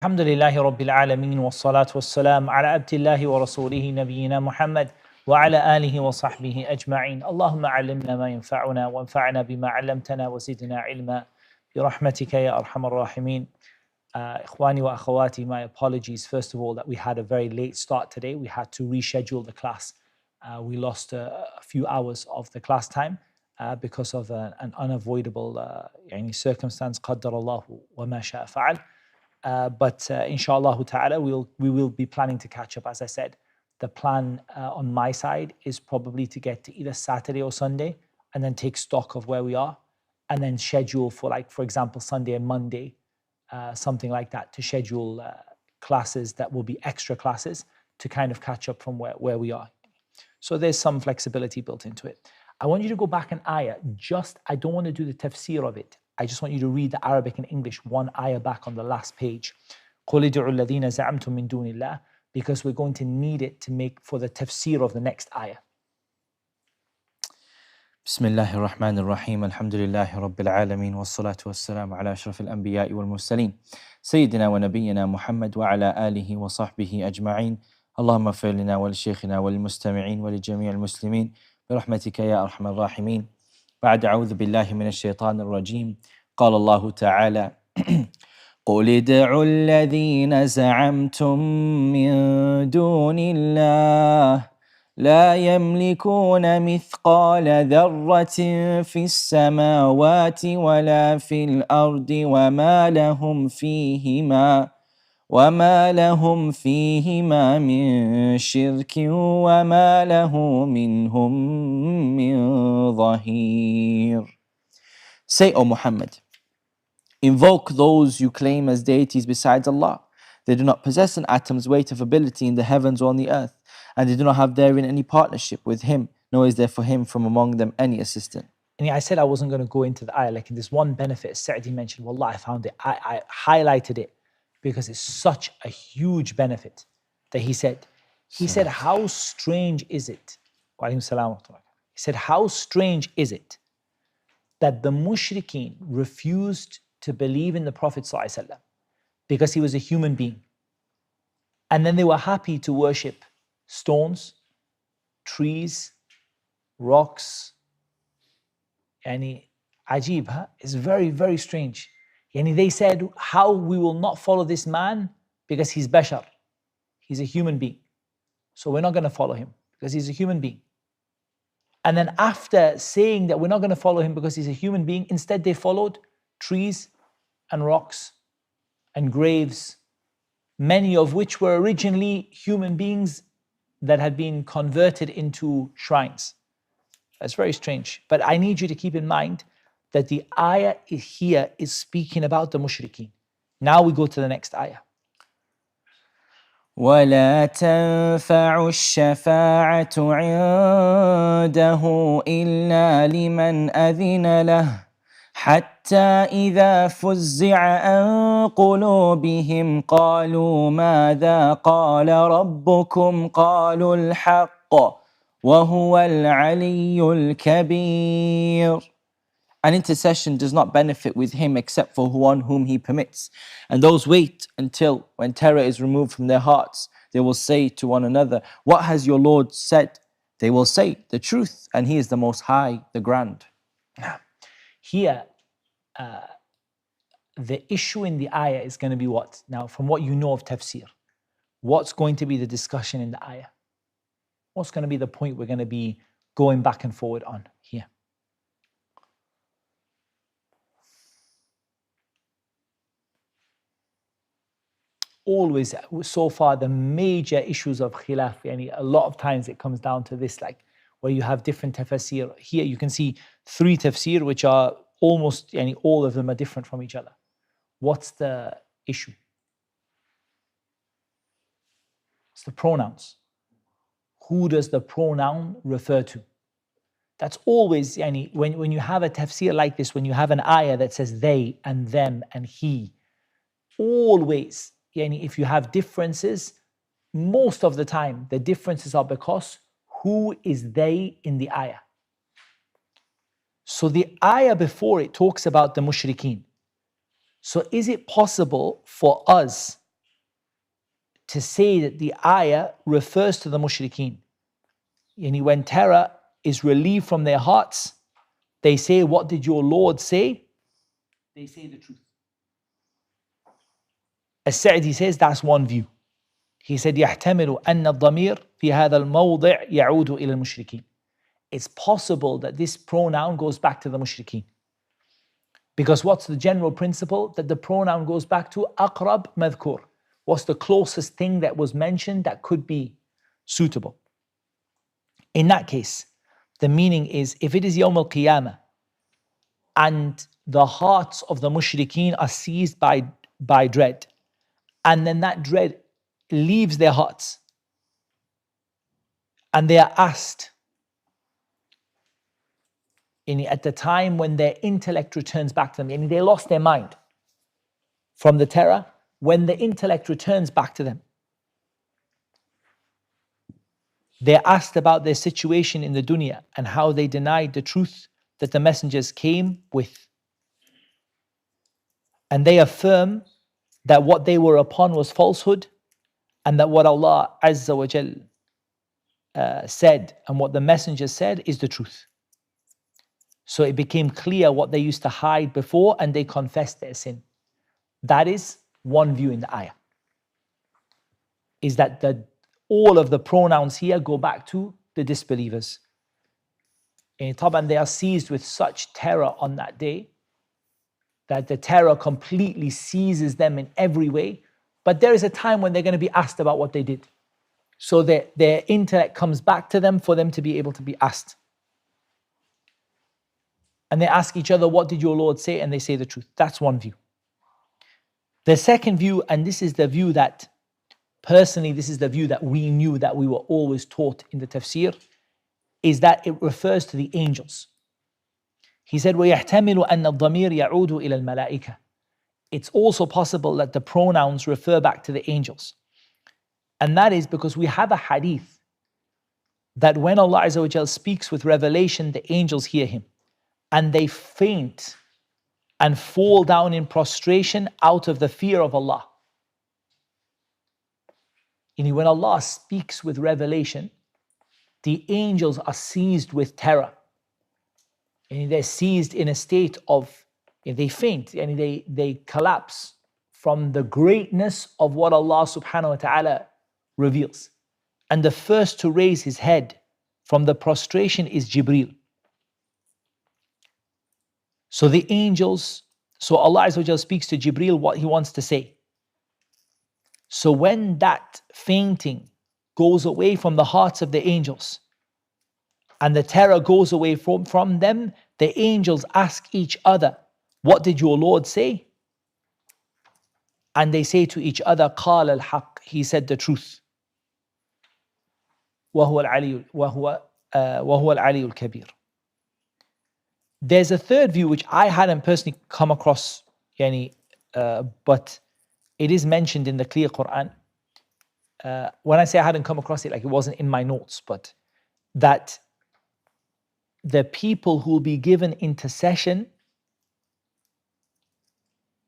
الحمد لله رب العالمين والصلاة والسلام على عبد الله ورسوله نبينا محمد وعلى آله وصحبه أجمعين. اللهم علمنا ما ينفعنا وانفعنا بما علمتنا وزدنا علما برحمتك يا أرحم الراحمين. Ikhwani wa akhawati, my apologies first of all that we had a very late start today. We had to reschedule the class. We lost a few hours of the class time because of an unavoidable circumstance. قدر الله وما شاء فعل. But inshallah ta'ala, we will be planning to catch up. As I said, the plan on my side is probably to get to either Saturday or Sunday and then take stock of where we are and then schedule for, like, for example, Sunday and Monday, something like that, to schedule classes that will be extra classes to kind of catch up from where we are. So there's some flexibility built into it. I want you to go back an ayah. I don't want to do the tafseer of it. I just want you to read the Arabic and English one ayah back on the last page. قُلِ ادْعُوا الَّذِينَ زَعَمْتُم مِّن دُونِ اللَّهِ, because we're going to need it to make for the tafseer of the next ayah. بسم الله الرحمن الرحيم الحمد لله رب العالمين والصلاة والسلام على أشرف الأنبياء والمرسلين سيدنا ونبينا محمد وعلى آله وصحبه أجمعين. اللهم اغفر لنا ولشيخنا وللمستمعين ولجميع المسلمين برحمتك يا أرحم الراحمين. بعد أعوذ بالله من الشيطان الرجيم. قال الله تعالى قل ادعوا الذين زعمتم من دون الله لا يملكون مثقال ذرة في السماوات ولا في الأرض وما لهم فيهما من شرك وما له منهم من ظهير. Say, O Muhammad, invoke those you claim as deities besides Allah. They do not possess an atom's weight of ability in the heavens or on the earth, and they do not have therein any partnership with Him, nor is there for Him from among them any assistant. And I said I wasn't going to go into the ayah. Like, in this one benefit, Sa'di mentioned, Wallah, I found it. I highlighted it because it's such a huge benefit that he said, how strange is it? He said, how strange is it that the mushrikeen refused to believe in the Prophet ﷺ because he was a human being. And then they were happy to worship stones, trees, rocks. Ajib, huh? It's very, very strange. They said, how we will not follow this man because he's bashar. He's a human being. So we're not going to follow him because he's a human being. And then after saying that we're not going to follow him because he's a human being, instead they followed trees and rocks and graves, many of which were originally human beings that had been converted into shrines. That's very strange. But I need you to keep in mind that the ayah here is speaking about the mushrikeen. Now we go to the next ayah. ولا تنفع الشفاعة عنده إلا لمن أذن له حتى إذا فزع عن قلوبهم قالوا ماذا قال ربكم قالوا الحق وهو العلي الكبير. An intercession does not benefit with him except for one whom he permits. And those wait until, when terror is removed from their hearts, they will say to one another, what has your Lord said? They will say the truth, and he is the most high, the grand. Here, the issue in the ayah is going to be what? Now, from what you know of tafsir, what's going to be the discussion in the ayah? What's going to be the point we're going to be going back and forward on here? Always, so far, the major issues of khilaf, a lot of times it comes down to this, like where you have different tafsir. Here you can see 3 tafsir, which are almost, all of them are different from each other. What's the issue? It's the pronouns. Who does the pronoun refer to? That's always, when you have a tafsir like this, when you have an ayah that says they and them and he, always, if you have differences, most of the time the differences are because who is they in the ayah. So the ayah before it talks about the mushrikeen. So is it possible for us to say that the ayah refers to the mushrikeen. And when terror is relieved from their hearts, they say, what did your Lord say? They say the truth. As-Sa'di says that's one view. He said, يحتمل أن الضمير في هذا الموضع يعود إلى المشركين. It's possible that this pronoun goes back to the mushrikeen. Because what's the general principle? That the pronoun goes back to أقرب مذكور. What's the closest thing that was mentioned that could be suitable? In that case, the meaning is, if it is Yawm al-Qiyamah and the hearts of the mushrikeen are seized by dread, and then that dread leaves their hearts, and they are asked at the time when their intellect returns back to them, they lost their mind from the terror, when the intellect returns back to them, they're asked about their situation in the dunya and how they denied the truth that the messengers came with. And they affirm that what they were upon was falsehood, and that what Allah Azza wa Jal said and what the messenger said is the truth. So it became clear what they used to hide before, and they confessed their sin. That is one view in the ayah. Is that all of the pronouns here go back to the disbelievers. And they are seized with such terror on that day that the terror completely seizes them in every way. But there is a time when they're going to be asked about what they did. So their intellect comes back to them for them to be able to be asked. And they ask each other, what did your Lord say? And they say the truth. That's one view. The second view, and this is the view that, personally, this is the view that we knew, that we were always taught in the Tafseer, is that it refers to the angels. He said, وَيَحْتَمِلُ أَنَّ الضَّمِيرَ يَعُودُ إِلَى الْمَلَائِكَةِ. It's also possible that the pronouns refer back to the angels. And that is because we have a hadith that when Allah Azza wa Jal speaks with revelation, the angels hear him and they faint and fall down in prostration out of the fear of Allah. And when Allah speaks with revelation, the angels are seized with terror. And they're seized in a state of, they faint, and they collapse from the greatness of what Allah subhanahu wa ta'ala reveals. And the first to raise his head from the prostration is Jibreel. So the angels, so Allah Azza wa Jal speaks to Jibreel what he wants to say. So when that fainting goes away from the hearts of the angels and the terror goes away from them, the angels ask each other, what did your Lord say? And they say to each other, قال الحق, he said the truth. وهو العلي الكبير. There's a third view which I hadn't personally come across, but it is mentioned in the clear Qur'an. When I say I hadn't come across it, like it wasn't in my notes, but that the people who will be given intercession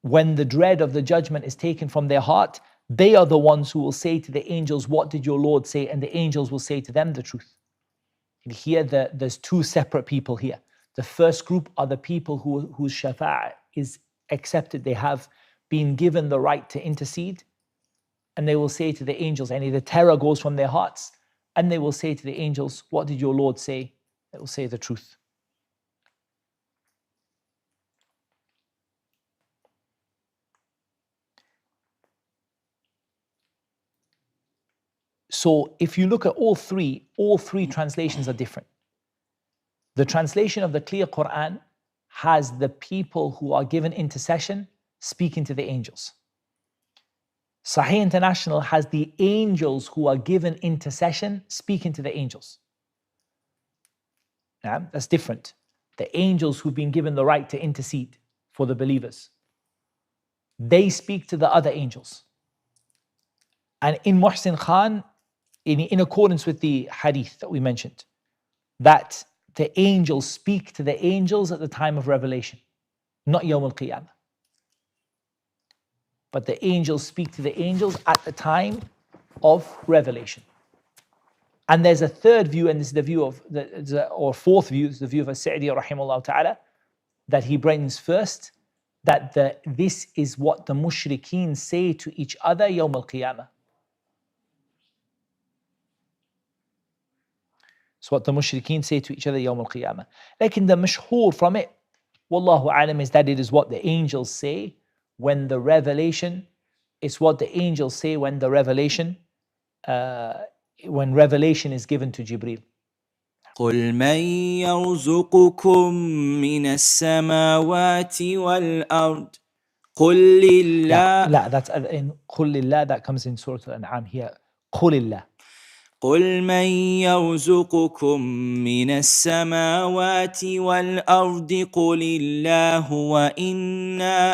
when the dread of the judgment is taken from their heart, they are the ones who will say to the angels, what did your Lord say? And the angels will say to them the truth. And here there's two separate people here. The first group are the people whose shafa'ah is accepted. They have been given the right to intercede. And they will say to the angels, and the terror goes from their hearts. And they will say to the angels, what did your Lord say? They will say the truth. So if you look at all three translations are different. The translation of the clear Qur'an has the people who are given intercession speaking to the angels. Sahih International has the angels who are given intercession speaking to the angels. Yeah, that's different. The angels who've been given the right to intercede for the believers, they speak to the other angels. And in Muhsin Khan, in accordance with the hadith that we mentioned, that the angels speak to the angels at the time of revelation, not Yawm al-Qiyamah. But the angels speak to the angels at the time of revelation. And there's a third view, and this is the view of, or fourth view, is the view of As-Sa'di rahimahullah ta'ala, that he brings first, that this is what the mushrikeen say to each other yawm al-qiyamah. It's what the mushrikeen say to each other yawm al-qiyamah. Like in the mashhur from it, wallahu alam, is that it is what the angels say when the revelation, it's what the angels say when the revelation, when revelation is given to Jibreel. قل من يرزقكم من السماوات والأرض قل لله. لا, that's in قل لله, that comes in Surah Al-An'am here. قل الله. قل من يرزقكم من السماوات والأرض قل الله وإنا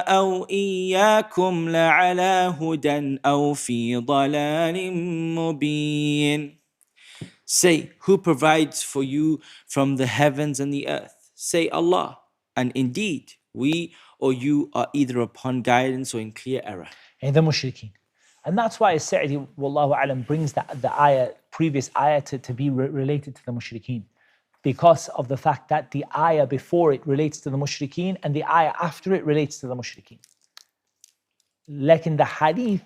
أو إياكم لعلى هدى أو في ضلال مبين. Say, who provides for you from the heavens and the earth? Say Allah, and indeed we or you are either upon guidance or in clear error. And the mushrikeen. And that's why As-Sa'di, wallahu alam, brings the ayah, previous ayah to be related to the mushrikeen, because of the fact that the ayah before it relates to the mushrikeen and the ayah after it relates to the mushrikeen. Like in the hadith,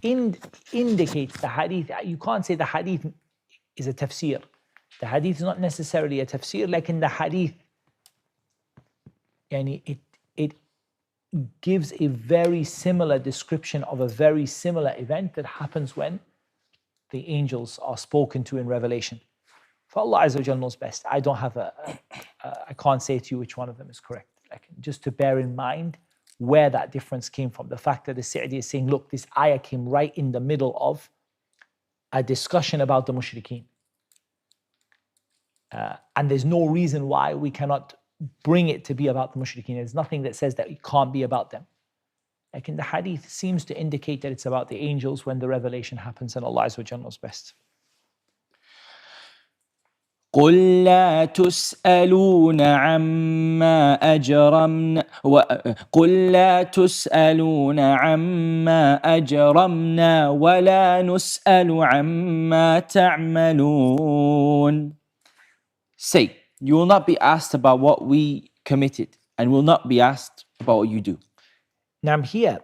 indicates the hadith, you can't say the hadith is a tafseer. The hadith is not necessarily a tafseer. Like in the hadith, it gives a very similar description of a very similar event that happens when the angels are spoken to in Revelation. For Allah Azza wa Jal knows best. I don't have I can't say to you which one of them is correct. Like, just to bear in mind where that difference came from. The fact that the Sa'di is saying, look, this ayah came right in the middle of a discussion about the mushrikeen. And there's no reason why we cannot bring it to be about the mushrikeen. There's nothing that says that it can't be about them. Like in the hadith, seems to indicate that it's about the angels when the revelation happens, and Allah Azza wa Jal knows best. قل لا تسألون عما أجرمنا قل لا تسألون عما أجرمنا ولا نسأل عما تعملون. Say, you will not be asked about what we committed, and will not be asked about what you do. Now here,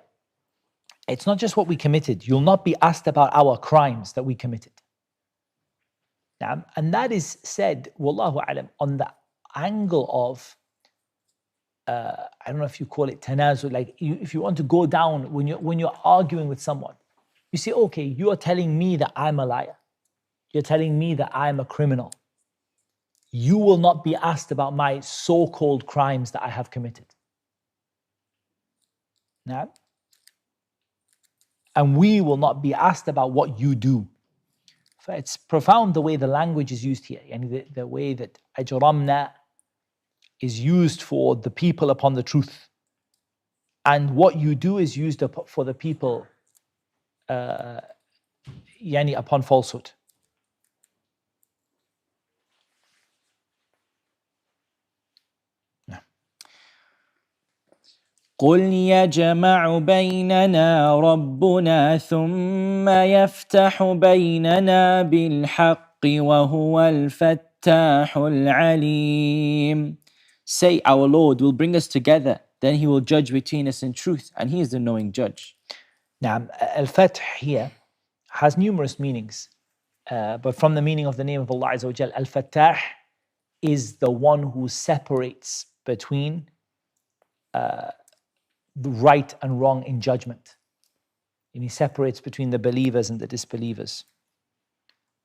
it's not just what we committed. You'll not be asked about our crimes that we committed. And that is said, wallahu alam, on the angle of, I don't know if you call it tanazul, like if you want to go down, when you're arguing with someone, you say, okay, you are telling me that I'm a liar. You're telling me that I'm a criminal. You will not be asked about my so-called crimes that I have committed. Now, and we will not be asked about what you do. It's profound the way the language is used here, and the way that ajramna is used for the people upon the truth, and what you do is used for the people upon falsehood. قل يجمع بيننا ربنا ثم يفتح بيننا بالحق وهو الفتاح العليم. Say, our Lord will bring us together, then He will judge between us in truth, and He is the knowing judge. Now, al-Fath here has numerous meanings, but from the meaning of the name of Allah Azza wa Jal, al-Fattah is the one who separates between the right and wrong in judgment. And He separates between the believers and the disbelievers.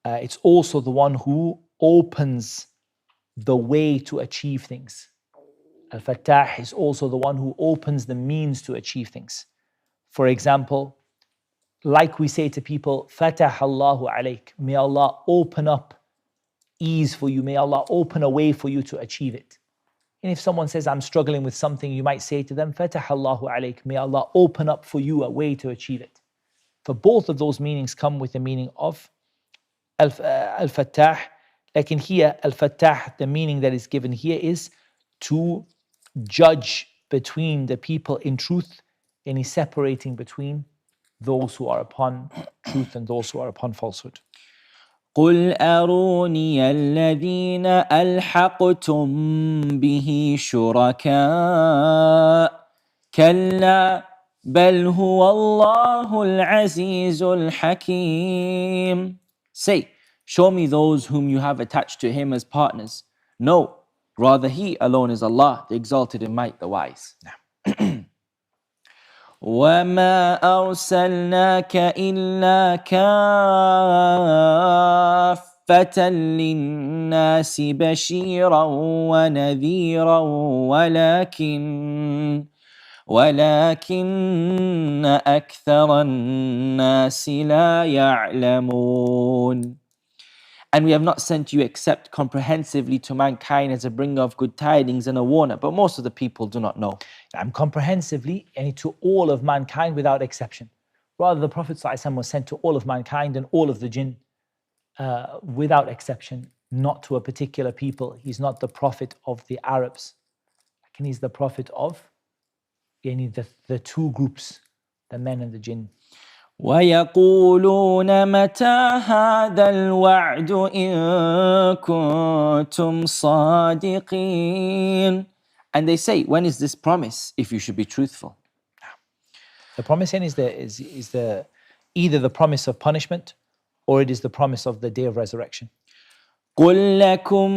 It's also the one who opens the way to achieve things. Al-Fattah is also the one who opens the means to achieve things. For example, like we say to people, Fatah Allahu alayk, may Allah open up ease for you, may Allah open a way for you to achieve it. And if someone says, I'm struggling with something, you might say to them, Fatah Allahu alayk, may Allah open up for you a way to achieve it. For both of those meanings come with the meaning of Al-Fattah. Like in here, Al-Fattah, the meaning that is given here is to judge between the people in truth any separating between those who are upon truth and those who are upon falsehood. قل أروني الذين ألحقتم به شركاء كلا بل هو الله العزيز الحكيم. Say, show me those whom you have attached to him as partners. No, rather he alone is Allah, the exalted in might, the wise. وَمَا أَرْسَلْنَاكَ إِلَّا كَافَّةً لِلنَّاسِ بَشِيرًا وَنَذِيرًا ولكن أكثر الناس لا يعلمون. And we have not sent you except comprehensively to mankind as a bringer of good tidings and a warner, but most of the people do not know. And comprehensively, and to all of mankind without exception. Rather, the Prophet ﷺ was sent to all of mankind and all of the jinn without exception, not to a particular people. He's not the Prophet of the Arabs. And he's the Prophet of the two groups, the men and the jinn. وَيَقُولُونَ مَتَى هَذَا الْوَعْدُ إِن كُنتُمْ صَادِقِينَ. And they say, when is this promise, if you should be truthful? The promise then is either the promise of punishment or it is the promise of the day of resurrection. قُلْ لَكُمْ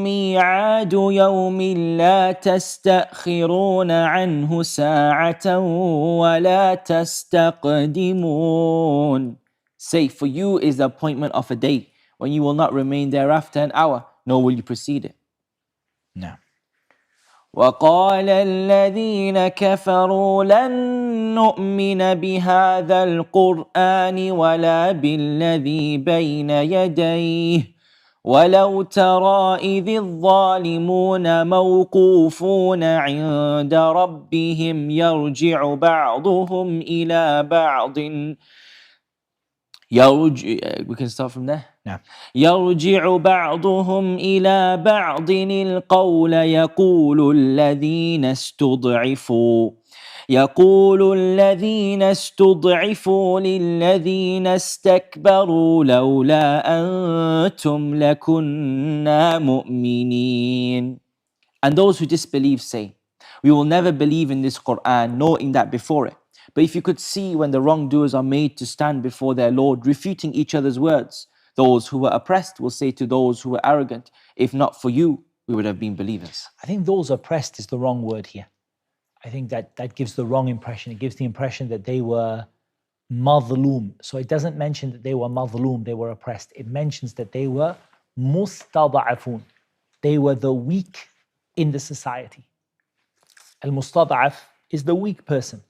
مِيعَادُ يَوْمٍ لَا تَسْتَأْخِرُونَ عَنْهُ سَاعَةً وَلَا تَسْتَقْدِمُونَ. Say, for you is the appointment of a day when you will not remain thereafter an hour, nor will you precede it. No. وقال الذين كفروا لن نؤمن بهذا القرآن ولا بالذي بين يديه ولو ترى إذ الظالمون موقوفون عند ربهم يرجع بعضهم إلى بعض we can start from there. Yeah. يرجع بعضهم إلى بعض القول يقول الذين استضعفوا للذين استكبروا لولا أنتم لكنا مؤمنين. And those who disbelieve say, we will never believe in this Qur'an, nor in that before it. But if you could see when the wrongdoers are made to stand before their Lord, refuting each other's words, those who were oppressed will say to those who were arrogant, if not for you, we would have been believers. I think those oppressed is the wrong word here. I think that gives the wrong impression. It gives the impression that they were madhloom. So it doesn't mention that they were madhloom, they were oppressed. It mentions that they were mustada'afun. They were the weak in the society. Al-mustada'af is the weak person.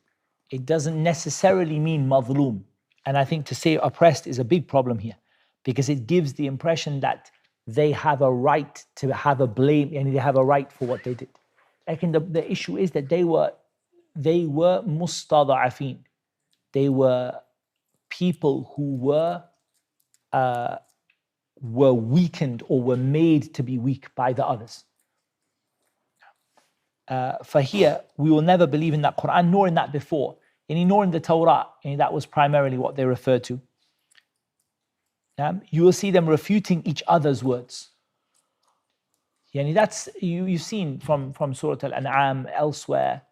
It doesn't necessarily mean madhloom. And I think to say oppressed is a big problem here, because it gives the impression that they have a right to have a blame, and they have a right for what they did. Like the issue is that they were mustada'afin. They were people who were weakened or were made to be weak by the others. For here, we will never believe in that Qur'an, nor in that before, nor in the Torah, and that was primarily what they referred to. You will see them refuting each other's words. That's you've seen from Surah Al-An'am elsewhere,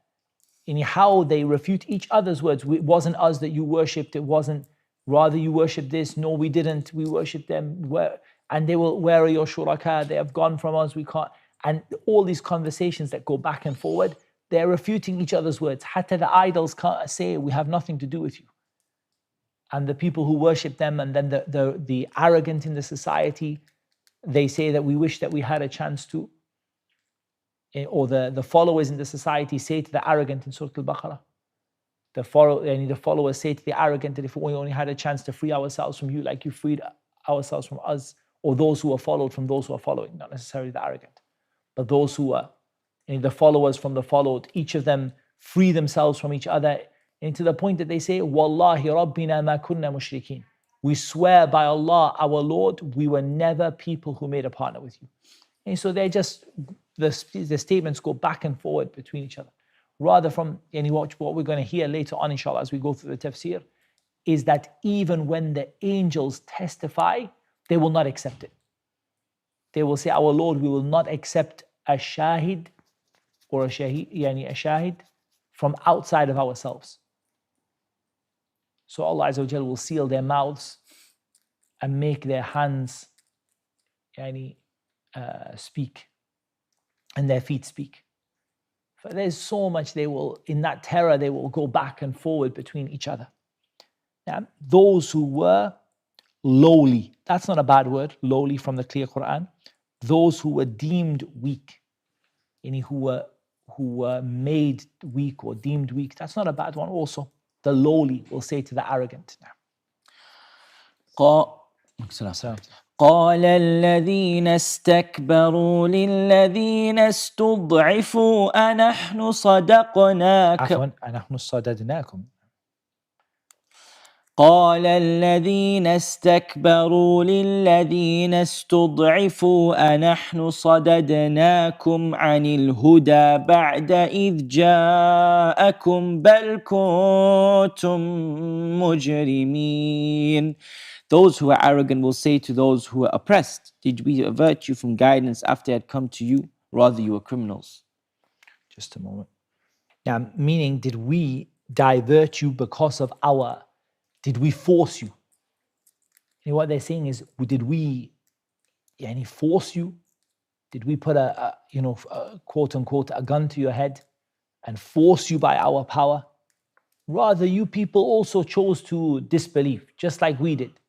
how they refute each other's words. It wasn't us that you worshipped. It wasn't. Rather, you worshipped this. No, we didn't. We worshipped them. Where are your shuraka? They have gone from us. We can't. And all these conversations that go back and forward, they're refuting each other's words. Hatta the idols can't say, we have nothing to do with you. And the people who worship them, and then the arrogant in the society, they say that we wish that we had a chance to. Or the followers in the society say to the arrogant in Surah Al-Baqarah. The followers say to the arrogant that if we only had a chance to free ourselves from you, like you freed ourselves from us, or those who are followed from those who are following, not necessarily the arrogant, but those who are the followers from the followed, each of them free themselves from each other, and to the point that they say, Wallahi Rabbina ma kunna mushrikeen. We swear by Allah, our Lord, we were never people who made a partner with you. And so they're just, the statements go back and forward between each other. Rather from what we're going to hear later on, inshallah, as we go through the tafsir, is that even when the angels testify, they will not accept it. They will say, our Lord, we will not accept a shahid or a shahid from outside of ourselves. So Allah Azza wa Jal will seal their mouths and make their hands speak and their feet speak. But there's so much in that terror, they will go back and forward between each other. Now, those who were lowly, that's not a bad word, lowly from the clear Qur'an. Those who were deemed weak, who were made weak or deemed weak, that's not a bad one also. The lowly will say to the arrogant. قال الذين استكبروا للذين استضعفوا أنحن صدقناكم أنحن صددناكم. قال الذين استكبروا للذين استضعفوا أنحن صددناكم عن الهدى بعد إذ جاءكم بل كنتم مجرمين. Those who are arrogant will say to those who are oppressed, did we avert you from guidance after it had come to you? Rather, you were criminals. Just a moment. Now, meaning, did we divert you because of did we force you? And what they're saying is, did we force you? Did we put a quote unquote, a gun to your head and force you by our power? Rather, you people also chose to disbelieve, just like we did.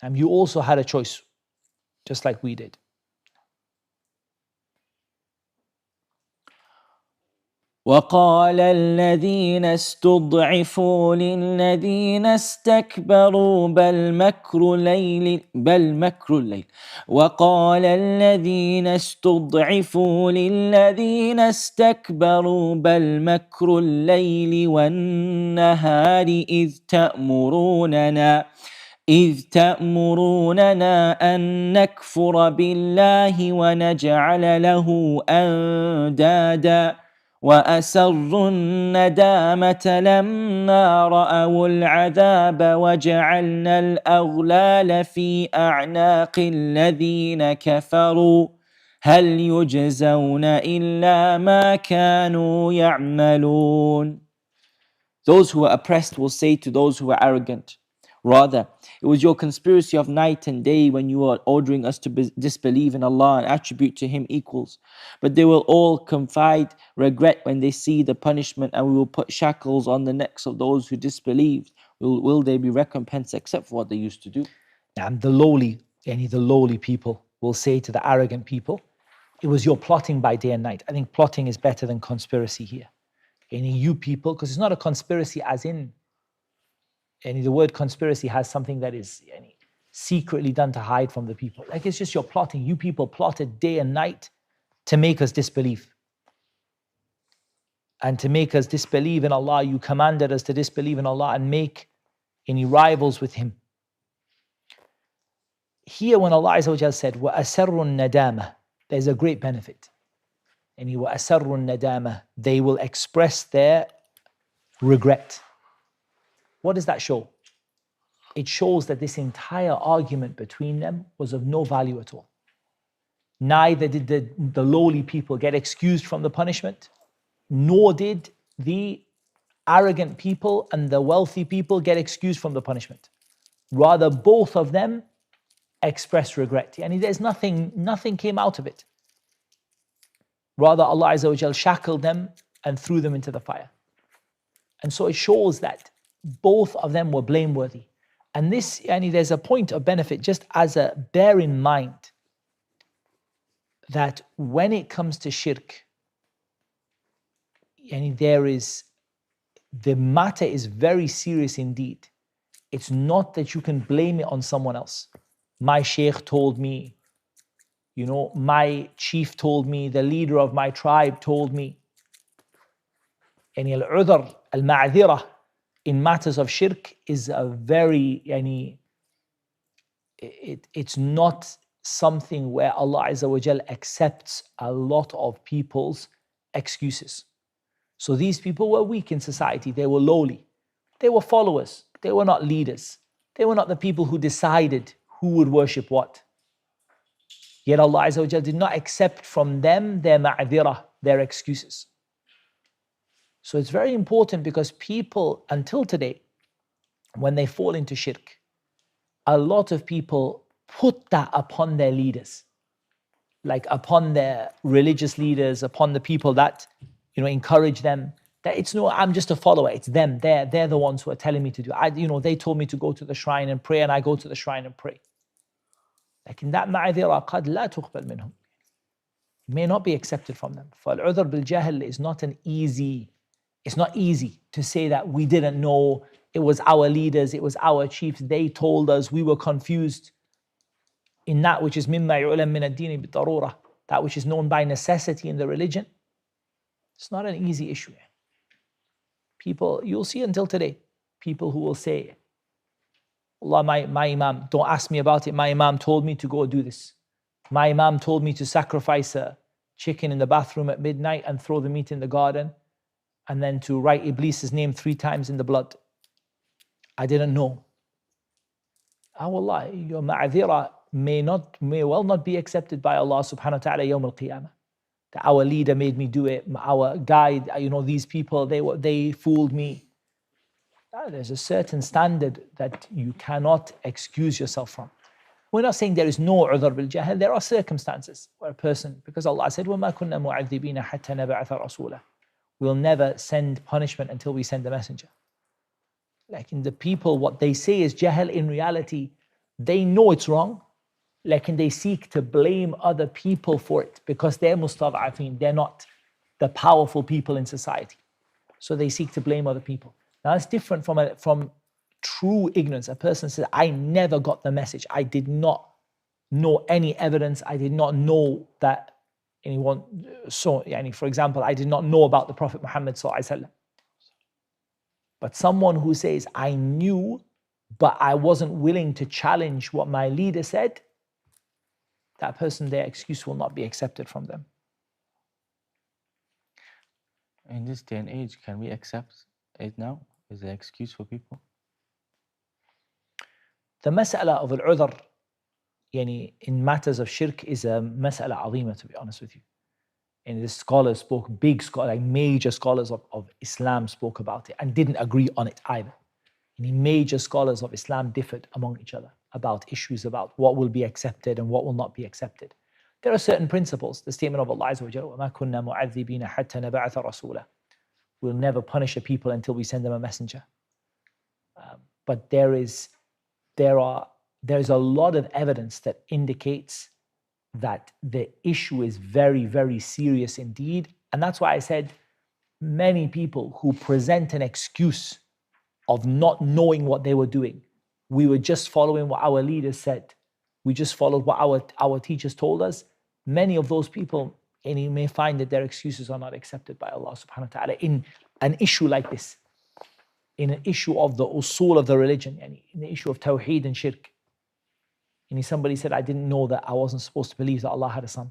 And you also had a choice, just like we did. وقال الذين استضعفوا للذين استكبروا بل مكر الليل وقال الذين استضعفوا للذين استكبروا بل مكر الليل والنهار إذ تأمروننا أن نكفر بالله ونجعل له أندادا وأسروا الندامة لما رأوا العذاب وجعلنا الأغلال في أعناق الذين كفروا هل يجزون إلا ما كانوا يعملون. Those who are oppressed will say to those who are arrogant, rather, it was your conspiracy of night and day when you are ordering us to disbelieve in Allah and attribute to Him equals. But they will all confide regret when they see the punishment, and we will put shackles on the necks of those who disbelieved. Will they be recompensed except for what they used to do? And the lowly people will say to the arrogant people, it was your plotting by day and night. I think plotting is better than conspiracy here. You people, because it's not a conspiracy as in, the word conspiracy has something that is secretly done to hide from the people. Like, it's just your plotting. You people plotted day and night to make us disbelieve. And to make us disbelieve in Allah, you commanded us to disbelieve in Allah and make any rivals with Him. Here, when Allah Azza wa Jal said, وَأَسَرُّ النَّدَامَةِ, there's a great benefit. وَأَسَرُّ النَّدَامَةِ, they will express their regret. What does that show? It shows that this entire argument between them was of no value at all. Neither did the lowly people get excused from the punishment, nor did the arrogant people and the wealthy people get excused from the punishment. Rather, both of them expressed regret. There's nothing came out of it. Rather, Allah Azza wa Jal shackled them and threw them into the fire. And so it shows that both of them were blameworthy. And this, there's a point of benefit, just as a bear in mind, that when it comes to shirk, the matter is very serious indeed. It's not that you can blame it on someone else. My sheikh told me, my chief told me, the leader of my tribe told me. Al-udhr, al-ma'dhirah, in matters of shirk is a very, it's not something where Allah Azza wa Jal accepts a lot of people's excuses. So these people were weak in society. They were lowly. They were followers. They were not leaders. They were not the people who decided who would worship what. Yet Allah Azza wa Jal did not accept from them their ma'adhirah, their excuses. So it's very important because people, until today, when they fall into shirk, a lot of people put that upon their leaders, like upon their religious leaders, upon the people that encourage them. That it's no, I'm just a follower. It's them. They're the ones who are telling me to do. They told me to go to the shrine and pray, and I go to the shrine and pray. لكن that معذرة قد لا تقبل منهم. May not be accepted from them. فالعذر بالجهل is not easy. It's not easy to say that we didn't know. It was our leaders. It was our chiefs. They told us. We were confused. In that which is مما يعلم من الدين بالضرورة, that which is known by necessity in the religion. It's not an easy issue. People, you'll see until today, people who will say, Allah, my imam, don't ask me about it. My imam told me to go do this. My imam told me to sacrifice a chicken in the bathroom at midnight and throw the meat in the garden, and then to write Iblis's name 3 times in the blood. I didn't know. Wallah, your ma'adhira may well not be accepted by Allah subhanahu wa ta'ala yawm al-qiyamah. That our leader made me do it, our guide, these people, they fooled me. There's a certain standard that you cannot excuse yourself from. We're not saying there is no udhr bil jahl. There are circumstances where a person, because Allah said, وَمَا كُنَّا مُعَذِّبِينَ حَتَّى نَبْعَثَ رَسُولًا. We'll never send punishment until we send a messenger. Like in the people, what they say is jahl, in reality, they know it's wrong. Like they seek to blame other people for it because they're mustad'afin, they're not the powerful people in society. So they seek to blame other people. Now it's different from true ignorance. A person says, I never got the message. I did not know any evidence. I did not know that anyone saw. For example, I did not know about the Prophet Muhammad sallallahu alaihi wasallam. But someone who says, I knew, but I wasn't willing to challenge what my leader said, that person, their excuse will not be accepted from them. In this day and age, can we accept it now? Is there an excuse for people? The mas'ala of al-udhr, in matters of shirk, is a mas'ala azima, to be honest with you. And the scholars spoke, major scholars of Islam spoke about it and didn't agree on it either. Major scholars of Islam differed among each other about issues about what will be accepted and what will not be accepted. There are certain principles. The statement of Allah Azza wa Jalla, وَمَا كُنَّا مُعَذِّبِينَ حَتَّى نَبْعَثَ رَسُولًا. We'll never punish a people until we send them a messenger. But there is a lot of evidence that indicates that the issue is very, very serious indeed. And that's why I said many people who present an excuse of not knowing what they were doing. We were just following what our leaders said. We just followed what our teachers told us. Many of those people, and you may find that their excuses are not accepted by Allah subhanahu wa ta'ala in an issue like this, in an issue of the usul of the religion, in the issue of tawheed and shirk. And somebody said, I didn't know that I wasn't supposed to believe that Allah had a son.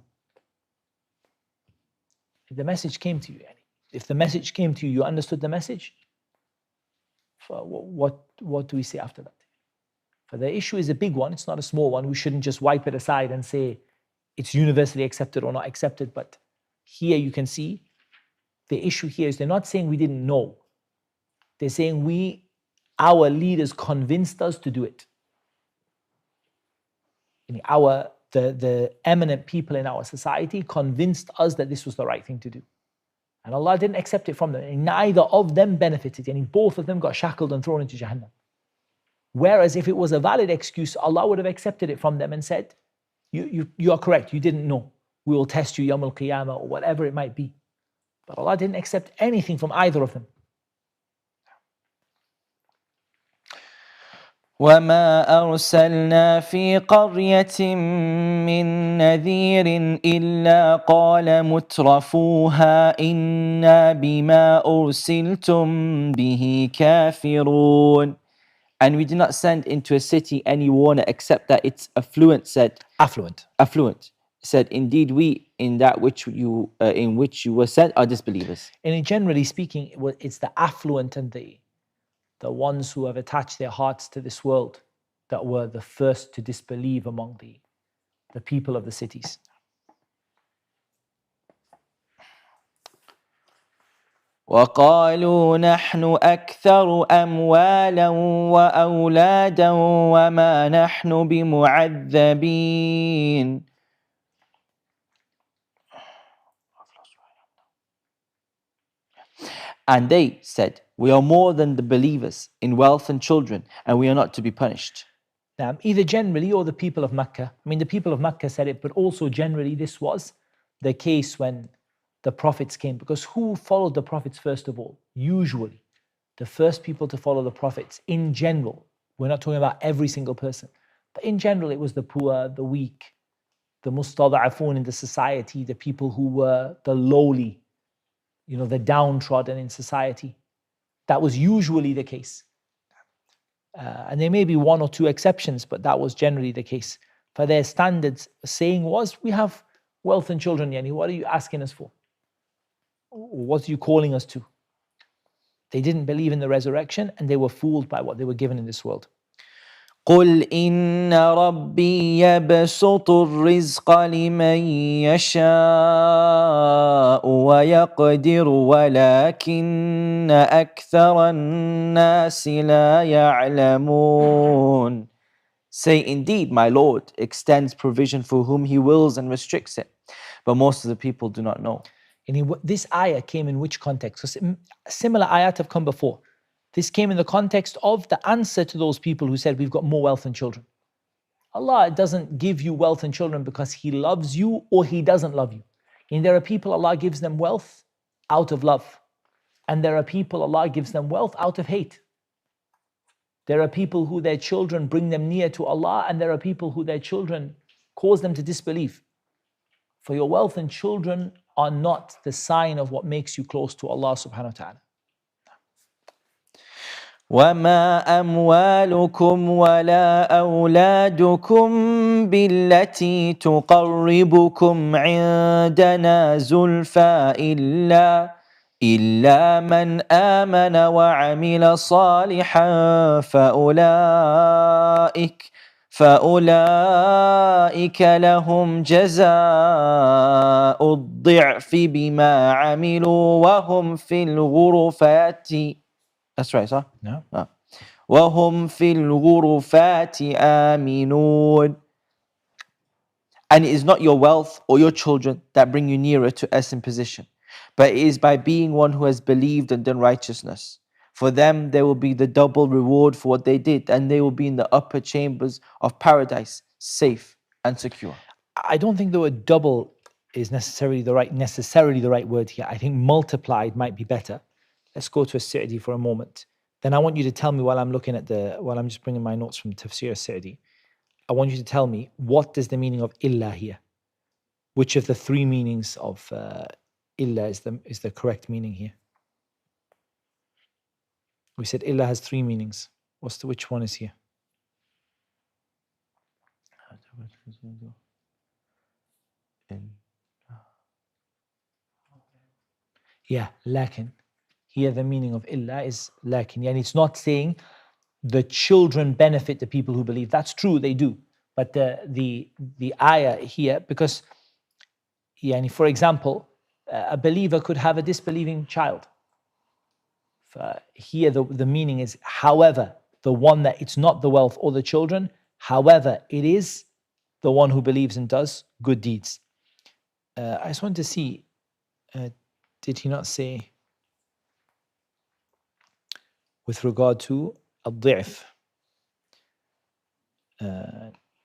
If the message came to you, you understood the message, what do we say after that? For the issue is a big one, it's not a small one. We shouldn't just wipe it aside and say it's universally accepted or not accepted. But here you can see the issue here is they're not saying we didn't know. They're saying our leaders convinced us to do it. The eminent people in our society convinced us that this was the right thing to do. And Allah didn't accept it from them. And neither of them benefited. Both of them got shackled and thrown into Jahannam. Whereas if it was a valid excuse, Allah would have accepted it from them and said, you are correct, you didn't know. We will test you Yawm al-Qiyamah or whatever it might be. But Allah didn't accept anything from either of them. وَمَا أَرْسَلْنَا فِي قَرْيَةٍ مِّن نَّذِيرٍ إِلَّا قَالَ مُتْرَفُوهَا إِنَّا بِمَا أُرْسِلْتُم بِهِ كَافِرُونَ. And we did not send into a city any warner except that its affluent said, said, indeed we in that which you were sent are disbelievers. And generally speaking, it's the affluent and the ones who have attached their hearts to this world that were the first to disbelieve among the people of the cities. وقالوا نحن أكثر أموالا وأولادا وما نحن بمعذبين. And they said, we are more than the believers in wealth and children, and we are not to be punished. Now, either generally or the people of Mecca. I mean, the people of Mecca said it, but also generally this was the case when the prophets came. Because who followed the prophets first of all? Usually, the first people to follow the prophets in general, we're not talking about every single person, but in general, it was the poor, the weak, the mustada'afun in the society, the people who were the lowly, the downtrodden in society. That was usually the case. And there may be one or two exceptions, but that was generally the case. For their standards, saying was, we have wealth and children, Yani, what are you asking us for? What are you calling us to? They didn't believe in the resurrection and they were fooled by what they were given in this world. قل إن ربي يبسط الرزق لمن يشاء ويقدر ولكن أكثر الناس لا يعلمون. Say, indeed, my Lord extends provision for whom He wills and restricts it, but most of the people do not know. And this ayah came in which context? Because similar ayat have come before. This came in the context of the answer to those people who said, we've got more wealth and children. Allah doesn't give you wealth and children because He loves you or He doesn't love you. And there are people Allah gives them wealth out of love. And there are people Allah gives them wealth out of hate. There are people who their children bring them near to Allah, and there are people who their children cause them to disbelieve. For your wealth and children are not the sign of what makes you close to Allah subhanahu wa ta'ala. وما أموالكم ولا أولادكم بالتي تقربكم عندنا زلفى إلا من آمن وعمل صالحا فأولئك لهم جزاء الضعف بما عملوا وهم في الغرفات. That's right, sir? No. وهم في الغرفات آمنون. And it is not your wealth or your children that bring you nearer to us in position, but it is by being one who has believed and done righteousness. For them there will be the double reward for what they did, and they will be in the upper chambers of paradise, safe and secure. I don't think the word double is necessarily the right word here. I think multiplied might be better. Let's go to As-Sa'di for a moment. Then I want you to tell me while I'm just bringing my notes from Tafseer As-Sa'di, I want you to tell me, what is the meaning of illa here? Which of the three meanings of illa is the correct meaning here? We said illa has three meanings. Which one is here? Yeah, lakin. Here the meaning of illa is lakin. And it's not saying the children benefit the people who believe. That's true, they do. But the ayah here, because for example, a believer could have a disbelieving child. Here the meaning is, however, the one that it's not the wealth or the children, however, it is the one who believes and does good deeds. I just want to see, did he not say with regard to al-di'f?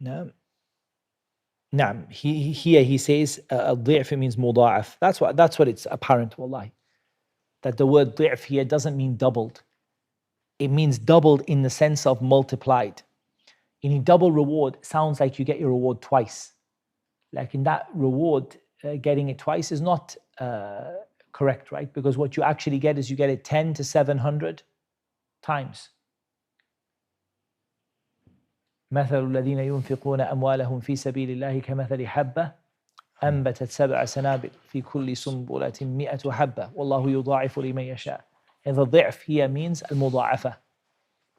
Naam. Here he says al-di'f means muda'af. That's what it's apparent, wallahi. That the word di'f here doesn't mean doubled. It means doubled in the sense of multiplied. In double reward sounds like you get your reward twice. Like in that reward, getting it twice is not correct, right? Because what you actually get is you get it 10 to 700 times. مثل الذين ينفقون أموالهم في سبيل الله كمثل حبة أنبتت 7 سنابل في كل سنبلة 100 حبة والله يضاعف لمن يشاء. And the ضعف here means المضاعفة,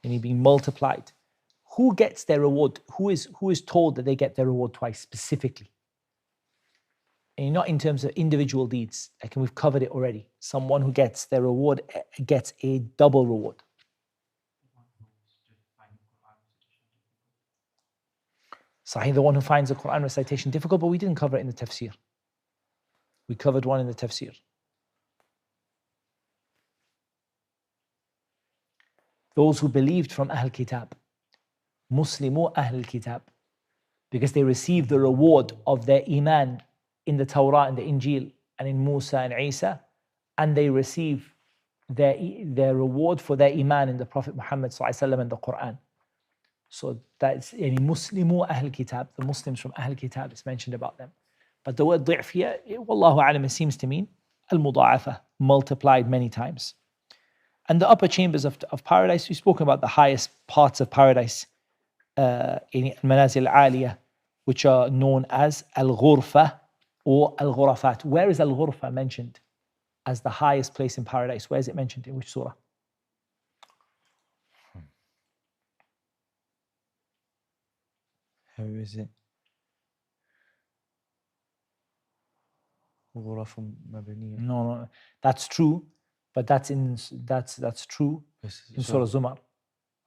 meaning being multiplied. Who gets their reward? Who is told that they get their reward twice specifically? And not in terms of individual deeds. Like we've covered it already. Someone who gets their reward gets a double reward. Sahih, the one who finds the Qur'an recitation difficult, but we didn't cover it in the Tafseer. We covered one in the Tafseer. Those who believed from Ahl Kitab, Muslimu Ahl Kitab, because they received the reward of their Iman in the Torah and the Injil and in Musa and Isa, and they receive their reward for their Iman in the Prophet Muhammad ﷺ and the Qur'an. So that's any Muslimu Ahl Kitab, the Muslims from Ahl Kitab is mentioned about them. But the word ضعف here, Wallahu alam, it seems to mean al-muda'afa, multiplied many times. And the upper chambers of paradise, we've spoken about the highest parts of paradise, in al-manazil al-aliyah, which are known as al-ghurfa or al-ghurafat. Where is al-ghurfa mentioned as the highest place in paradise? Where is it mentioned? In which surah? How is it? No, that's true, but that's true in Surah Zumar.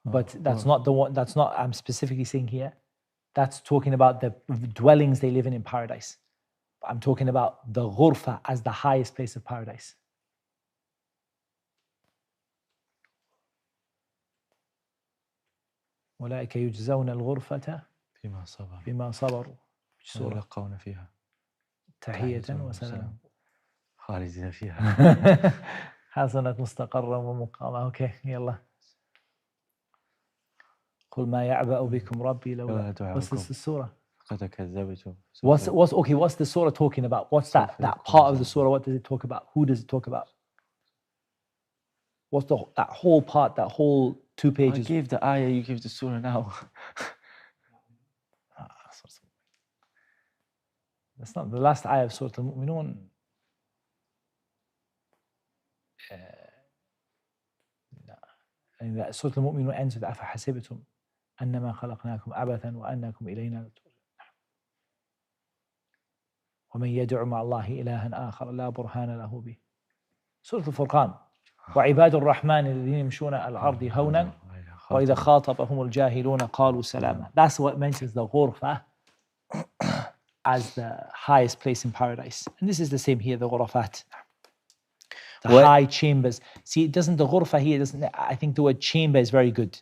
But that's not the one. That's not. I'm specifically saying here. That's talking about the dwellings they live in paradise. I'm talking about the ghurfa as the highest place of paradise. أولئك يجزون الغرفة بما صبروا ويلقون فيها تحية وسلام خالدين فيها حسنت مستقرا ومقاما. اوكي يلا. قل ما يعبأ بكم ربي لولا. What's this surah? قد كذبتم. What's the surah talking about? What's that part of the surah? What does it talk about? Who does it talk about? What's that whole part, that whole 2 pages? I gave the ayah, you give the surah now. That's not the last ayah of Surah Al-Mu'minun. And Surah Al-Mu'minun ends with أَفَحَسِبْتُمْ أَنَّمَا خَلَقْنَاكُمْ عَبَثًا وَأَنَّكُمْ إِلَيْنَا لَا تُرْجَعُونَ وَمَنْ يَدْعُ مَعَ اللَّهِ إِلَهًا آخَرَ لَا بُرْهَانَ لَهُ بِهِ. Surah Al-Furqan. وعباد الرحمن الذين يمشون على الأرض هونا وإذا خاطبهم الجاهلون قالوا سلاما. That's what mentions the ghurfa as the highest place in paradise. And this is the same here, the ghurafat. The high chambers. See, it doesn't, the ghurfa here doesn't, I think the word chamber is very good.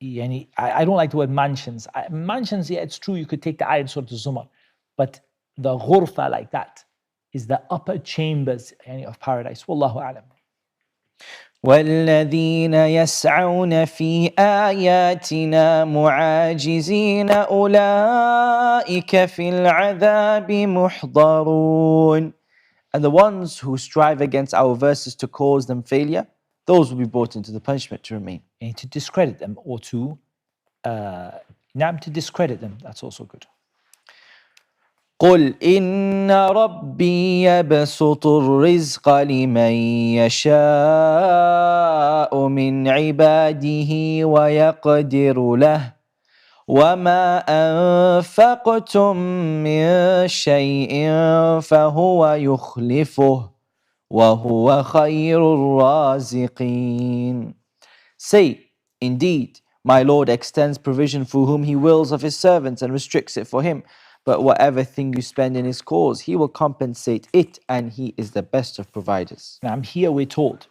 I don't like the word mansions. Mansions, yeah, it's true, you could take the ayah in Surah Zumar. But the ghurfa like that is the upper chambers of paradise. Wallahu alam. والذين يسعون في آياتنا معاجزين أولئك في العذاب محضرون. And the ones who strive against our verses to cause them failure, those will be brought into the punishment to remain. And to discredit them or to discredit them, that's also good. قل إن ربي يبسط الرزق لمن يشاء من عباده ويقدر له وما أنفقتم من شيء فهو يخلفه وهو خير الرازقين. Say, indeed, my Lord extends provision for whom He wills of His servants and restricts it for him. But whatever thing you spend in His cause, He will compensate it, and He is the best of providers. Now, here we're told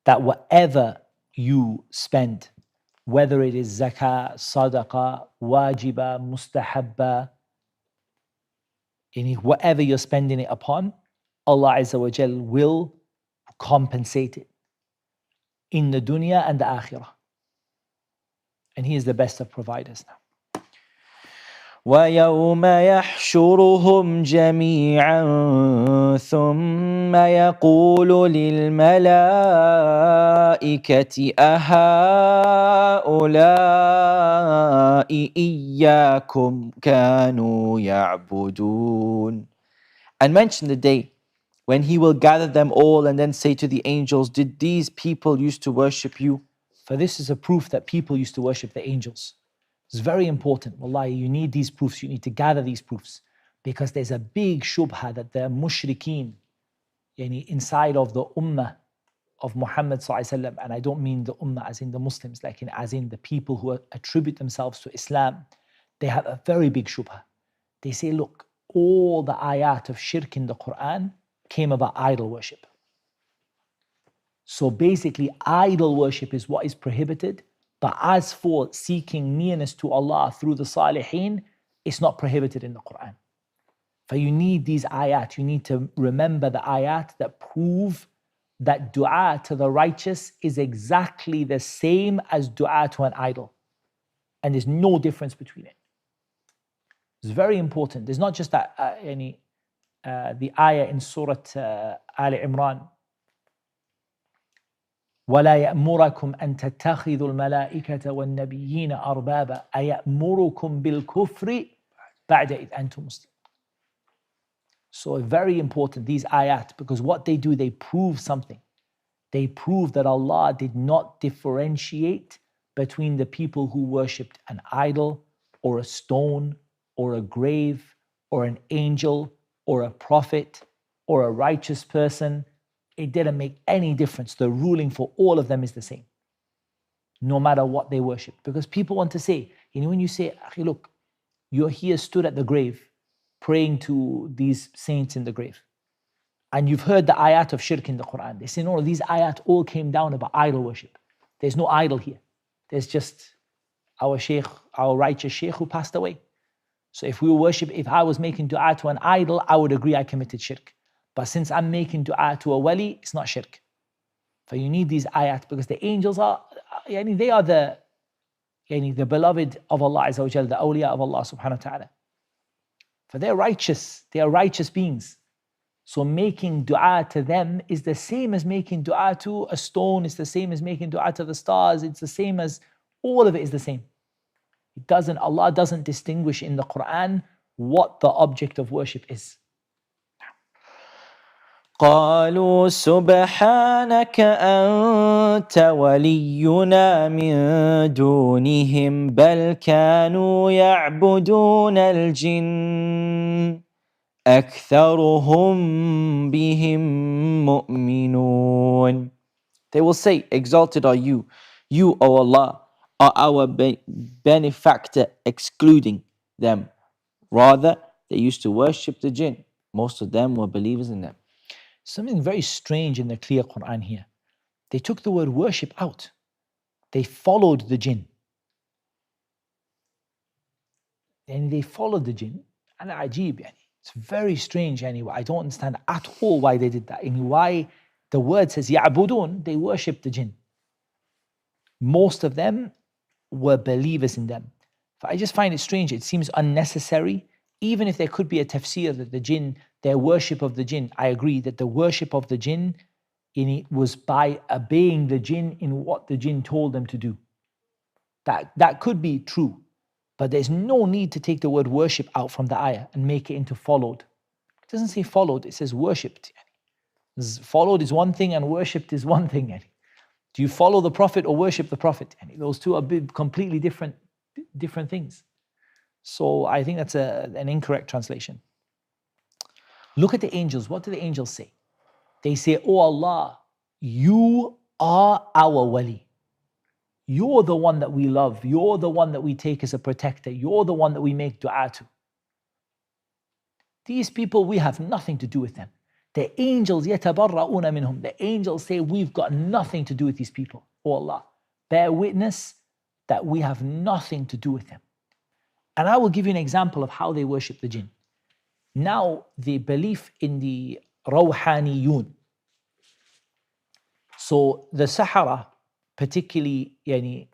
that whatever you spend, whether it is zakah, sadaqah, wajiba, mustahabba, whatever you're spending it upon, Allah Azza wa Jal will compensate it in the dunya and the akhirah. And He is the best of providers now. ويوم يحشرهم جميعا ثم يقول للملائكة أهؤلاء إياكم كانوا يعبدون. And mention the day when he will gather them all and then say to the angels, did these people used to worship you? For this is a proof that people used to worship the angels. It's very important. Wallahi, you need these proofs. You need to gather these proofs. Because there's a big shubha that the mushrikeen, inside of the ummah of Muhammad ﷺ, and I don't mean the ummah as in the Muslims, like as in the people who attribute themselves to Islam, they have a very big shubha. They say, look, all the ayat of shirk in the Qur'an came about idol worship. So basically, idol worship is what is prohibited. But as for seeking nearness to Allah through the Salihin, it's not prohibited in the Qur'an. But you need these ayat. You need to remember the ayat that prove that dua to the righteous is exactly the same as dua to an idol. And there's no difference between it. It's very important. There's not just that the ayah in Surah Ali Imran, وَلَا يَأْمُرَكُمْ أَن تَتَّخِذُوا الْمَلَائِكَةَ وَالنَّبِيِّينَ أَرْبَابًا أَيَأْمُرُكُمْ بِالْكُفْرِ بَعْدَ إِذْ أَنْتُمْ مُسْلِمُونَ. So very important, these ayat, because what they do, they prove something. They prove that Allah did not differentiate between the people who worshipped an idol or a stone or a grave or an angel or a prophet or a righteous person. It didn't make any difference. The ruling for all of them is the same, no matter what they worship. Because people want to say, when you say, look, you're here stood at the grave praying to these saints in the grave, and you've heard the ayat of shirk in the Qur'an. They say, no, these ayat all came down about idol worship. There's no idol here. There's just our sheikh, our righteous sheikh who passed away. So if I was making dua to an idol, I would agree I committed shirk. But since I'm making dua to a wali, it's not shirk. So you need these ayat because the angels are, they are the beloved of Allah Azza wa Jal, the awliya of Allah subhanahu wa ta'ala. For they're righteous beings. So making dua to them is the same as making dua to a stone, it's the same as making dua to the stars, it's the same as, all of it is the same. Allah doesn't distinguish in the Qur'an what the object of worship is. قالوا سبحانك أنت ولينا من دونهم بل كانوا يعبدون الجن أكثرهم بهم مؤمنون. They will say, exalted are you. You, O Allah, are our benefactor, excluding them. Rather, they used to worship the jinn. Most of them were believers in them. Something very strange in the clear Qur'an here. They took the word worship out. They followed the jinn. And they followed the jinn. And ajib, it's very strange. I don't understand at all why they did that. Why the word says ya'budun, they worshipped the jinn. Most of them were believers in them. I just find it strange. It seems unnecessary. Even if there could be a tafseer that the jinn, their worship of the jinn, I agree that the worship of the jinn was by obeying the jinn in what the jinn told them to do. That could be true, but there's no need to take the word worship out from the ayah and make it into followed. It doesn't say followed, it says worshipped. Followed is one thing and worshipped is one thing. Do you follow the Prophet or worship the Prophet? Those two are completely different things. So I think that's an incorrect translation. Look at the angels. What do the angels say? They say, oh Allah, you are our wali. You're the one that we love. You're the one that we take as a protector. You're the one that we make dua to. These people, we have nothing to do with them. The angels, يَتَبَرَّؤُونَ مِنْهُمْ. The angels say, we've got nothing to do with these people. Oh Allah, bear witness that we have nothing to do with them. And I will give you an example of how they worship the jinn. Now, the belief in the rawhaniyun. So the Sahara, particularly,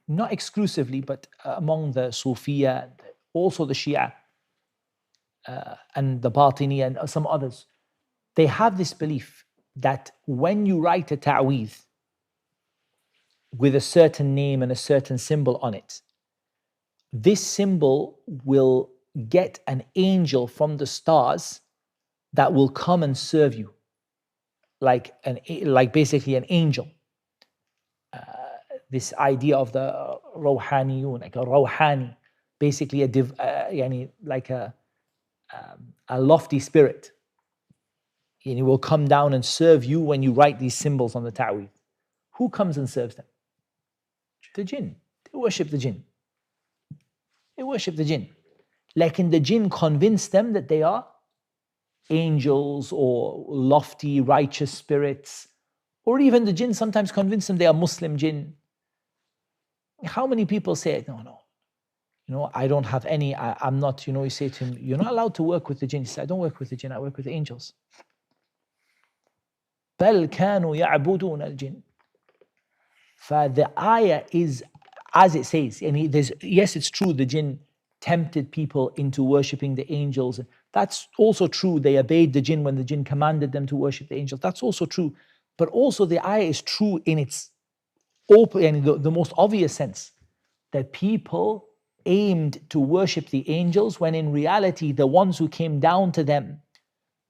not exclusively, but among the Sufiya, also the Shia, and the Batini and some others, they have this belief that when you write a ta'weez with a certain name and a certain symbol on it, this symbol will get an angel from the stars that will come and serve you, like basically an angel. This idea of the rawhaniyun, like a rawhani, basically like a lofty spirit. And he will come down and serve you when you write these symbols on the ta'weez. Who comes and serves them? The jinn. They worship the jinn. They worship the jinn. Like in the jinn convince them that they are angels or lofty righteous spirits, or even the jinn sometimes convince them they are Muslim jinn. How many people say, no, I don't have any, I'm not, you say to him, you're not allowed to work with the jinn. He says, I don't work with the jinn, I work with the angels. بَلْ كَانُوا يَعْبُدُونَ الْجِنِّ. The ayah is, as it says, yes, it's true, the jinn tempted people into worshipping the angels. That's also true. They obeyed the jinn when the jinn commanded them to worship the angels. That's also true. But also the ayah is true in its the most obvious sense, that people aimed to worship the angels when in reality the ones who came down to them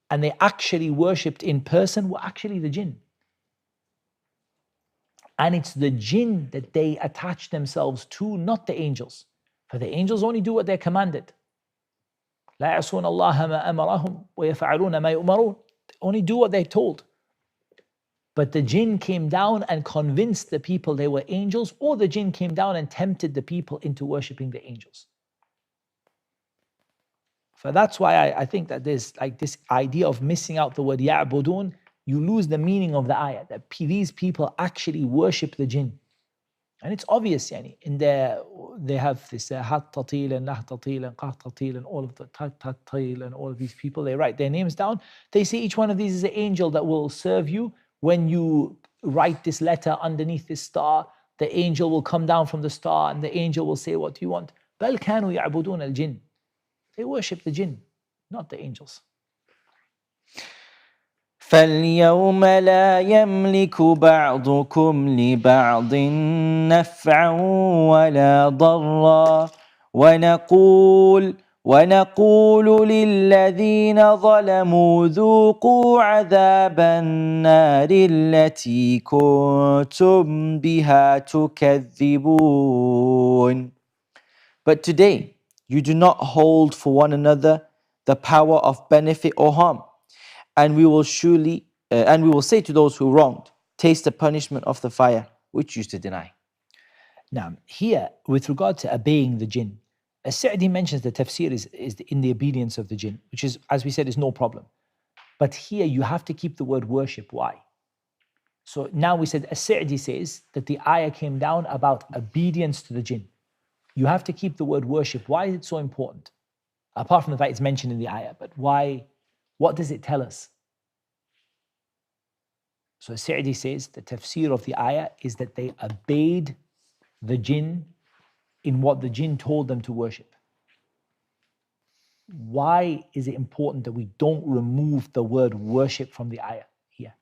and they actually worshipped in person were actually the jinn. And it's the jinn that they attach themselves to, not the angels. For the angels only do what they're commanded. لا يعصون الله ما أمرهم ويفعلون ما يؤمرون. They only do what they're told. But the jinn came down and convinced the people they were angels, or the jinn came down and tempted the people into worshipping the angels. So that's why I think that there's like this idea of missing out the word ya'budun. You lose the meaning of the ayah, that these people actually worship the jinn. And it's obvious, in there they have this hat-tatil and lah-tatil and qah-tatil and all of the tat-tatil and all of these people, they write their names down. They say each one of these is an angel that will serve you. When you write this letter underneath this star, the angel will come down from the star and the angel will say, what do you want? بَلْ كَانُوا يَعْبُدُونَ الْجِنِّ. They worship the jinn, not the angels. فاليوم لا يملك بعضكم لبعض نفعا ولا ضرا ونقول للذين ظلموا ذوقوا عذاب النار التي كنتم بها تكذبون. But today you do not hold for one another the power of benefit or harm. And we will say to those who wronged, taste the punishment of the fire, which you used to deny. Now, here, with regard to obeying the jinn, As-Sa'di mentions the tafsir is in the obedience of the jinn, which is, as we said, is no problem. But here you have to keep the word worship. Why? So now we said, As-Sa'di says that the ayah came down about obedience to the jinn. You have to keep the word worship. Why is it so important? Apart from the fact it's mentioned in the ayah, but why? What does it tell us? So Sa'di says the tafsir of the ayah is that they obeyed the jinn in what the jinn told them to worship. Why is it important that we don't remove the word worship from the ayah here?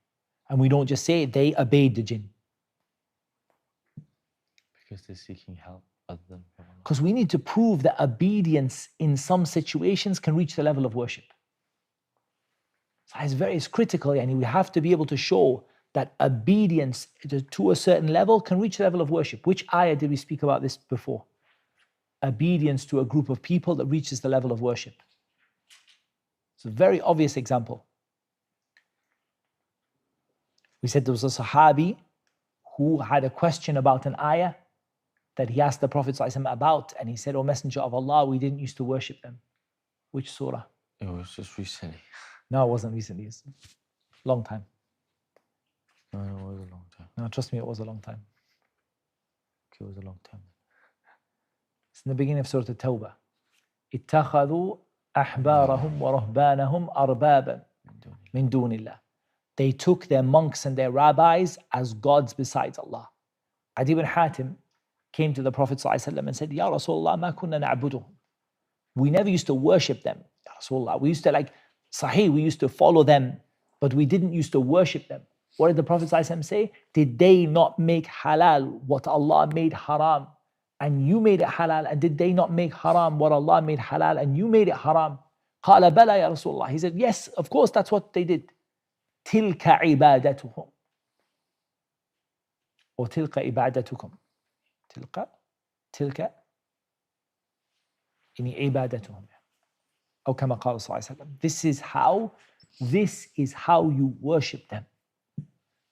And we don't just say they obeyed the jinn? Because they're seeking help other than from Allah. Because we need to prove that obedience in some situations can reach the level of worship. So it's critical, and we have to be able to show that obedience to a certain level can reach the level of worship. Which ayah did we speak about this before? Obedience to a group of people that reaches the level of worship. It's a very obvious example. We said there was a Sahabi who had a question about an ayah that he asked the Prophet ﷺ about, and he said, "O Messenger of Allah, we didn't used to worship them." Which surah? It was just recently. No, it wasn't recently. It's a long time. No, it was a long time. No, trust me, it was a long time. Okay, it was a long time. It's in the beginning of Surah At-Tawbah. اتخذوا أحبارهم ورهبانهم أربابا من دون الله. They took their monks and their rabbis as gods besides Allah. Adi ibn Hatim came to the Prophet ﷺ and said, Ya Rasulullah, ma kunna na'buduhum. We never used to worship them. Ya Rasulullah, we used to Sahih, we used to follow them, but we didn't used to worship them. What did the Prophet ﷺ say? Did they not make halal what Allah made haram and you made it halal? And did they not make haram what Allah made halal and you made it haram? قال بلى يا Rasulullah. He said, yes, of course, that's what they did. تلك عبادتهم or تلك عبادتكم. تلك يعني عبادتهم. أو كما قال صلى الله عليه وسلم. This is how you worship them.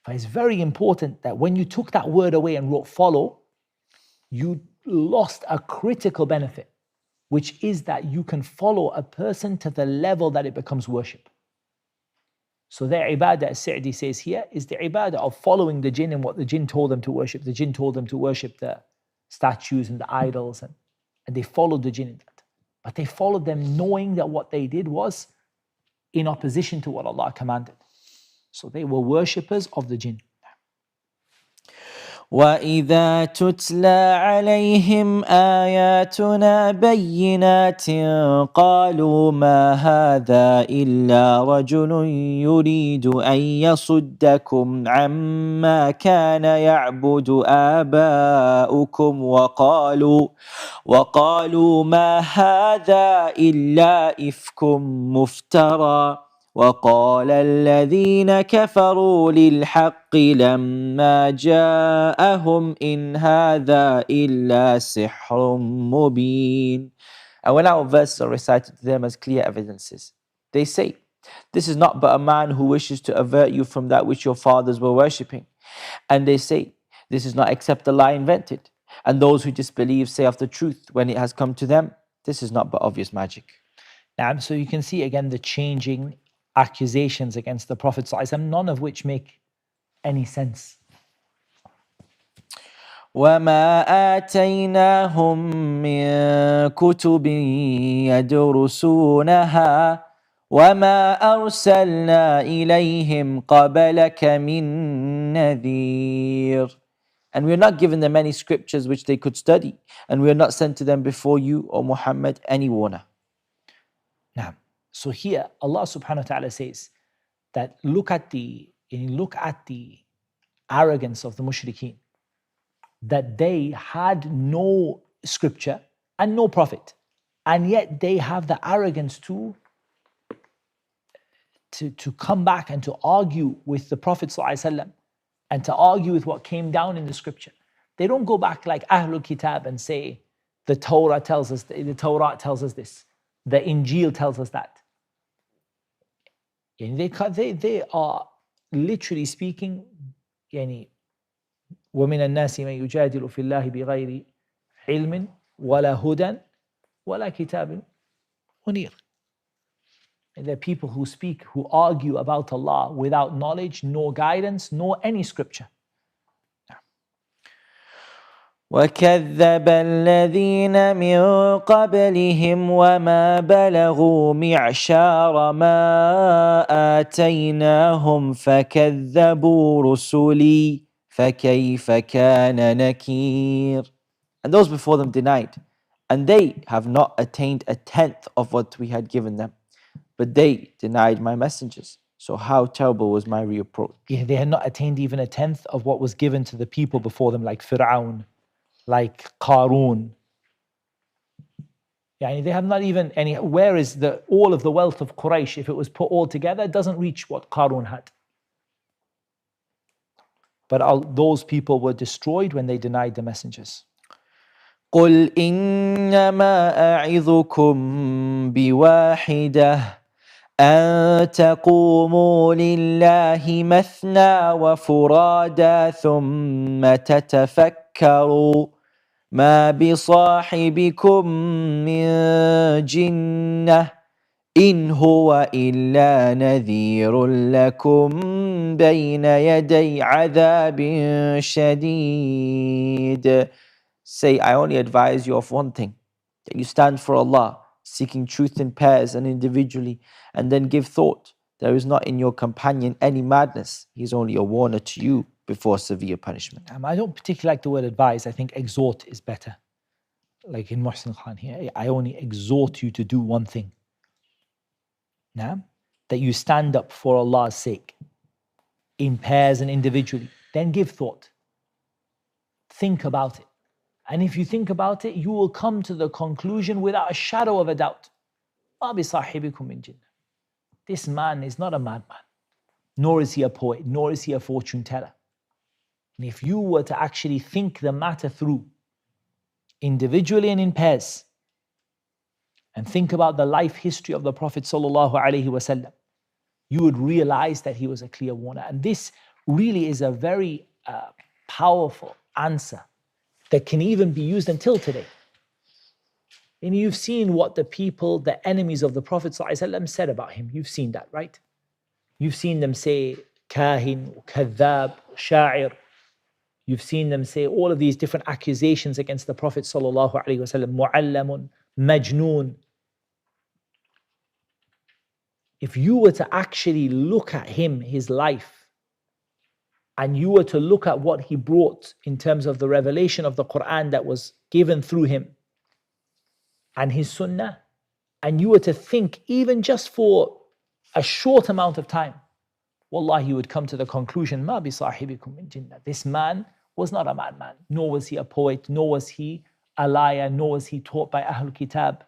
But it's very important that when you took that word away and wrote follow, you lost a critical benefit, which is that you can follow a person to the level that it becomes worship. So their ibadah, as Sa'di says here, is the ibadah of following the jinn and what the jinn told them to worship. The jinn told them to worship the statues and the idols, and they followed the jinn in that. But they followed them knowing that what they did was in opposition to what Allah commanded. So they were worshippers of the jinn. وَإِذَا تُتْلَى عَلَيْهِمْ آيَاتُنَا بَيِّنَاتٍ قَالُوا مَا هَذَا إِلَّا رَجُلٌ يُرِيدُ أَن يَصُدَّكُمْ عَمَّا كَانَ يَعْبُدُ آبَاؤُكُمْ وَقَالُوا مَا هَذَا إِلَّا إِفْكٌ مُفْتَرًى وقال الذين كفروا للحق لما جاءهم إن هذا إلا سحر مبين. And when our verses are recited to them as clear evidences, they say, this is not but a man who wishes to avert you from that which your fathers were worshipping. And they say, this is not except a lie invented. And those who disbelieve say of the truth when it has come to them, this is not but obvious magic. So you can see again the changing accusations against the Prophet ﷺ, none of which make any sense. وَمَا آتَيْنَاهُمْ مِنْ كُتُبٍ يَدْرُسُونَهَا وَمَا أَرْسَلْنَا إِلَيْهِمْ قَبْلَكَ مِنْ نَذِيرٍ. And we are not given them any scriptures which they could study, and we are not sent to them before you, O Muhammad, any warner. So here Allah subhanahu wa ta'ala says that look at the arrogance of the mushrikeen, that they had no scripture and no prophet, and yet they have the arrogance to come back and to argue with the Prophet ﷺ and to argue with what came down in the scripture. They don't go back like Ahlul Kitab and say the Torah tells us this, the Injil tells us that. They are literally speaking ومن الناس من يجادل في الله بغير علم ولا هدى ولا كتاب منير. There are people who speak, who argue about Allah without knowledge, nor guidance, nor any scripture. وَكَذَّبَ الَّذِينَ مِنْ قَبْلِهِمْ وَمَا بَلَغُوا مِعْشَارَ مَا آتَيْنَاهُمْ فَكَذَّبُوا رُسُلِي فَكَيْفَ كَانَ نَكِيرٌ. And those before them denied, and they have not attained a tenth of what we had given them, but they denied my messengers. So how terrible was my reproach. They had not attained even a tenth of what was given to the people before them, like Fir'aun, like Qarun. They have not even any. Where is all of the wealth of Quraysh? If it was put all together, it doesn't reach what Qarun had. But those people were destroyed when they denied the messengers. قُلْ إِنَّمَا أَعِظُكُمْ بِوَاحِدَةٍ أَن تَقُومُوا لِلَّهِ مَثْنَى وَفُرَادَى ثُمَّ تَتَفَكَّرُوا مَا بِصَاحِبِكُم مِّن جِنَّةٍ إِنْ هُوَ إِلَّا نَذِيرٌ لَكُمْ بَيْنَ يَدَيْ عَذَابٍ شَدِيدٍ. Say, I only advise you of one thing, that you stand for Allah, seeking truth in pairs and individually, and then give thought. There is not in your companion any madness. He is only a warner to you before severe punishment. I don't particularly like the word advise. I think exhort is better. Like in Muhsin Khan here, I only exhort you to do one thing. Now, that you stand up for Allah's sake, in pairs and individually, then give thought. Think about it. And if you think about it, you will come to the conclusion without a shadow of a doubt. مَا بِصَاحِبِكُم مِّن جِنَّةٍ. This man is not a madman, nor is he a poet, nor is he a fortune teller. And if you were to actually think the matter through, individually and in pairs, and think about the life history of the Prophet ﷺ, you would realize that he was a clear warner. And this really is a very powerful answer that can even be used until today. And you've seen what the people, the enemies of the Prophet ﷺ said about him. You've seen that, right? You've seen them say kahin, kadhab, sha'ir. You've seen them say all of these different accusations against the Prophet ﷺ, mu'allamun, majnoon. If you were to actually look at him, his life, and you were to look at what he brought in terms of the revelation of the Qur'an that was given through him and his sunnah, and you were to think even just for a short amount of time, wallahi, you would come to the conclusion, ma bi sahibikum min jinnah. This man was not a madman, nor was he a poet, nor was he a liar, nor was he taught by Ahlul Kitab.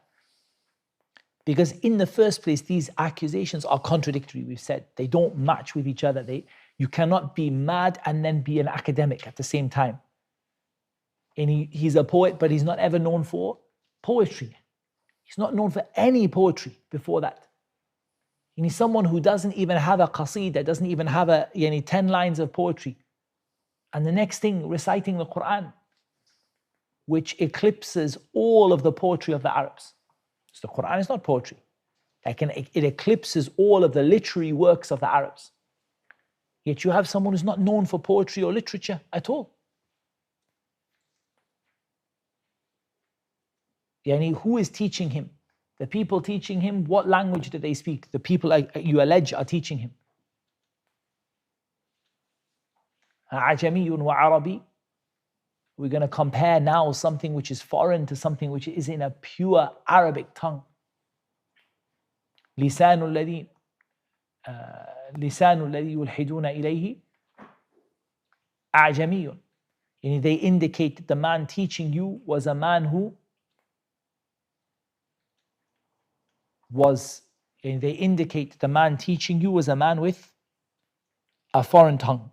Because in the first place, these accusations are contradictory, we've said. They don't match with each other. You cannot be mad and then be an academic at the same time. And he's a poet, but he's not ever known for poetry. He's not known for any poetry before that. And he's someone who doesn't even have a qaseedah, doesn't even have 10 lines of poetry. And the next thing, reciting the Qur'an, which eclipses all of the poetry of the Arabs. So the Qur'an is not poetry. It eclipses all of the literary works of the Arabs. Yet you have someone who's not known for poetry or literature at all. Yani, who is teaching him? The people teaching him, what language do they speak? The people you allege are teaching him. Ajamiyun wa Arabi. We're going to compare now something which is foreign to something which is in a pure Arabic tongue. لسان الذي يلحدون إليه أعجمي. And they indicate that the man teaching you was a man who was, and they indicate the man teaching you was a man with a foreign tongue.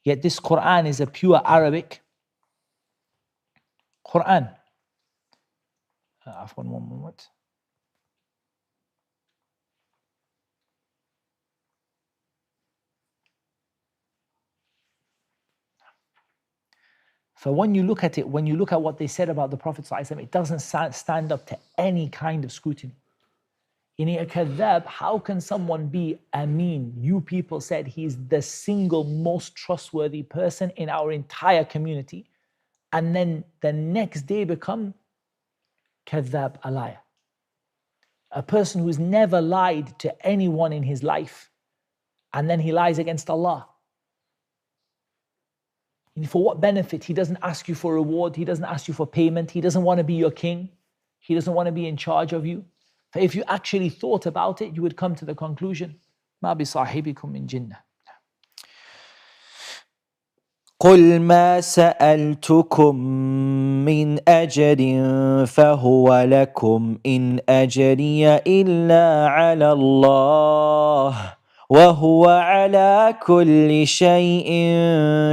Yet this Qur'an is a pure Arabic Qur'an. One moment. So when you look at it, when you look at what they said about the Prophet ﷺ, it doesn't stand up to any kind of scrutiny. In a kadhab, how can someone be ameen? You people said he's the single most trustworthy person in our entire community. And then the next day become kadhab, a liar. A person who's never lied to anyone in his life. And then he lies against Allah. And for what benefit? He doesn't ask you for reward. He doesn't ask you for payment. He doesn't want to be your king. He doesn't want to be in charge of you. But if you actually thought about it, you would come to the conclusion, ما بصاحبكم من جنة. قل ما سألتكم من أجر فهو لكم إن أجري إلا على الله وهو على كل شيء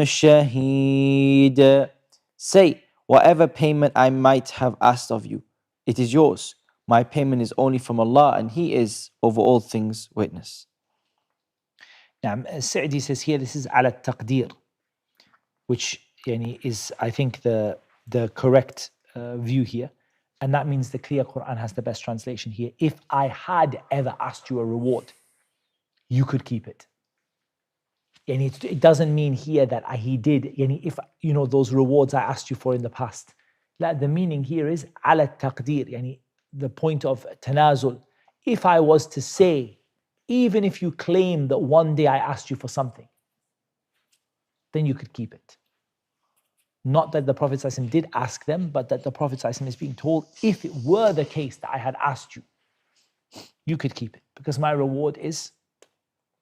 شهيد. Say, whatever payment I might have asked of you, it is yours. My payment is only from Allah, and He is over all things witness. Now, Sa'di says here, this is ala taqdeer, which is, I think, the correct view here. And that means the clear Qur'an has the best translation here. If I had ever asked you a reward, you could keep it. And it doesn't mean here that he did. If those rewards I asked you for in the past. The meaning here is ala taqdeer, the point of tanazul. If I was to say, even if you claim that one day I asked you for something, then you could keep it. Not that the Prophet ﷺ did ask them, but that the Prophet ﷺ is being told, if it were the case that I had asked you, you could keep it, because my reward is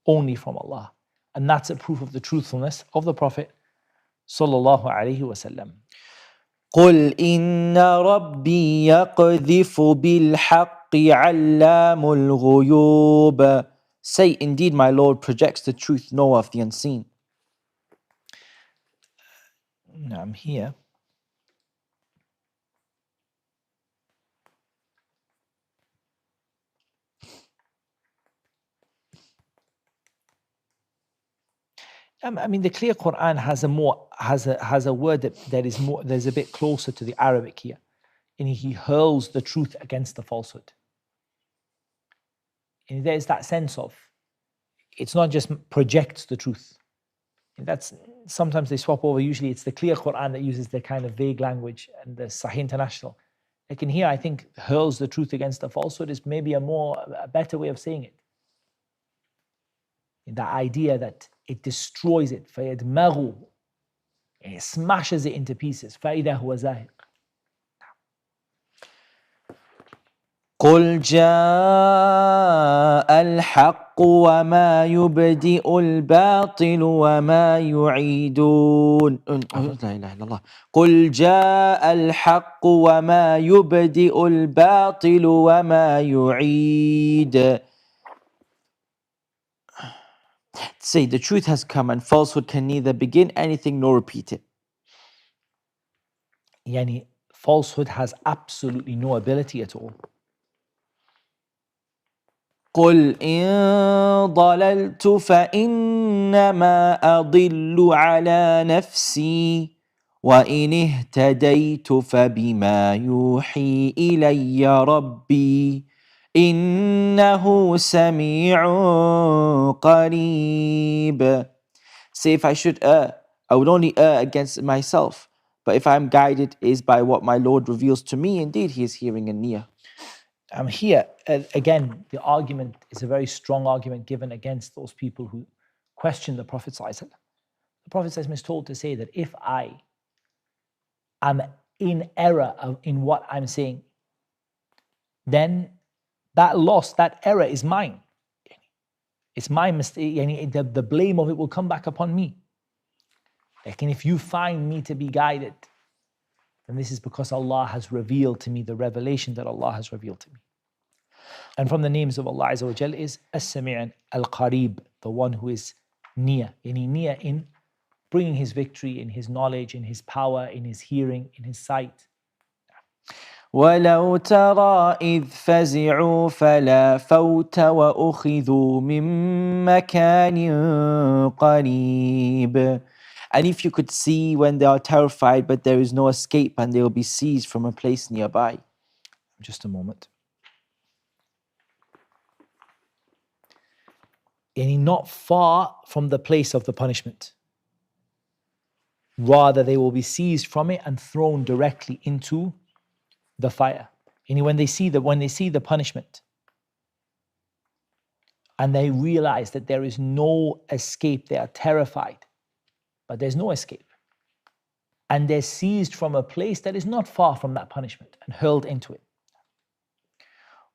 only from Allah. And that's a proof of the truthfulness of the Prophet sallallahu alaihi wasallam. قل إن ربي يقذف بالحق علام الغيوب. Say, indeed, my Lord projects the truth, knower of the unseen. Now I'm here. I mean, the clear Qur'an has a word that is more, there's a bit closer to the Arabic here, and he hurls the truth against the falsehood. And there's that sense of, it's not just projects the truth. And that's, sometimes they swap over. Usually it's the clear Qur'an that uses the kind of vague language, and the Sahih International. Like in here, I think hurls the truth against the falsehood is maybe a better way of saying it. The idea that it destroys it, فَيَدْمَغُ, and it smashes it into pieces. فَإِذَا هُوَ زَاهِقٌ. قل جاء الحق وما يبدئ الباطل وما يعيدون. لا إله إلا الله. قل جاء الحق وما يبدئ الباطل وما يعيد. Say, the truth has come and falsehood can neither begin anything nor repeat it. Yani, falsehood has absolutely no ability at all. قل إن ضللت فإنما أضل على نفسي وإن اهتديت فبما يوحي إلي ربي إنه سميع قريب. Say, if I should err, I would only err against myself. But if I am guided, it is by what my Lord reveals to me. Indeed, He is hearing and near. Here, again, the argument is a very strong argument given against those people who question the Prophet ﷺ. The Prophet ﷺ is told to say that if I am in error in what I'm saying, then that loss, that error is mine. It's my mistake. The blame of it will come back upon me. Like, and if you find me to be guided, then this is because Allah has revealed to me the revelation that Allah has revealed to me. And from the names of Allah Azza wa Jal is As-Sami' Al-Qarib, the one who is near. Near in bringing His victory, in His knowledge, in His power, in His hearing, in His sight. ولو ترى إذ فزعوا فلا فوت وأخذوا من مكان قريب. And if you could see when they are terrified, but there is no escape, and they will be seized from a place nearby. Just a moment. Not far from the place of the punishment. Rather, they will be seized from it and thrown directly into the fire. When they see the punishment, and they realize that there is no escape, they are terrified, but there's no escape. And they're seized from a place that is not far from that punishment and hurled into it.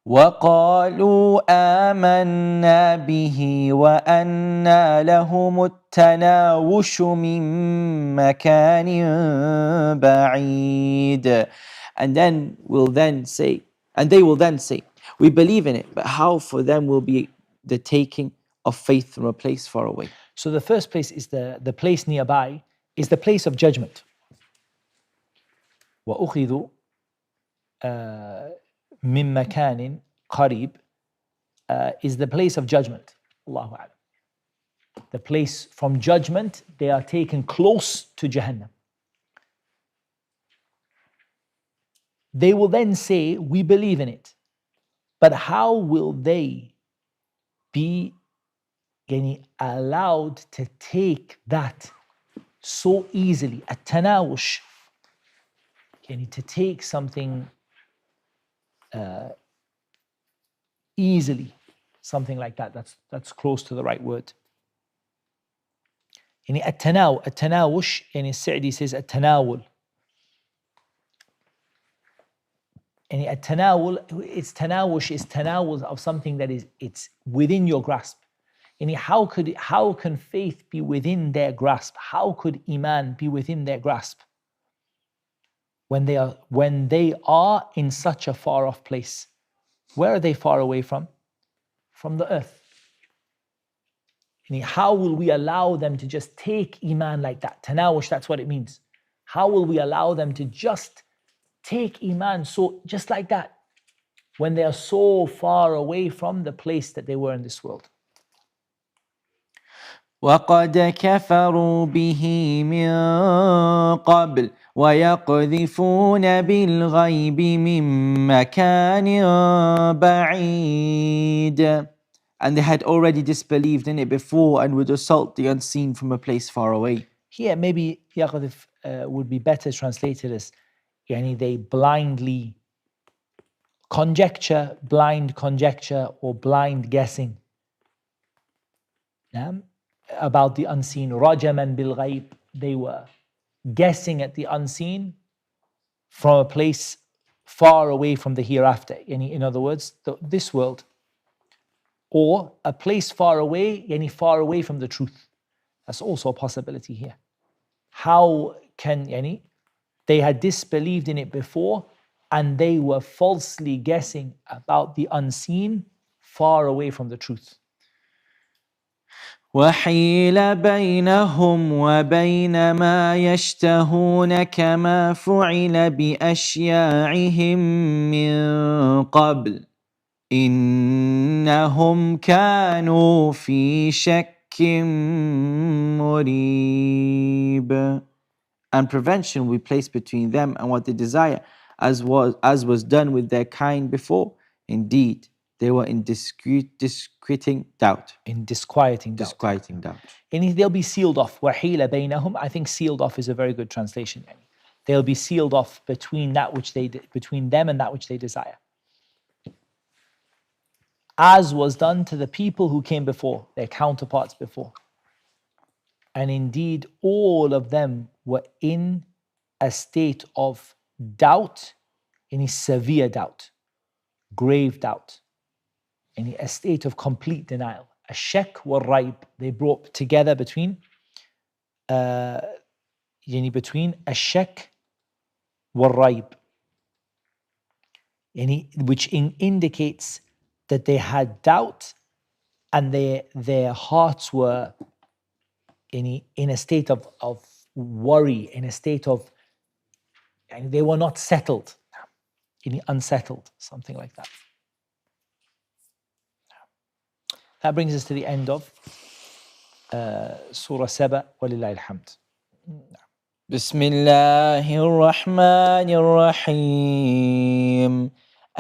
وقالوا آمنا به وأنى لهم التناوش من مكان بعيد. And they will then say, we believe in it, but how for them will be the taking of faith from a place far away? So the first place is the place nearby, is the place of judgment. وَأُخِذُوا مِن مَكَانٍ قَرِيب is the place of judgment. Allahu A'lam. The place from judgment, they are taken close to Jahannam. They will then say, we believe in it. But how will they be allowed to take that so easily? At-tanawush, to take something easily, something like that. That's close to the right word. At-tanawush, Sa'di says at-tanawul. And it's tanawush of something that it's within your grasp. And how can faith be within their grasp? How could iman be within their grasp when they are in such a far off place? Where are they far away from? From the earth. And how will we allow them to just take iman like that? Tanawush, that's what it means. How will we allow them to just take iman so just like that when they are so far away from the place that they were in this world? وقد كفروا به من قبل ويقذفون بالغيب من مكان بعيد. And they had already disbelieved in it before and would assault the unseen from a place far away. Here maybe يقذف would be better translated as they blindly blind conjecture or blind guessing about the unseen. رَجَمًا بِالْغَيْبِ, they were guessing at the unseen from a place far away from the hereafter. In other words, this world. Or a place far away from the truth. That's also a possibility here. How can they had disbelieved in it before and they were falsely guessing about the unseen far away from the truth. وحيل بينهم وبين ما يشتهون كما فعل بأشياعهم من قبل إنهم كانوا في شك مريب. And prevention we place between them and what they desire, as was done with their kind before. Indeed, they were in disquieting doubt. In disquieting doubt. And they'll be sealed off. وَحِيلَ بَيْنَهُمْ. I think sealed off is a very good translation. They'll be sealed off between them and that which they desire. As was done to the people who came before, their counterparts before. And indeed, all of them were in a state of doubt, in a severe doubt, grave doubt, in a state of complete denial. A shak wa raib, they brought together between a shak wa raib, which indicates that they had doubt and their hearts were in a state of worry, in a state of, and they were not settled, unsettled, something like that. That brings us to the end of Surah Saba, وَلِلَّهِ الْحَمْدِ. بسم الله الرحمن الرحيم.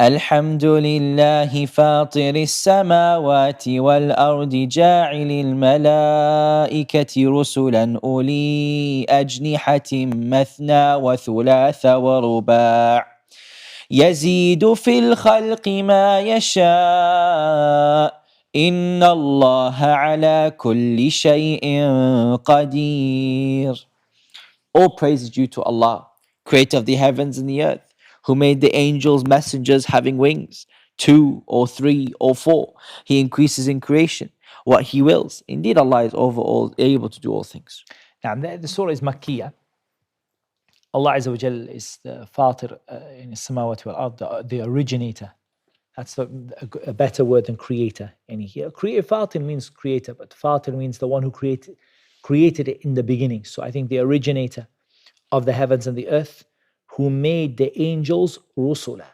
الحمد لله فاطر السماوات والأرض جاعل الملائكة رسلا أولي أجنحة مثنى وثلاث ورباع يزيد في الخلق ما يشاء إن الله على كل شيء قدير. All praise is due to Allah, creator of the heavens and the earth, who made the angels messengers having wings, 2 or 3 or 4. He increases in creation what He wills. Indeed, Allah is over all, able to do all things. Now, the surah is Makkiyah. Allah Azza wa Jal is the Fatir in Samawati wal Ard, the originator. That's a better word than creator. And here, Fatir means creator, but Fatir means the one who created it in the beginning. So I think the originator of the heavens and the earth, who made the angels rusula.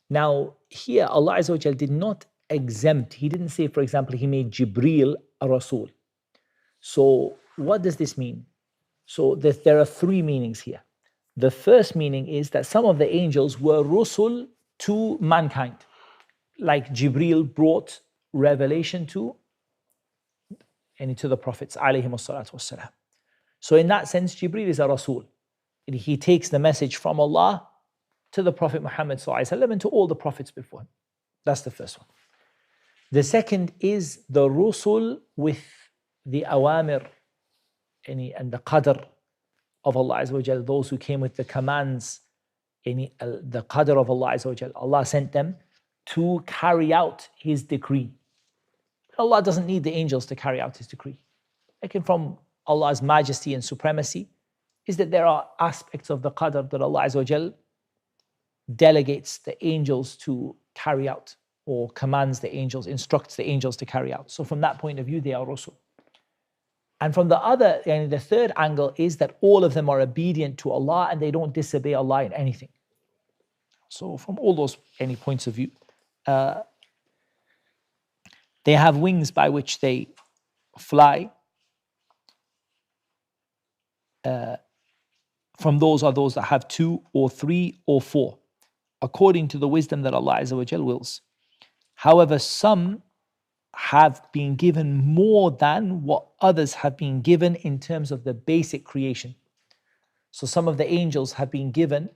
Now, here Allah Azza wa Jal did not exempt. He didn't say, for example, He made Jibreel a Rasul. So what does this mean? So there are 3 meanings here. The first meaning is that some of the angels were Rusul to mankind. Like Jibreel brought revelation to the prophets, alayhimus salatu wassalam. So in that sense, Jibreel is a Rasul. He takes the message from Allah to the Prophet Muhammad ﷺ and to all the prophets before him. That's the first one. The second is the Rusul with the awamir and the qadr of Allah Azza wa Jal, those who came with the commands the qadr of Allah Azza wa Jal. Allah sent them to carry out His decree. Allah doesn't need the angels to carry out His decree. Like from Allah's majesty and supremacy is that there are aspects of the qadr that Allah Azza wa Jal delegates the angels to carry out, or commands the angels, instructs the angels to carry out. So from that point of view, they are Rusul. And from the other, the third angle is that all of them are obedient to Allah and they don't disobey Allah in anything. So from all those points of view, they have wings by which they fly. From those are those that have 2 or 3 or 4, according to the wisdom that Allah Azza wa Jal wills. However, some have been given more than what others have been given in terms of the basic creation. So some of the angels have been given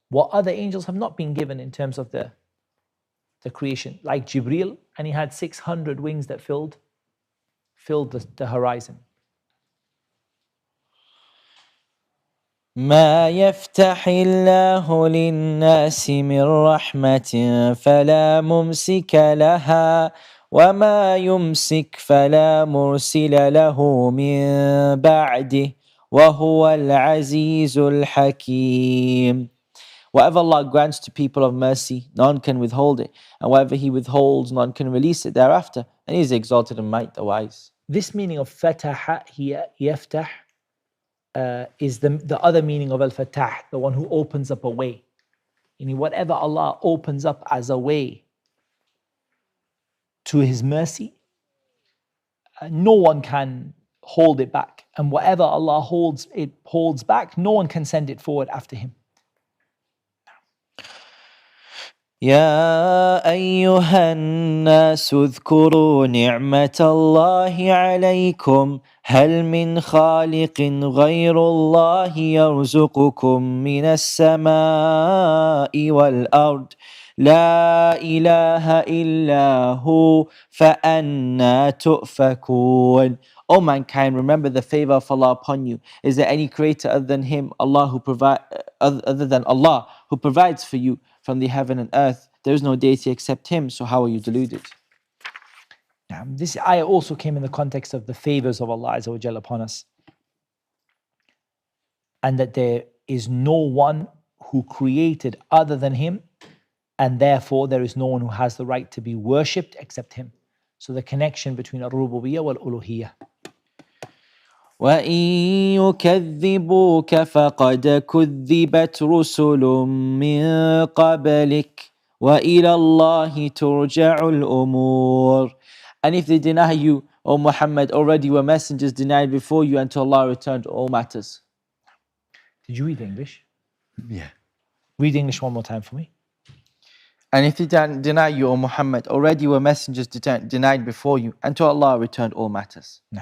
what other angels have not been given in terms of the creation, like Jibreel, and he had 600 wings that filled the horizon. ما يفتح الله للناس من رحمة فلا ممسك لها وما يمسك فلا مرسل له من بعده وهو العزيز الحكيم. Whatever Allah grants to people of mercy, none can withhold it, and whatever He withholds, none can release it thereafter, and He is exalted in might, the wise. This meaning of fataha here, yaftah, is the other meaning of al-fatah, the one who opens up a way. Whatever Allah opens up as a way to His mercy, no one can hold it back. And whatever Allah holds back, no one can send it forward after Him. يا أيها الناس اذكروا نعمة الله عليكم هل من خالق غير الله يرزقكم من السماء والأرض لا إله إلا هو فأنى تؤفكون. O mankind, remember the favor of Allah upon you. Is there any creator other than Him, other than Allah, who provides for you from the heaven and earth? There is no deity except Him, so how are you deluded? Now, this ayah also came in the context of the favors of Allah Azza wa Jalla upon us, and that there is no one who created other than Him, and therefore there is no one who has the right to be worshipped except Him. So the connection between al-rububiyyah wal-uluhiyyah. وَإِن يُكَذِّبُوكَ فَقَدْ كُذِّبَتْ رُسُلٌ مِّن قَبْلِكَ وَإِلَى اللَّهِ تُرْجَعُ الْأُمُورُ. And if they deny you, O Muhammad, already were messengers denied before you, and to Allah returned all matters. Did you read English? Yeah. Read English one more time for me. And if they deny you, O Muhammad, already were messengers denied before you, and to Allah returned all matters. No.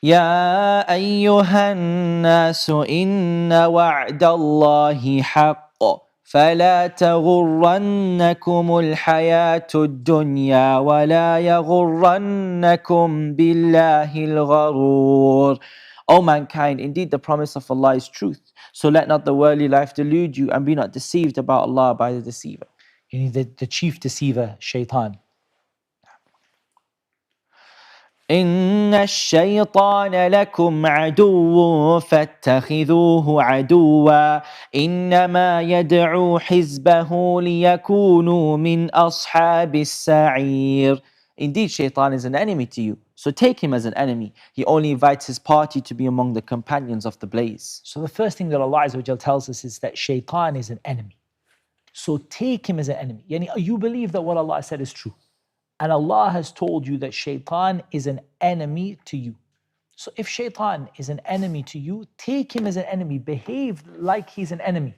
يا أيها الناس إن وعد الله حق فلا تغرنكم الحياة الدنيا ولا يغرنكم بالله الغرور. O mankind, indeed the promise of Allah is truth, so let not the worldly life delude you, and be not deceived about Allah by the deceiver. The chief deceiver, shaitan. إن الشيطان لكم عدو فاتخذوه عدوا إنما يدعو حزبه ليكونوا من أصحاب السعير. Indeed, shaitan is an enemy to you, so take him as an enemy. He only invites his party to be among the companions of the blaze. So the first thing that Allah Azza wa Jal tells us is that shaitan is an enemy. So take him as an enemy. You believe that what Allah said is true. And Allah has told you that shaitan is an enemy to you. So if shaitan is an enemy to you, take him as an enemy. Behave like he's an enemy.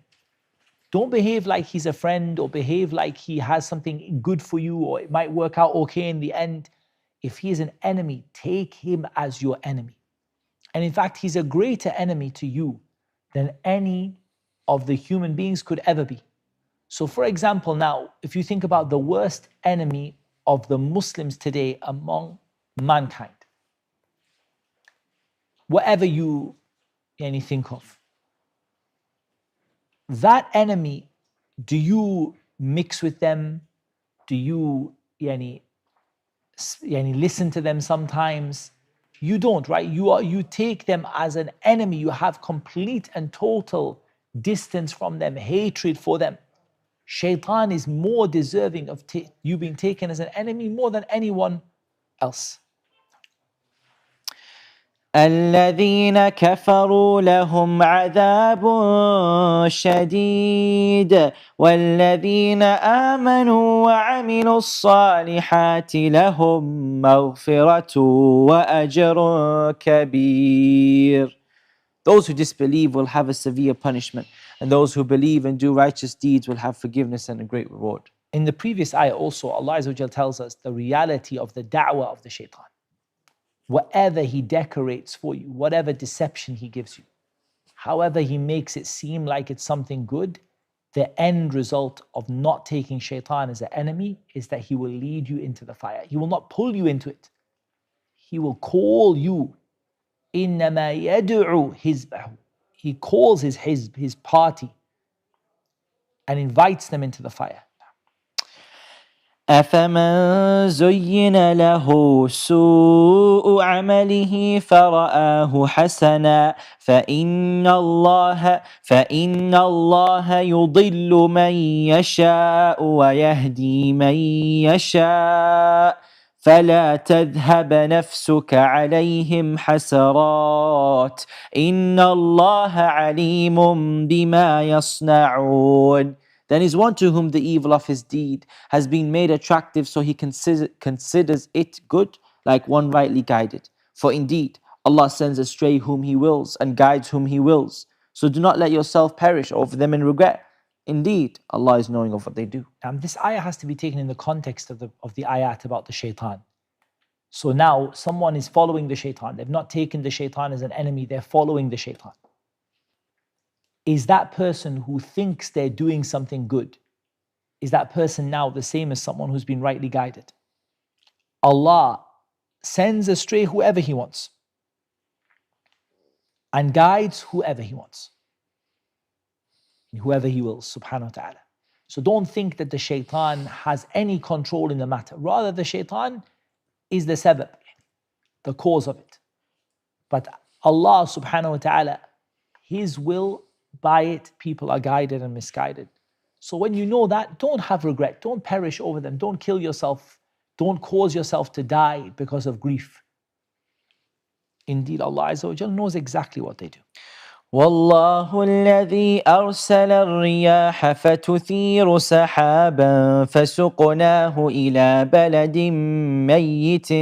Don't behave like he's a friend, or behave like he has something good for you, or it might work out okay in the end. If he is an enemy, take him as your enemy. And in fact, he's a greater enemy to you than any of the human beings could ever be. So for example, now, if you think about the worst enemy of the Muslims today among mankind, whatever you think of, that enemy, do you mix with them? Do you listen to them sometimes? You don't, right? You take them as an enemy. You have complete and total distance from them, hatred for them. Shaitan is more deserving of you being taken as an enemy more than anyone else. الذين كفروا لهم عذاب شديد والذين آمنوا وعملوا الصالحات لهم مغفرة وأجر كبير. Those who disbelieve will have a severe punishment, and those who believe and do righteous deeds will have forgiveness and a great reward. In the previous ayah also, Allah Azza wa Jal tells us the reality of the da'wah of the shaitan. Whatever he decorates for you, whatever deception he gives you, however he makes it seem like it's something good, the end result of not taking shaitan as an enemy is that he will lead you into the fire. He will not pull you into it. He will call you. إِنَّمَا يَدْعُ حِزْبَهُ. He calls his hizb, his party, and invites them into the fire. أفمن زين له سوء عمله فرآه حسنا فإن الله يضل من يشاء ويهدي من يشاء فلا تذهب نفسك عليهم حسرات إن الله عليم بما يصنعون. Then is one to whom the evil of his deed has been made attractive, so he considers it good, like one rightly guided. For indeed, Allah sends astray whom He wills and guides whom He wills. So do not let yourself perish over them in regret. Indeed, Allah is knowing of what they do. This ayah has to be taken in the context of the ayat about the shaitan. So now someone is following the shaitan. They've not taken the shaitan as an enemy, they're following the shaitan. Is that person who thinks they're doing something good, is that person now the same as someone who's been rightly guided? Allah sends astray whoever He wants and guides whoever He wants, whoever He wills, subhanahu wa ta'ala. So don't think that the shaitan has any control in the matter. Rather, the shaitan is the sabab, the cause of it. But Allah subhanahu wa ta'ala, His will, by it, people are guided and misguided. So when you know that, don't have regret, don't perish over them, don't kill yourself, don't cause yourself to die because of grief. Indeed, Allah Azza wa Jal knows exactly what they do. والله الذي أرسل الرياح فتثير سحابا فسقناه إلى بلد ميت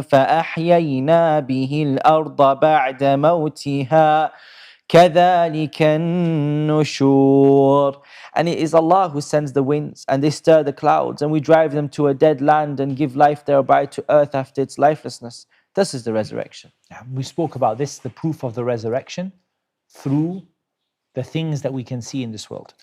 فأحيينا به الأرض بعد موتها كذلك النشور. And it is Allah who sends the winds, and they stir the clouds, and we drive them to a dead land and give life thereby to earth after its lifelessness. This is the resurrection. We spoke about this, the proof of the resurrection, through the things that we can see in this world.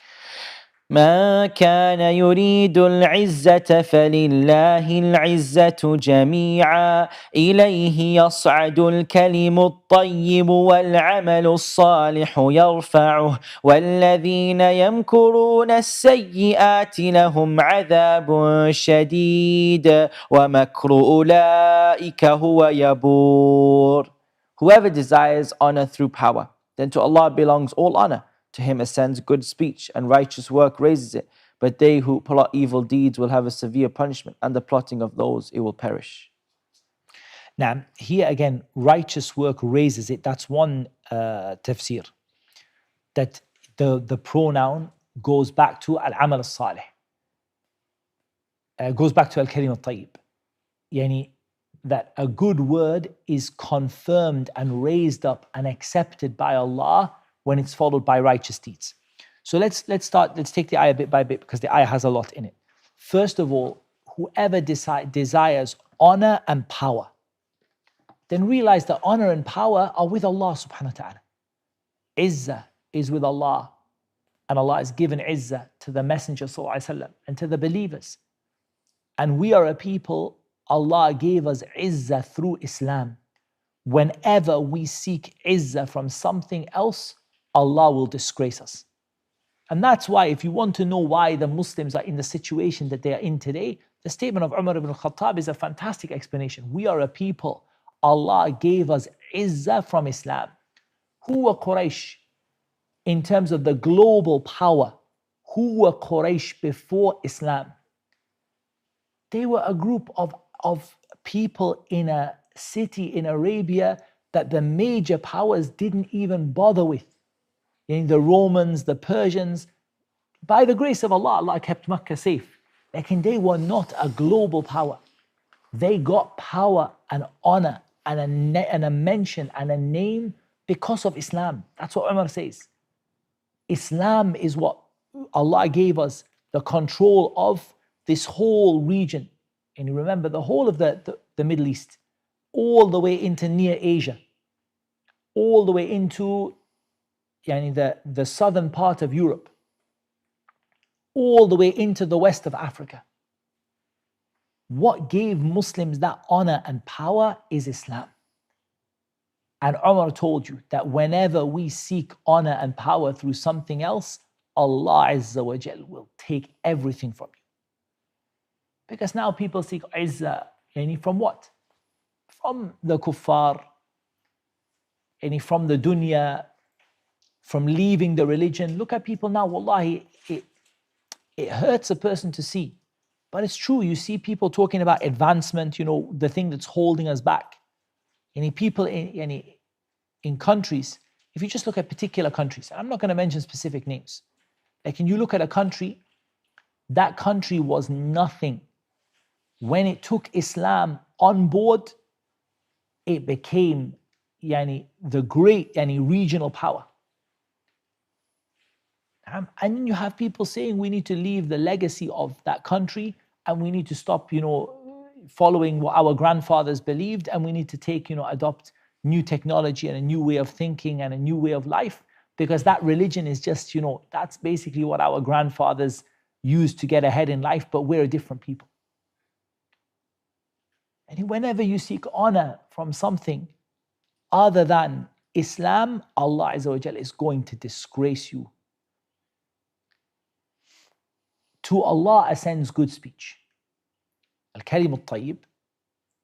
ما كان يريد العزة فلله العزة جميعا إليه يصعد الكلم الطيب والعمل الصالح يرفعه والذين يمكرون السيئات لهم عذاب شديد ومكر أولئك هو يبور. Whoever desires honor through power, then to Allah belongs all honor. To Him ascends good speech, and righteous work raises it. But they who plot evil deeds will have a severe punishment, and the plotting of those, it will perish. Now, here again, righteous work raises it. That's one tafsir. That the pronoun goes back to al-amal al-salih. Goes back to al-kalim al-tayyib. Yani, that a good word is confirmed and raised up and accepted by Allah when it's followed by righteous deeds. So let's take the ayah bit by bit, because the ayah has a lot in it. First of all, whoever desires honor and power, then realize that honor and power are with Allah subhanahu wa ta'ala. Izzah is with Allah, and Allah has given izzah to the Messenger sallallahu alaihi wasallam and to the believers. And we are a people, Allah gave us izzah through Islam. Whenever we seek izzah from something else, Allah will disgrace us. And that's why, if you want to know why the Muslims are in the situation that they are in today, the statement of Umar ibn al-Khattab is a fantastic explanation. We are a people. Allah gave us izzah from Islam. Who were Quraysh in terms of the global power? Who were Quraysh before Islam? They were a group of people in a city in Arabia that the major powers didn't even bother with. The Romans, the Persians. By the grace of Allah, Allah kept Makkah safe. Like, they were not a global power. They got power and honor and a mention and a name because of Islam. That's what Umar says. Islam is what Allah gave us the control of this whole region. And you remember the whole of the Middle East, all the way into near Asia, all the way into the southern part of Europe, all the way into the west of Africa. What gave Muslims that honor and power is Islam. And Umar told you that whenever we seek honor and power through something else, Allah Azza wa Jal will take everything from you. Because now people seek izzah, from what? From the kuffar, from the dunya, from leaving the religion. Look at people now, wallahi, it hurts a person to see. But it's true, you see people talking about advancement, the thing that's holding us back. People in countries, if you just look at particular countries, I'm not going to mention specific names. Like, can you look at a country, that country was nothing. When it took Islam on board, it became the great regional power. And then you have people saying we need to leave the legacy of that country and we need to stop, following what our grandfathers believed, and we need to adopt new technology and a new way of thinking and a new way of life, because that religion is just, that's basically what our grandfathers used to get ahead in life, but we're a different people. And whenever you seek honor from something other than Islam, Allah Azza wa Jalla is going to disgrace you. To Allah ascends good speech. Al-Kalim al-Tayyib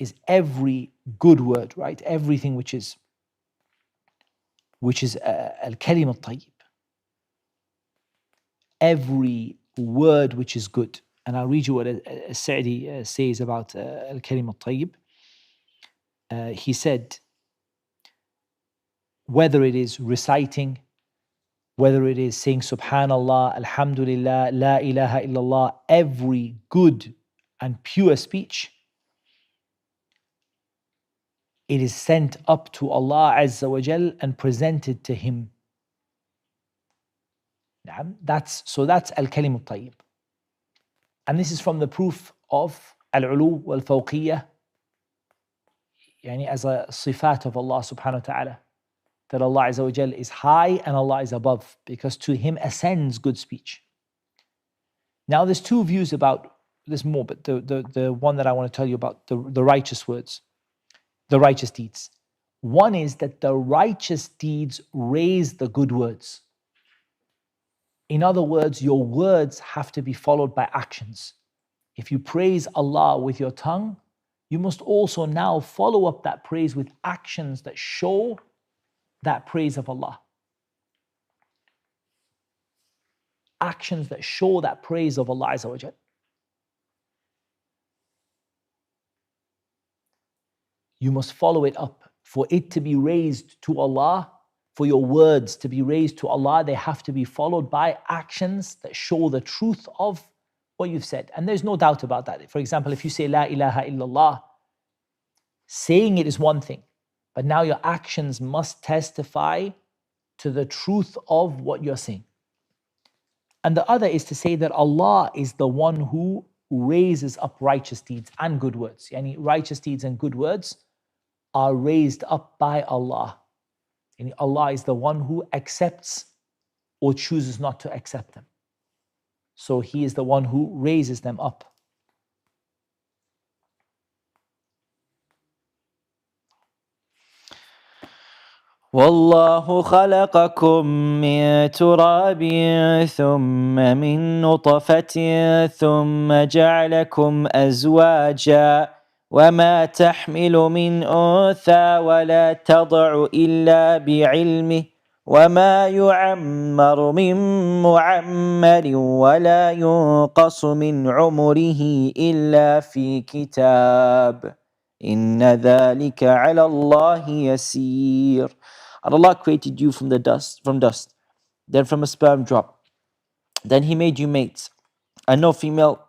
is every good word, right? Everything which is Al-Kalim al-Tayyib. Every word which is good. And I'll read you what Sa'di says about Al-Kalim al-Tayyib. He said, whether it is reciting, whether it is saying Subhanallah, Alhamdulillah, La ilaha illallah, every good and pure speech, it is sent up to Allah Azza wa Jal and presented to Him. That's Al-Kalim al-Tayyib. And this is from the proof of Al-Ulu wal-Fawqiyah, as a sifat of Allah subhanahu wa ta'ala, that Allah Azza wa Jal is high and Allah is above, because to Him ascends good speech. Now there's two views about this more, but the one that I want to tell you about, the righteous words, the righteous deeds. One is that the righteous deeds raise the good words. In other words, your words have to be followed by actions. If you praise Allah with your tongue, you must also now follow up that praise with actions that show that praise of Allah. Actions that show that praise of Allah Azza wa Jal. You must follow it up. For it to be raised to Allah, for your words to be raised to Allah, they have to be followed by actions that show the truth of what you've said. And there's no doubt about that. For example, if you say La ilaha illallah, saying it is one thing, but now your actions must testify to the truth of what you're saying. And the other is to say that Allah is the one who raises up righteous deeds and good words. Yani righteous deeds and good words are raised up by Allah. Yani Allah is the one who accepts or chooses not to accept them. So He is the one who raises them up. والله خلقكم من تراب ثم من نطفة ثم جعلكم أزواجا وما تحمل من أنثى ولا تضع إلا بعلمه وما يعمر من معمر ولا ينقص من عمره إلا في كتاب إن ذلك على الله يسير. And Allah created you from dust, then from a sperm drop. Then He made you mates. And no female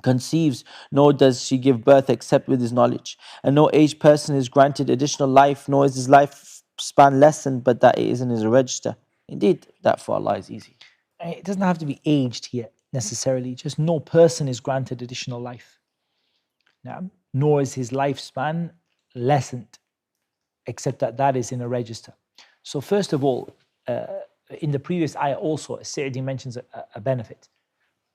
conceives, nor does she give birth except with His knowledge. And no aged person is granted additional life, nor is his lifespan lessened, but that it is in His register. Indeed, that for Allah is easy. It doesn't have to be aged here necessarily, just no person is granted additional life. Now, nor is his lifespan lessened, except that that is in a register. So first of all, in the previous ayah also, Sa'di mentions a benefit,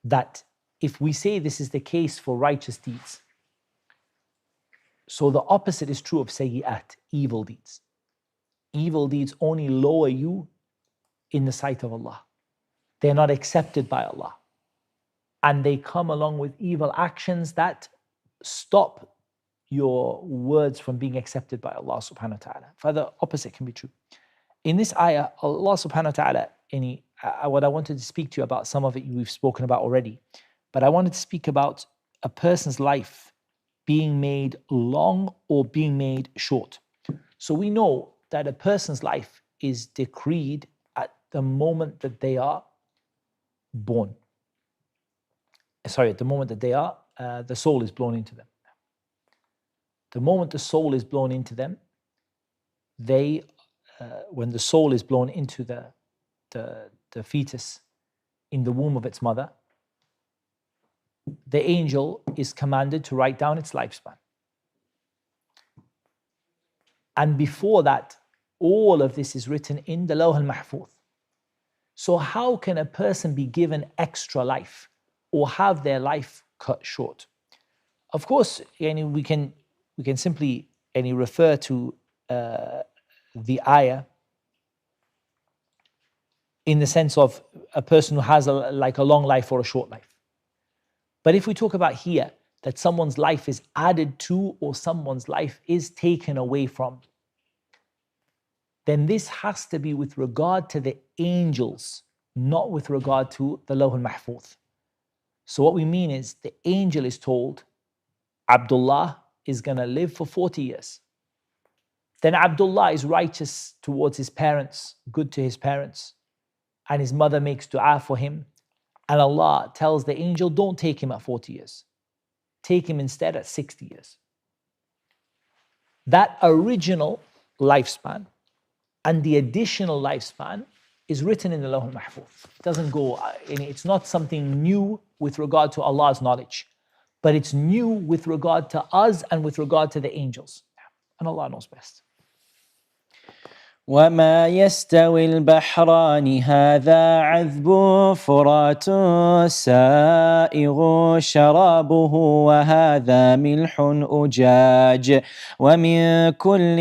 that if we say this is the case for righteous deeds, so the opposite is true of sayyi'at, evil deeds. Evil deeds only lower you in the sight of Allah. They're not accepted by Allah. And they come along with evil actions that stop your words from being accepted by Allah subhanahu wa ta'ala. For the opposite can be true. In this ayah, Allah subhanahu wa ta'ala, what I wanted to speak to you about, some of it we've spoken about already, but I wanted to speak about a person's life being made long or being made short. So we know that a person's life is decreed at the moment that they are born. Sorry, at the moment that they are, the soul is blown into them. The moment the soul is blown into them, when the soul is blown into the fetus in the womb of its mother, the angel is commanded to write down its lifespan. And before that, all of this is written in the Lawh al-Mahfuz. So how can a person be given extra life or have their life cut short? Of course, we can simply refer to the ayah in the sense of a person who has a long life or a short life. But if we talk about here that someone's life is added to or someone's life is taken away from, then this has to be with regard to the angels, not with regard to the Lawh al-Mahfuz. So what we mean is the angel is told Abdullah is going to live for 40 years. Then Abdullah is righteous towards his parents, good to his parents, and his mother makes dua for him. And Allah tells the angel, don't take him at 40 years. Take him instead at 60 years. That original lifespan and the additional lifespan is written in the Lawh al-Mahfuz. It doesn't go, it's not something new with regard to Allah's knowledge, but it's new with regard to us and with regard to the angels. And Allah knows best. وما يستوي البحران هذا عذب فرات سائغ شرابه وهذا ملح أجاج ومن كل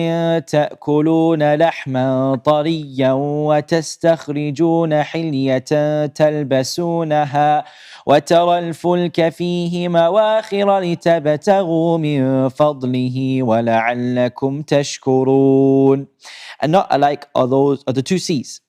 تأكلون لحما طريا وتستخرجون حلية تلبسونها وترى الفلك فيه مواخر لتبتغوا من فضله ولعلكم تشكرون. And not alike are the two seas.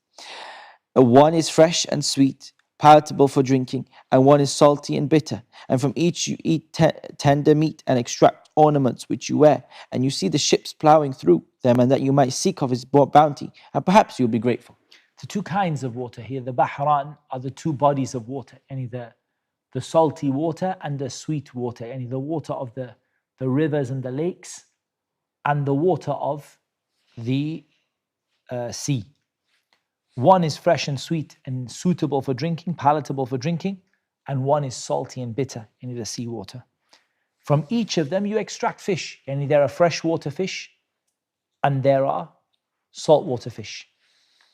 One is fresh and sweet, palatable for drinking, and one is salty and bitter. And from each you eat tender meat and extract ornaments which you wear. And you see the ships plowing through them, and that you might seek of His bounty, and perhaps you'll be grateful. The two kinds of water here, the Bahran, are the two bodies of water, the salty water and the sweet water, the water of the rivers and the lakes, and the water of the sea. One is fresh and sweet and suitable for drinking, palatable for drinking, and one is salty and bitter, the sea water. From each of them you extract fish, there are freshwater fish and there are saltwater fish.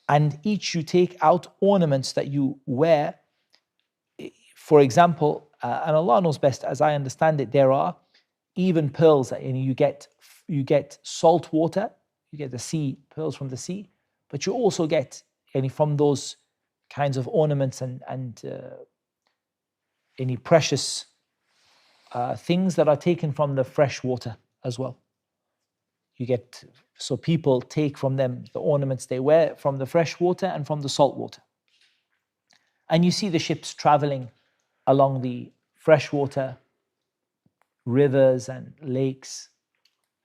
And each you take out ornaments that you wear. For example, and Allah knows best, as I understand it, there are even pearls that you get salt water. You get the sea, pearls from the sea, but you also get any from those kinds of ornaments and any precious things that are taken from the fresh water as well. You get, so people take from them the ornaments they wear from the fresh water and from the salt water. And you see the ships traveling along the freshwater rivers and lakes,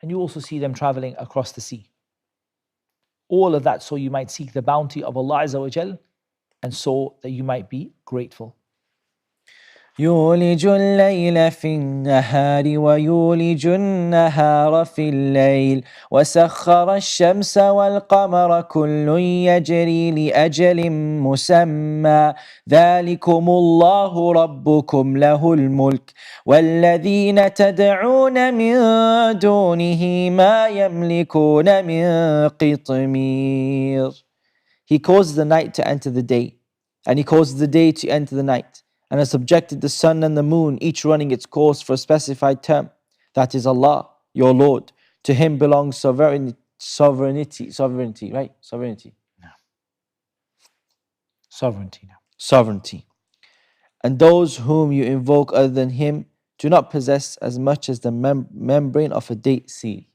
and you also see them traveling across the sea. All of that so you might seek the bounty of Allah Azza wa Jal, and so that you might be grateful. يولج الليل في النهار ويولج النهار في الليل وسخر الشمس والقمر كل يجري لأجل مسمى ذلكم الله ربكم له الملك والذين تدعون من دونه ما يملكون من قطمير. He causes the night to enter the day, and he causes the day to enter the night, and has subjected the sun and the moon, each running its course for a specified term. That is Allah, your Lord. To Him belongs sovereignty, right? Sovereignty. Sovereignty. And those whom you invoke other than Him do not possess as much as the membrane of a date seed.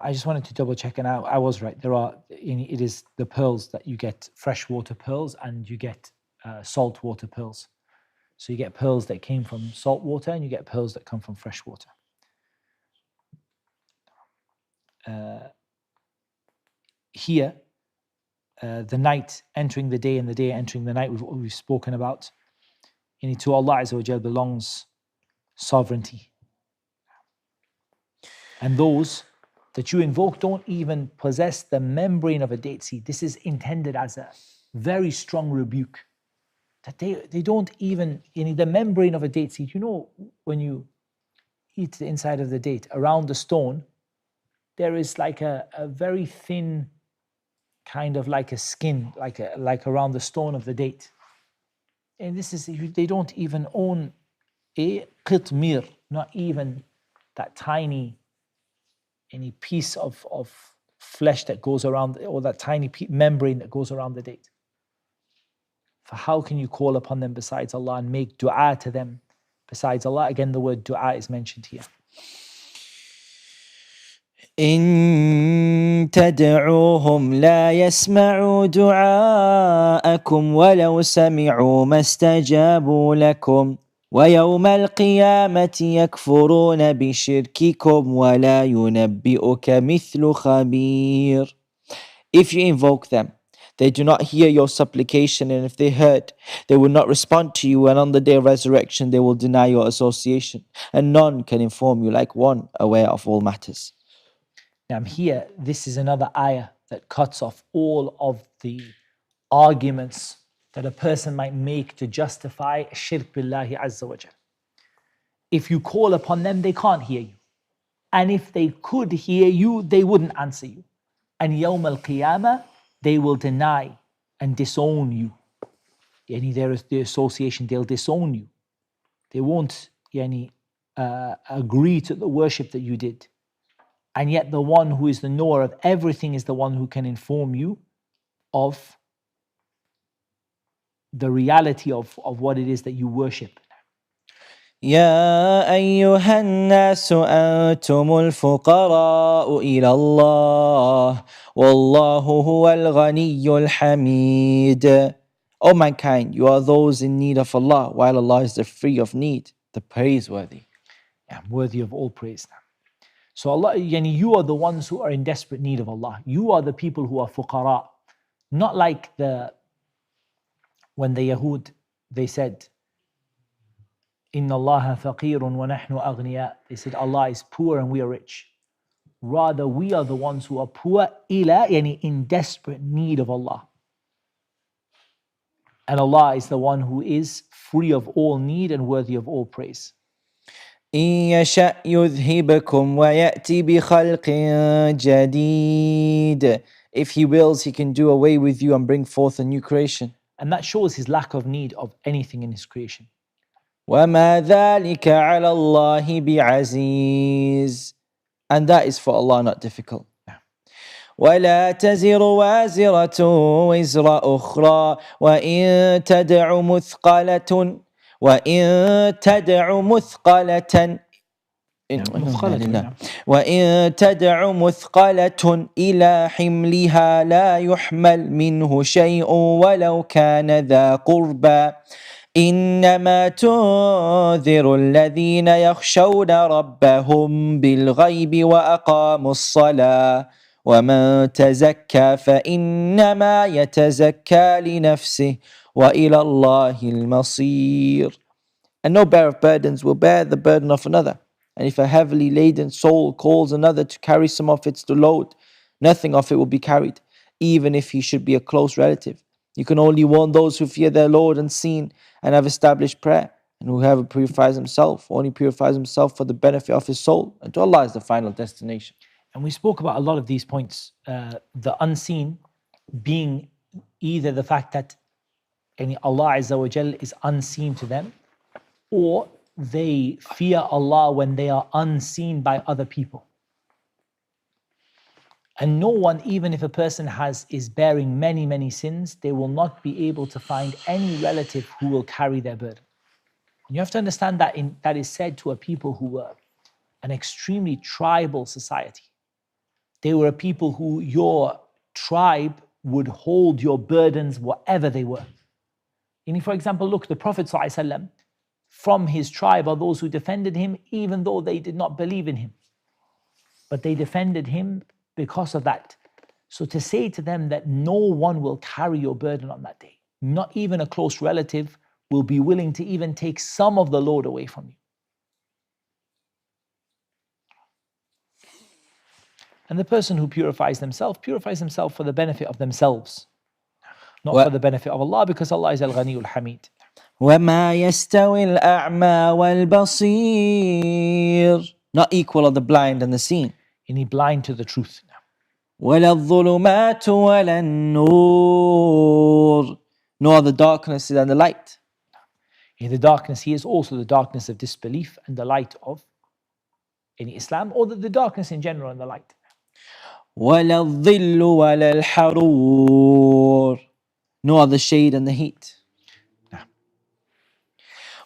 I just wanted to double check, and I was right. It is the pearls that you get, freshwater pearls, and you get saltwater pearls. So you get pearls that came from salt water, and you get pearls that come from fresh water. Here, the night entering the day and the day entering the night, we've spoken about. To Allah Azza wa Jal belongs sovereignty. And those that you invoke don't even possess the membrane of a date seed. This is intended as a very strong rebuke. That they don't even, the membrane of a date seed, when you eat the inside of the date, around the stone, there is like a very thin, kind of like a skin, like around the stone of the date. And this is, they don't even own a qitmir, not even that tiny, any piece of flesh that goes around, or that tiny membrane that goes around the date. For how can you call upon them besides Allah and make dua to them besides Allah? Again, the word dua is mentioned here. إن تدعوهم لا يسمعوا دعاءكم ولو سمعوا ما استجابوا لكم ويوم القيامة يكفرون بشرككم ولا ينبئك مثل خبير. If you invoke them, they do not hear your supplication, and if they heard, they will not respond to you, and on the day of resurrection they will deny your association, and none can inform you like one aware of all matters. Now here, this is another ayah that cuts off all of the arguments that a person might make to justify shirk billahi azza wa jal. If you call upon them, they can't hear you. And if they could hear you, they wouldn't answer you. And yawm al-qiyamah, they will deny and disown you. There is the association, they'll disown you. They won't agree to the worship that you did. And yet the one who is the knower of everything is the one who can inform you of the reality of what it is that you worship. يا أيها الناس أنتم الفقراء إلى الله والله هو الغني الحميد. O mankind, you are those in need of Allah, while Allah is the free of need, the praiseworthy. Worthy of all praise. So Allah, you are the ones who are in desperate need of Allah. You are the people who are fuqara. Not like when the Yahud, they said, Inna Allah faqirun wa nahnu aghniya. They said Allah is poor and we are rich. Rather, we are the ones who are poor, in desperate need of Allah. And Allah is the one who is free of all need and worthy of all praise. إن يشأ يذهبكم ويأتي بخلق جديد. If He wills, He can do away with you and bring forth a new creation. And that shows His lack of need of anything in His creation. وَمَا ذَلِكَ عَلَى اللَّهِ بِعَزِيزٍ. And that is for Allah not difficult. ولا تزر وازرة وزر أخرى وإن تدع مثقلة وإن تدع مثقلة إلى حملها لا يحمل منه شيء ولو كان ذا قربى إنما تنذر الذين يخشون ربهم بالغيب وأقاموا الصلاة ومن تزكى فإنما يتزكى لنفسه وإلى الله المصير. And no bearer of burdens will bear the burden of another. And if a heavily laden soul calls another to carry some of its load, nothing of it will be carried, even if he should be a close relative. You can only warn those who fear their Lord unseen and have established prayer. And whoever purifies himself only purifies himself for the benefit of his soul. And to Allah is the final destination. And we spoke about a lot of these points. The unseen being either the fact that Allah Azza wa Jal is unseen to them, or they fear Allah when they are unseen by other people. And no one, even if a person is bearing many sins, they will not be able to find any relative who will carry their burden. You have to understand that that is said to a people who were an extremely tribal society. They were a people who your tribe would hold your burdens whatever they were. For example, look, the Prophet ﷺ, from his tribe are those who defended him even though they did not believe in him. But they defended him because of that. So to say to them that no one will carry your burden on that day, not even a close relative will be willing to even take some of the load away from you. And the person who purifies themselves for the benefit of themselves, not for the benefit of Allah, because Allah is Al-Ghani Al-Hamid. وَمَا يَسْتَوِي الْأَعْمَى وَالْبَصِيرُ. Not equal are the blind and the seen. Any blind to the truth. وَلَا الظُّلُمَاتُ وَلَا النُّورُ. Nor the darkness and the light. The darkness here is also the darkness of disbelief and the light of Islam, or the darkness in general and the light. وَلَا الظِّلُّ وَلَا الْحَرُورُ. Nor the shade and the heat.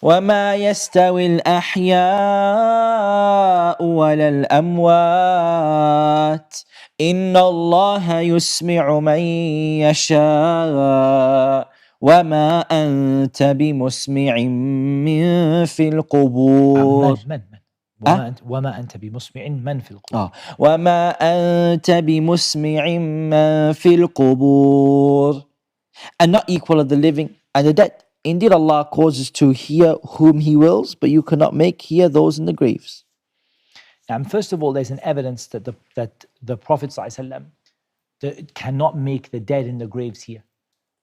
وَمَا يَسْتَوِي الْأَحْيَاءُ وَلَا الْأَمْوَاتُ إِنَّ اللَّهَ يُسْمِعُ مَن يَشَاءُ وَمَا أَنْتَ بِمُسْمِعٍ مِّن فِي الْقُبُورِ. وَمَا أَنْتَ بِمُسْمِعٍ مَّن فِي الْقُبُورِ. وَمَا أَنْتَ بِمُسْمِعٍ مَّن فِي الْقُبُورِ. And not equal of the living and the dead. Indeed, Allah causes to hear whom He wills, but you cannot make hear those in the graves. And first of all, there's an evidence that the Prophet ﷺ cannot make the dead in the graves hear,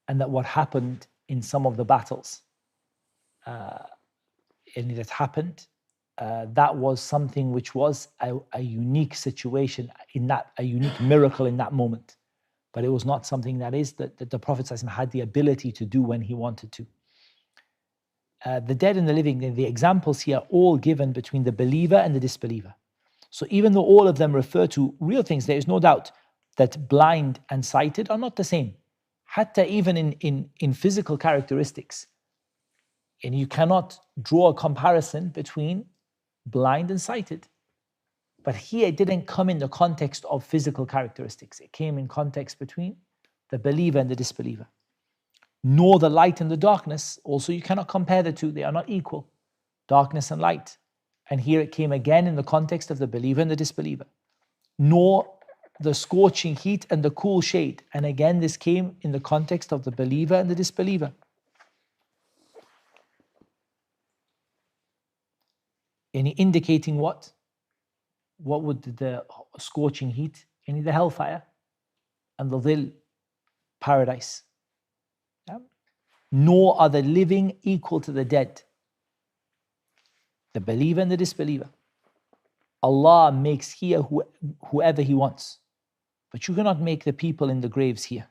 and that what happened in some of the battles, that was something which was a unique situation a unique miracle in that moment. But it was not something that the Prophet ﷺ had the ability to do when he wanted to. The dead and the living, the examples here are all given between the believer and the disbeliever. So even though all of them refer to real things, there is no doubt that blind and sighted are not the same. Hatta even in physical characteristics. And you cannot draw a comparison between blind and sighted. But here it didn't come in the context of physical characteristics. It came in context between the believer and the disbeliever. Nor the light and the darkness. Also, you cannot compare the two. They are not equal. Darkness and light. And here it came again in the context of the believer and the disbeliever. Nor the scorching heat and the cool shade. And again, this came in the context of the believer and the disbeliever. And indicating what? What would the scorching heat? The hellfire. And the dhil, paradise. Yeah? Nor are the living equal to the dead. The believer and the disbeliever. Allah makes here whoever He wants. But you cannot make the people in the graves here.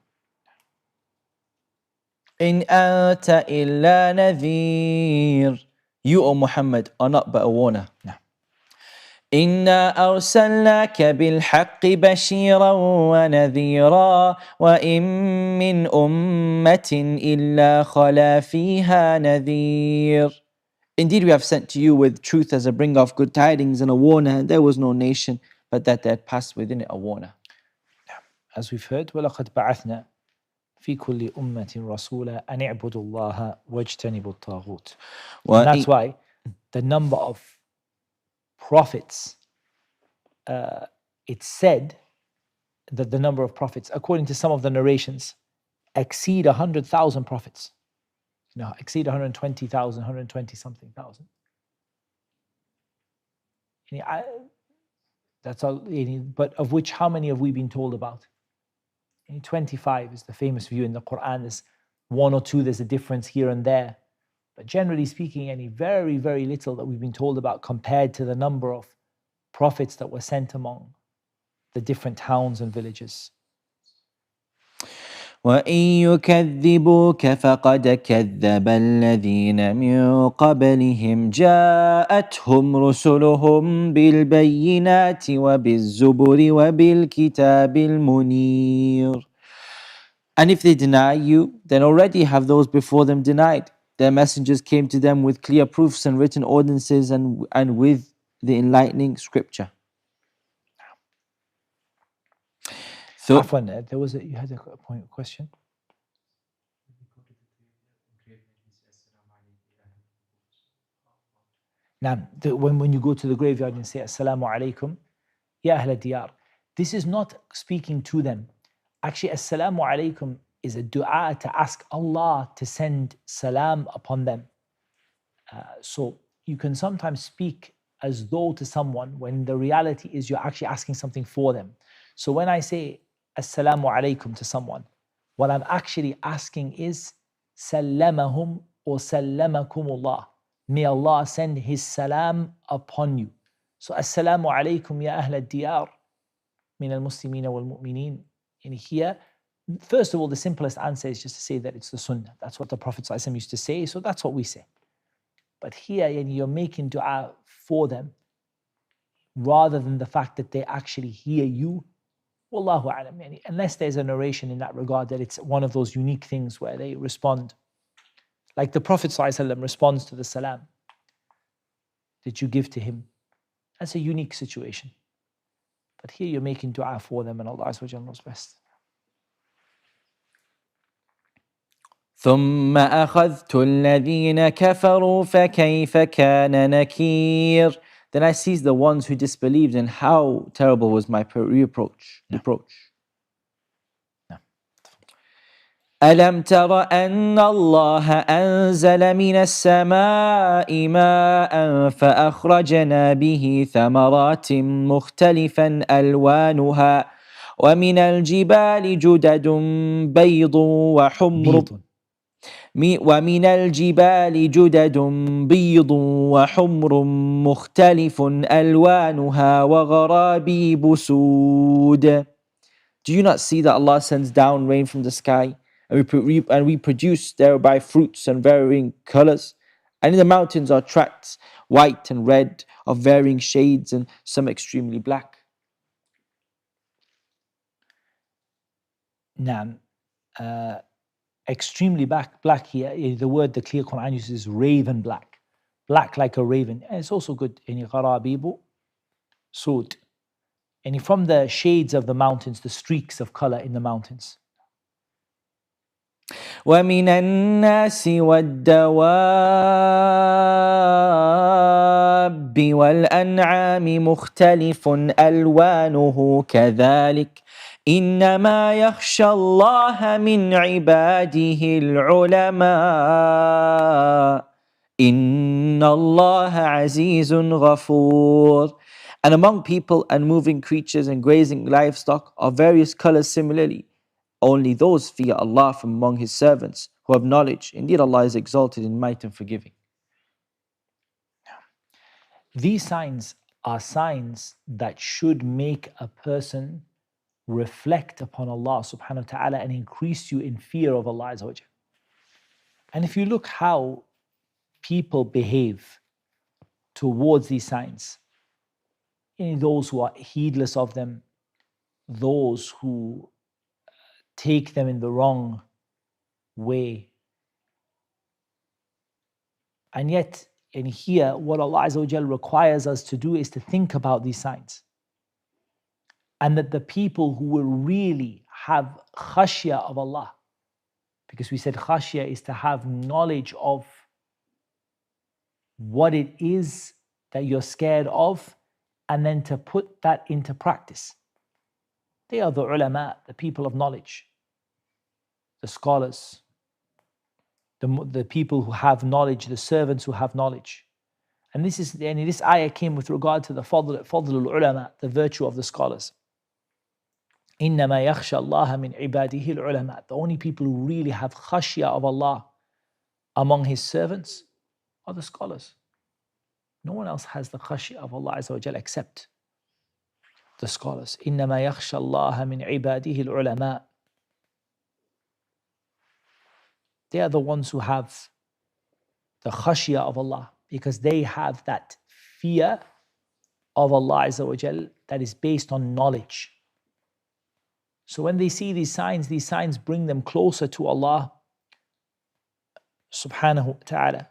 إِنْ أَنْتَ إِلَّا نَذِيرٌ. You, O Muhammad, are not but a warner. No. إنا أرسلناك بالحق بشيرا ونذيرا وإن من أمة إلا خلا فيها نذير. Indeed, we have sent to you with truth as a bringer of good tidings and a warner, and there was no nation but that there had passed within it a warner. As we've heard, وَلَقَدْ بَعَثْنَا فِي كُلِّ أُمَّةٍ رَسُولًا أَنِ اعْبُدُوا اللَّهَ وَاجْتَنِبُوا الطَّاغُوتَ. And that's why the number of prophets, it's said that the number of prophets, according to some of the narrations, exceed 100,000 prophets. Exceed 120,000, 120 something thousand. That's all. But of which, how many have we been told about? 25 is the famous view in the Qur'an. There's one or two, there's a difference here and there. But generally speaking, very, very little that we've been told about compared to the number of prophets that were sent among the different towns and villages. وَإِن يُكَذِّبُوكَ فَقَدْ كَذَّبَ الَّذِينَ مِن قَبْلِهِمْ جَاءَتْهُمْ رُسُلُهُم بِالْبَيِّنَاتِ وَبِالزُّبُرِ وَبِالْكِتَابِ الْمُنِيرِ. And if they deny you, then already have those before them denied. Their messengers came to them with clear proofs and written ordinances and with the enlightening scripture. So, Afwan, you had a question? Now, when you go to the graveyard and say, Assalamu alaikum, Ya Ahl Diyar, this is not speaking to them. Actually, Assalamu alaikum is a dua to ask Allah to send salam upon them. So you can sometimes speak as though to someone when the reality is you're actually asking something for them. So when I say Assalamu alaikum to someone, what I'm actually asking is Sallamahum or Sallamakumullah. May Allah send His salam upon you. So Assalamu alaikum ya Ahl Diyar min al-Muslimeen wal-Mu'mineen. And here, first of all, the simplest answer is just to say that it's the Sunnah. That's what the Prophet ﷺ used to say, so that's what we say. But here, you're making dua for them rather than the fact that they actually hear you. Wallahu alam, unless there's a narration in that regard that it's one of those unique things where they respond. Like the Prophet ﷺ responds to the salam that you give to him. That's a unique situation. But here you're making dua for them and Allah Azza wa Jalla knows best. ثم أخذت الذين كفروا فكيف كان نكير. Then I seized the ones who disbelieved, and how terrible was my reproach. ألم تر أن الله أنزل من السماء ماء فأخرجنا به ثمرات مختلفا ألوانها ومن الجبال جدد بيض وحمر ومن الجبال جدد بيض وحمر مختلف ألوانها وغرابيب سود. Do you not see that Allah sends down rain from the sky and we produce thereby fruits and varying colors? And in the mountains are tracts, white and red, of varying shades and some extremely black. Naam. Extremely black here, the word the clear Qur'an uses is raven black. Black like a raven. And it's also good. Gharabibu Sud. And from the shades of the mountains, the streaks of color in the mountains. وَمِنَ النَّاسِ وَالدَّوَابِّ وَالْأَنْعَامِ مُخْتَلِفٌ أَلْوَانُهُ كَذَلِكَ إِنَّمَا يَخْشَى اللَّهَ مِنْ عِبَادِهِ الْعُلَمَاءُ إِنَّ اللَّهَ عَزِيزٌ غَفُورٌ. And among people and moving creatures and grazing livestock are various colors similarly. Only those fear Allah from among His servants who have knowledge. Indeed, Allah is exalted in might and forgiving. These signs are signs that should make a person reflect upon Allah subhanahu wa ta'ala and increase you in fear of Allah Azza wa Jalla. And if you look how people behave towards these signs, those who are heedless of them, those who take them in the wrong way. And yet, in here, what Allah Azza wa Jal requires us to do is to think about these signs. And that the people who will really have khashya of Allah, because we said khashya is to have knowledge of what it is that you're scared of, and then to put that into practice. They are the ulama, the people of knowledge, the scholars, the people who have knowledge, the servants who have knowledge. And this ayah came with regard to the fadlul ulama, the virtue of the scholars. إِنَّمَا يَخْشَى اللَّهَ مِنْ عِبَادِهِ الْعُلَمَاء. The only people who really have khashya of Allah among His servants are the scholars. No one else has the khashya of Allah Azza wa Jal except the scholars. إِنَّمَا يَخْشَى اللَّهَ مِنْ عِبَادِهِ الْعُلَمَاء. They are the ones who have the khashya of Allah, because they have that fear of Allah Azza wa Jal that is based on knowledge. So when they see these signs bring them closer to Allah subhanahu wa ta'ala.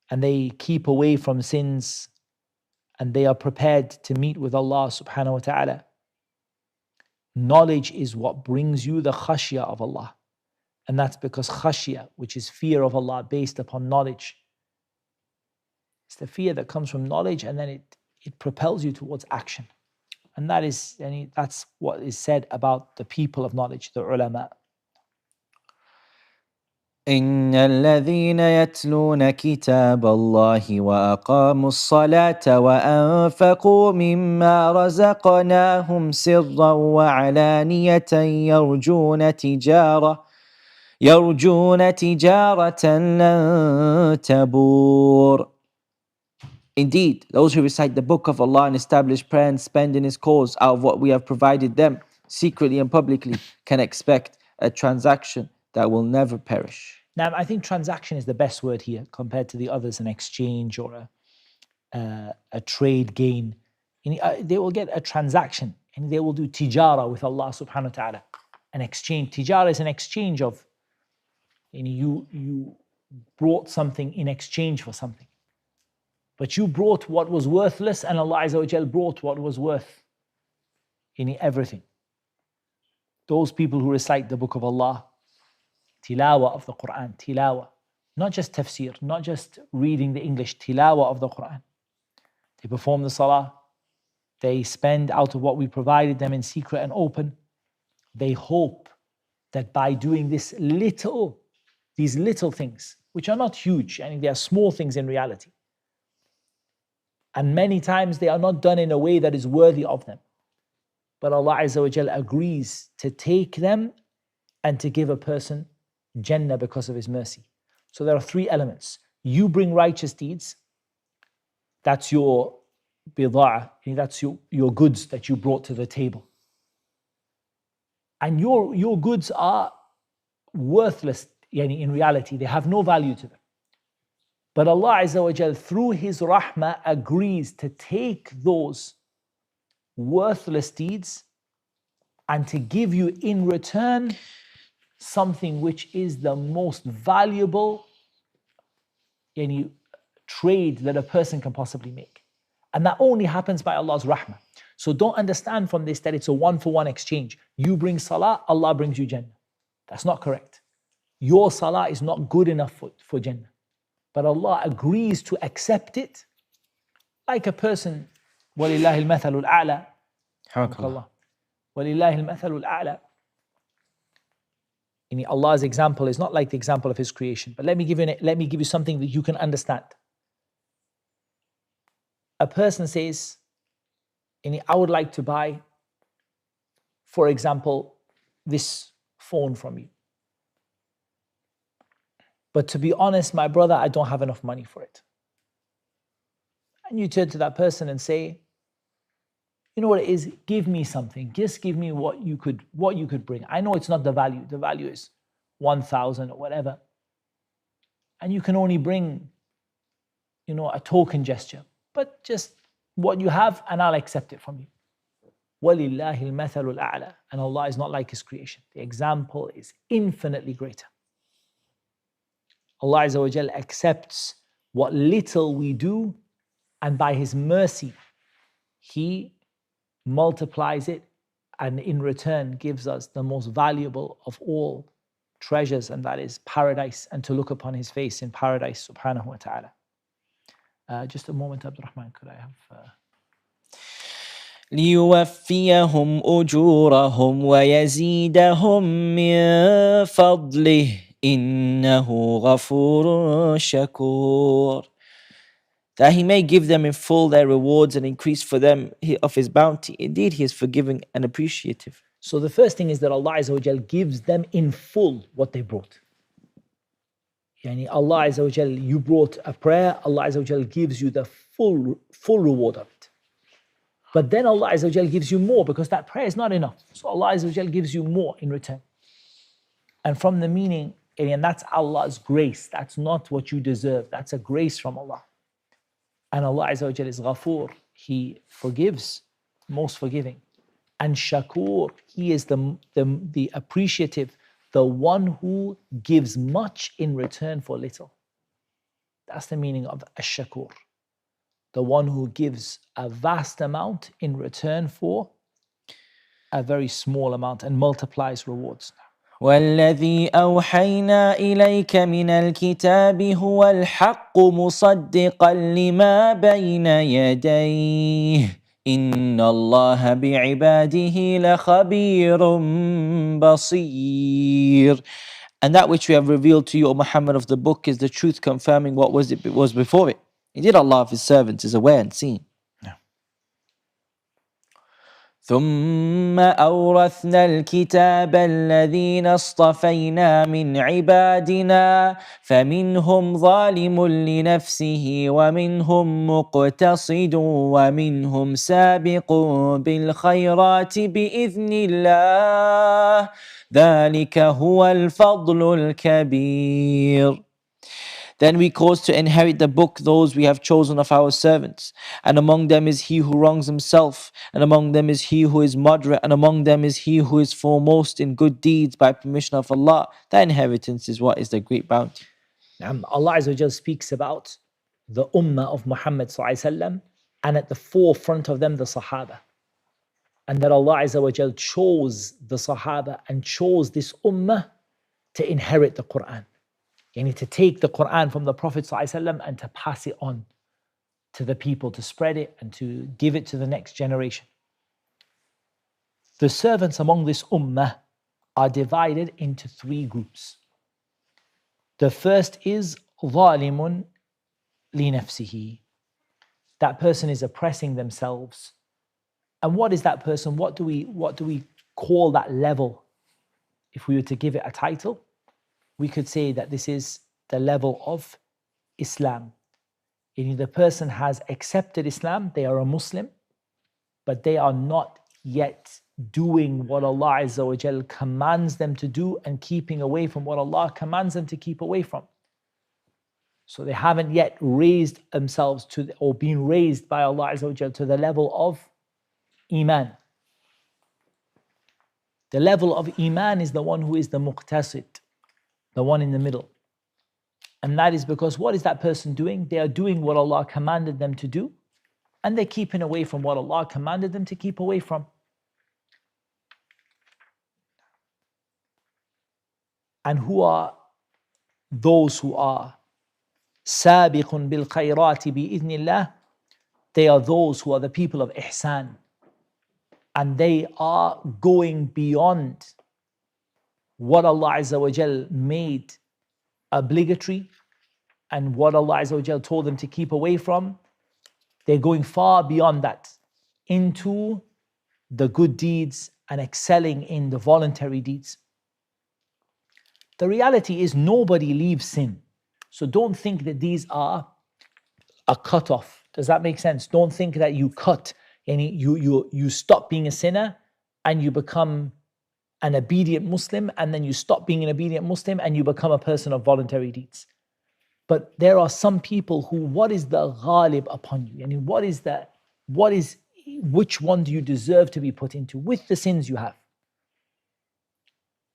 And they keep away from sins, and they are prepared to meet with Allah subhanahu wa ta'ala. Knowledge is what brings you the khashya of Allah. And that's because khashya, which is fear of Allah based upon knowledge, it's the fear that comes from knowledge, and then it propels you towards action. And that's what is said about the people of knowledge, the ulama. إن الذين يتلون كتاب الله وأقاموا الصلاة وأنفقوا مما رزقناهم سرا وعلانية يرجون تجارة لن تبور. Indeed, those who recite the book of Allah and establish prayer and spend in His cause out of what we have provided them, secretly and publicly, can expect a transaction that will never perish. Now, I think transaction is the best word here compared to the others, an exchange or a trade gain. They will get a transaction, and they will do tijara with Allah subhanahu wa ta'ala. An exchange. Tijara is an exchange of, you brought something in exchange for something. But you brought what was worthless, and Allah Azza wa Jal brought what was worth everything. Those people who recite the book of Allah, tilawa of the Qur'an, tilawa, not just tafseer, not just reading the English, tilawa of the Qur'an. They perform the salah, they spend out of what we provided them in secret and open. They hope that by doing these little things, which are not huge, they are small things in reality, and many times they are not done in a way that is worthy of them, but Allah Azza wa Jal agrees to take them and to give a person Jannah because of His mercy. So there are three elements. You bring righteous deeds, that's your bida'ah, that's your goods that you brought to the table. And your goods are worthless, in reality, they have no value to them. But Allah Azza wa Jal, through His rahmah, agrees to take those worthless deeds and to give you in return something which is the most valuable trade that a person can possibly make. And that only happens by Allah's rahmah. So don't understand from this that it's a one-for-one exchange. You bring salah, Allah brings you Jannah. That's not correct. Your salah is not good enough for Jannah. But Allah agrees to accept it, like a person, وَلِلَّهِ الْمَثَلُ الْأَعْلَى. وَلِلَّهِ الْمَثَلُ الْأَعْلَى. Allah's example is not like the example of His creation. But let me give you something that you can understand. A person says, I would like to buy, for example, this phone from you. But to be honest, my brother, I don't have enough money for it. And you turn to that person and say, you know what it is? Give me something. Just give me what you could bring. I know it's not the value. The value is 1,000 or whatever. and you can only bring, a token gesture, but just what you have, and I'll accept it from you. وَلِلَّهِ الْمَثَلُ الْأَعْلَى. And Allah is not like His creation. The example is infinitely greater. Allah Azza wa Jal accepts what little we do, and by His mercy, He multiplies it, and in return gives us the most valuable of all treasures, and that is paradise, and to look upon His face in paradise, subhanahu wa ta'ala. Just a moment, Abdurrahman, could I have... ليوفيهم أجورهم ويزيدهم من فضله إنه غفور شكور. That He may give them in full their rewards and increase for them of His bounty. Indeed, He is forgiving and appreciative. So the first thing is that Allah Azza wa Jal gives them in full what they brought. Yani Allah Azza wa Jal, you brought a prayer, Allah Azza wa Jal gives you the full reward of it. But then Allah Azza wa Jal gives you more, because that prayer is not enough. So Allah Azza wa Jal gives you more in return. And from the meaning, and that's Allah's grace. That's not what you deserve. That's a grace from Allah. And Allah Azza wa Jal is Ghafoor. He forgives, most forgiving. And Shakur, He is the appreciative, the one who gives much in return for little. That's the meaning of Ash-Shakur. The one who gives a vast amount in return for a very small amount and multiplies rewards. والذي أوحينا إليك من الكتاب هو الحق مصدقا لما بين يديه إن الله بعباده لخبير بصير. And that which we have revealed to you, O Muhammad, of the book is the truth, confirming what was before it. Indeed, Allah of His servants is aware and seeing. ثم أورثنا الكتاب الذين اصطفينا من عبادنا فمنهم ظالم لنفسه ومنهم مقتصد ومنهم سابق بالخيرات بإذن الله ذلك هو الفضل الكبير. Then we cause to inherit the book those we have chosen of our servants. And among them is he who wrongs himself. And among them is he who is moderate. And among them is he who is foremost in good deeds by permission of Allah. That inheritance is what is the great bounty. Allah Azza wa Jal speaks about the ummah of Muhammad sallallahu alaihi wasallam, and at the forefront of them the Sahaba. And that Allah Azza wa Jal chose the Sahaba and chose this ummah to inherit the Qur'an. Yani to take the Qur'an from the Prophet ﷺ and to pass it on to the people, to spread it and to give it to the next generation. The servants among this ummah are divided into three groups. The first is ظَالِمٌ لِنَفْسِهِ. That person is oppressing themselves. And what is that person? What do we call that level? If we were to give it a title, we could say that this is the level of Islam. The person has accepted Islam, they are a Muslim, but they are not yet doing what Allah Azza wa Jal commands them to do and keeping away from what Allah commands them to keep away from. So they haven't yet raised themselves to, or been raised by Allah Azza wa Jal to the level of Iman. The level of Iman is the one who is the muqtasid, the one in the middle. And that is because what is that person doing? They are doing what Allah commanded them to do, and they're keeping away from what Allah commanded them to keep away from. And who are those who are sabiqun bil khayrati bi idhnillah? They are those who are the people of ihsan, and they are going beyond what Allah Azza wa Jal made obligatory and what Allah Azza wa Jal told them to keep away from. They're going far beyond that into the good deeds and excelling in the voluntary deeds. The reality is nobody leaves sin. So don't think that these are a cut-off. Does that make sense? Don't think that you cut, and you stop being a sinner and you become an obedient Muslim, and then you stop being an obedient Muslim and you become a person of voluntary deeds. But there are some people who, what is the ghalib upon you? And which one do you deserve to be put into with the sins you have?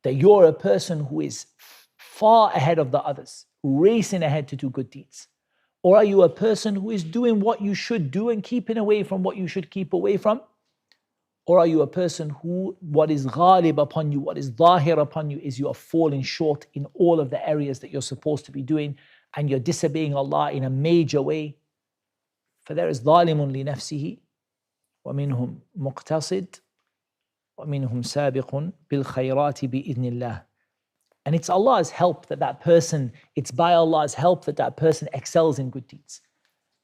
That you're a person who is far ahead of the others, racing ahead to do good deeds? Or are you a person who is doing what you should do and keeping away from what you should keep away from? Or are you a person who, what is ghalib upon you, what is zahir upon you, is you are falling short in all of the areas that you're supposed to be doing, and you're disobeying Allah in a major way? For there is ظالم لنفسه ومنهم مقتصد ومنهم سابق بالخيرات بإذن الله. And it's Allah's help that person, it's by Allah's help that person excels in good deeds.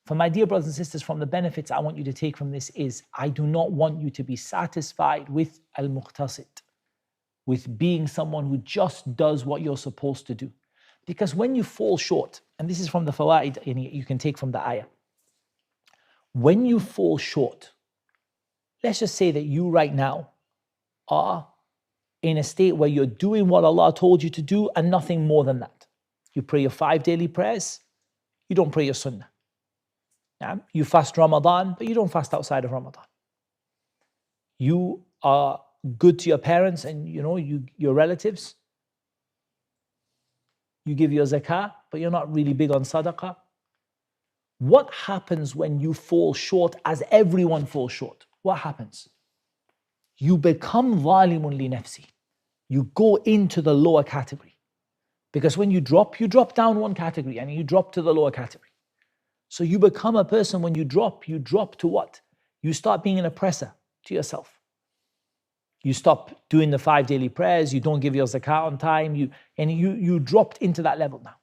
For my dear brothers and sisters, from the benefits I want you to take from this is, I do not want you to be satisfied with al-muqtasid, with being someone who just does what you're supposed to do. Because when you fall short, and this is from the fawaid you can take from the ayah, when you fall short, let's just say that you right now are in a state where you're doing what Allah told you to do and nothing more than that. You pray your 5 daily prayers, you don't pray your sunnah. You fast Ramadan, but you don't fast outside of Ramadan. You are good to your parents and your relatives. You give your zakah, but you're not really big on sadaqah. What happens when you fall short, as everyone falls short? What happens? You become zalimun li nafsi. You go into the lower category. Because when you drop down one category and you drop to the lower category. So you become a person, when you drop to what? You start being an oppressor to yourself. You stop doing the 5 daily prayers, you don't give your zakah on time, you dropped into that level now.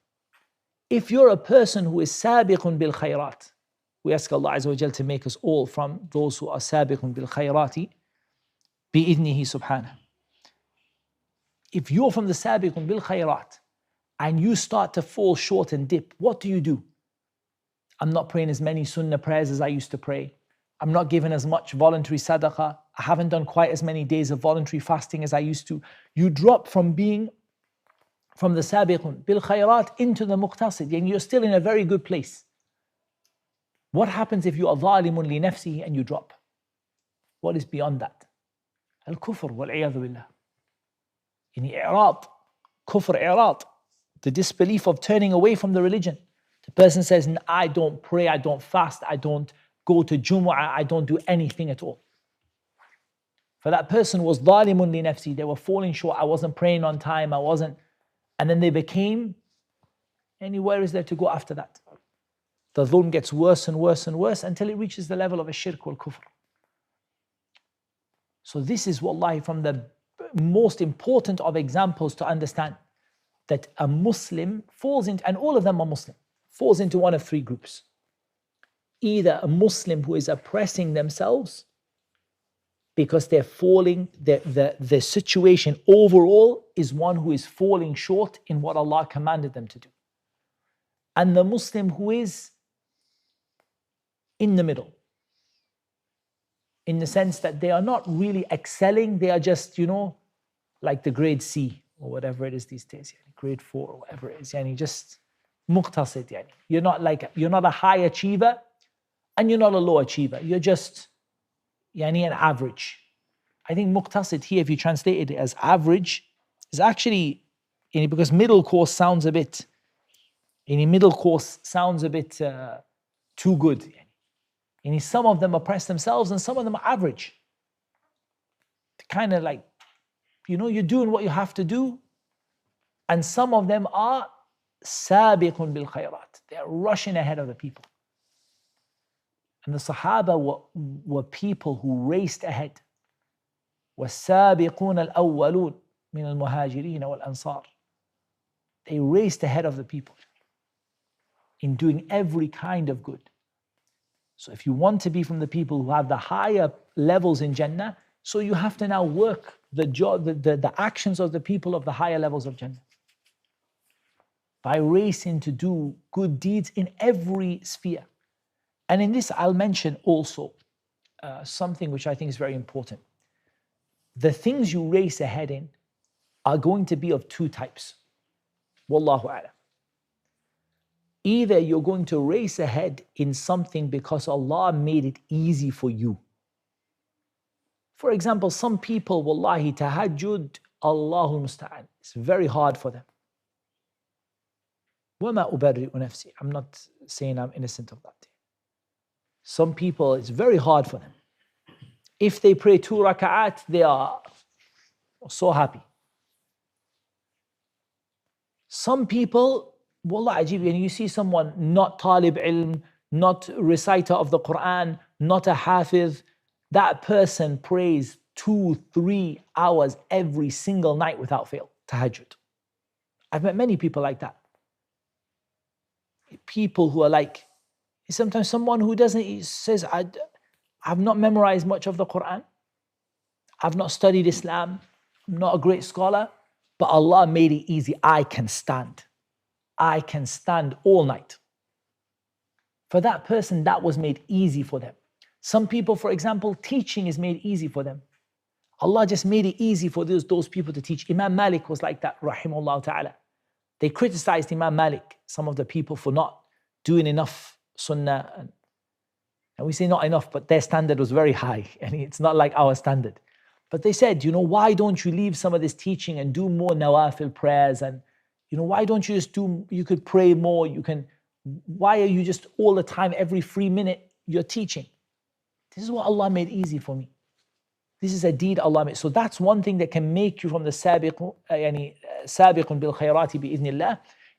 If you're a person who is sabiqun bil khayrat, we ask Allah Azza wa Jal to make us all from those who are sabiqun bil khayrati bi'idnihi subhanahu. If you're from the sabiqun bil khayrat and you start to fall short and dip, what do? I'm not praying as many sunnah prayers as I used to pray. I'm not giving as much voluntary sadaqah. I haven't done quite as many days of voluntary fasting as I used to. You drop from being from the sabiqun bil khayrat into the muqtasid, and you're still in a very good place. What happens if you are zalimun li nafsihi and you drop? What is beyond that? Al-kufr wal-'iyadhu billah. I'rad, kufr, i'rad, the disbelief of turning away from the religion. The person says, I don't pray, I don't fast, I don't go to Jumu'ah, I don't do anything at all. For that person was zalimun li nafsi, they were falling short, I wasn't praying on time, and then they became, where is there to go after that? The dhulm gets worse and worse and worse until it reaches the level of a shirk wal kufr. So this is wallahi from the most important of examples to understand that a Muslim falls into, and all of them are Muslim, falls into one of 3 groups. Either a Muslim who is oppressing themselves because they're falling, the situation overall is one who is falling short in what Allah commanded them to do. And the Muslim who is in the middle, in the sense that they are not really excelling, they are just, like the grade C or whatever it is these days, grade 4 or whatever it is, just muqtasid. You're not a high achiever and you're not a low achiever, you're just an average. I think muqtasid here, if you translate it as average, is actually, because middle course sounds a bit too good. Some of them oppress themselves and some of them are average. Kind of like, you're doing what you have to do, and some of them are sabiqun bil khayrat. They're rushing ahead of the people. And the Sahaba were people who raced ahead. وَالسَّابِقُونَ الْأَوَّلُونَ مِنَ الْمُهَاجِرِينَ وَالْأَنصَارِ. They raced ahead of the people in doing every kind of good. So if you want to be from the people who have the higher levels in Jannah, so you have to now work the actions of the people of the higher levels of Jannah by racing to do good deeds in every sphere. And in this, I'll mention also something which I think is very important. The things you race ahead in are going to be of 2 types. Wallahu a'lam. Either you're going to race ahead in something because Allah made it easy for you. For example, some people, wallahi, tahajjud, Allahu musta'an, it's very hard for them. وَمَا أُبَرِّئُ نَفْسِي. I'm not saying I'm innocent of that. Some people, it's very hard for them. If they pray 2 raka'at, they are so happy. Some people, wallah ajib, and you see someone not talib ilm, not reciter of the Qur'an, not a hafiz, that person prays 2-3 hours every single night without fail, tahajjud. I've met many people like that. People who are like, sometimes someone who doesn't, says, I've not memorized much of the Qur'an, I've not studied Islam, I'm not a great scholar, but Allah made it easy. I can stand all night. For that person, that was made easy for them. Some people, for example, teaching is made easy for them. Allah just made it easy for those people to teach. Imam Malik was like that, rahimahullah ta'ala. They criticized Imam Malik, some of the people, for not doing enough sunnah. And we say not enough, but their standard was very high. And it's not like our standard. But they said, why don't you leave some of this teaching and do more nawafil prayers? And, why don't you just you could pray more, why are you just all the time, every 3 minutes, you're teaching? This is what Allah made easy for me. This is a deed Allah made. So that's one thing that can make you from the sabiqun bil khayrati bi idhnillah,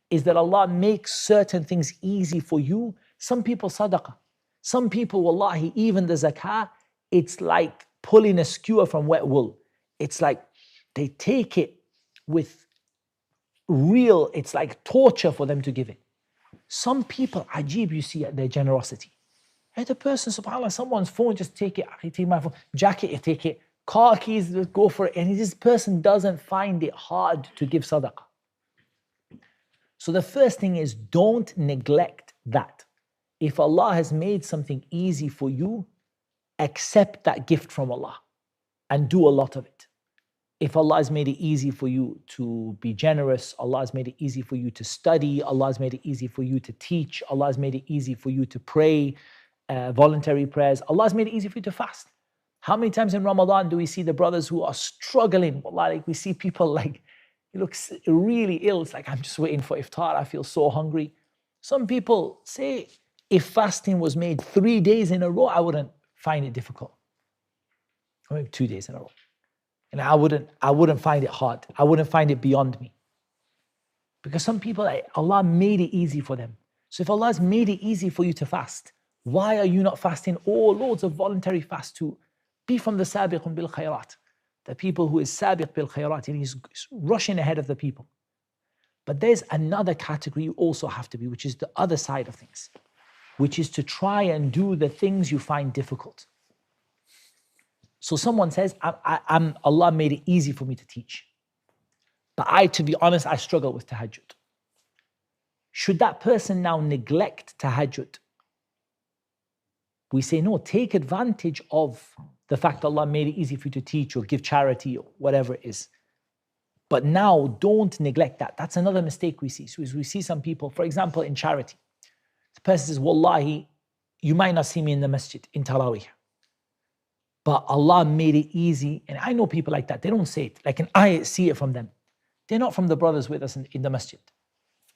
is that Allah makes certain things easy for you. Some people sadaqah. Some people, wallahi, even the zakah, it's like pulling a skewer from wet wool. It's like they take it with real, it's like torture for them to give it. Some people, ajib, you see their generosity. And the person, subhanAllah, someone's phone, just take it, I take my phone, jacket, you take it, car keys, go for it. And this person doesn't find it hard to give sadaqah. So the first thing is, don't neglect that. If Allah has made something easy for you, accept that gift from Allah and do a lot of it. If Allah has made it easy for you to be generous, Allah has made it easy for you to study, Allah has made it easy for you to teach, Allah has made it easy for you to pray, voluntary prayers, Allah has made it easy for you to fast. How many times in Ramadan do we see the brothers who are struggling? Like we see people like, he looks really ill. It's like, I'm just waiting for iftar, I feel so hungry. Some people say, if fasting was made 3 days in a row, I wouldn't find it difficult. Or maybe 2 days in a row. And I wouldn't find it hard. I wouldn't find it beyond me. Because some people, Allah made it easy for them. So if Allah has made it easy for you to fast, why are you not fasting loads of voluntary fast to be from the sabiqun bil khayrat? The people who is sabiq bil khayrat, and he's rushing ahead of the people. But there's another category you also have to be, which is the other side of things, which is to try and do the things you find difficult. So someone says, Allah made it easy for me to teach. But to be honest, I struggle with tahajjud. Should that person now neglect tahajjud? We say, no, take advantage of the fact Allah made it easy for you to teach or give charity or whatever it is. But now don't neglect that. That's another mistake we see. So we see some people, for example, in charity. The person says, wallahi, you might not see me in the masjid, in Taraweeh. But Allah made it easy. And I know people like that. They don't say it. Like, and I see it from them. They're not from the brothers with us in the masjid.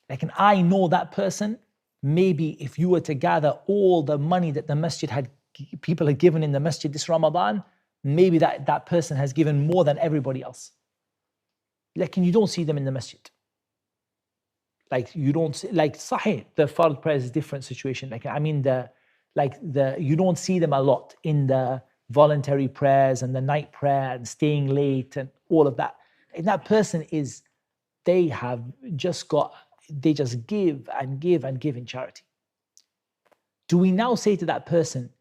Like, and I know that person, maybe if you were to gather all the money that the masjid people had given in the masjid this Ramadan, maybe that person has given more than everybody else. Like, and you don't see them in the masjid. Like, you don't see, like, sahih, the fard prayer is a different situation. Like, I mean, you don't see them a lot in the voluntary prayers and the night prayer and staying late and all of that. And that person they just give and give and give in charity. Do we now say to that person,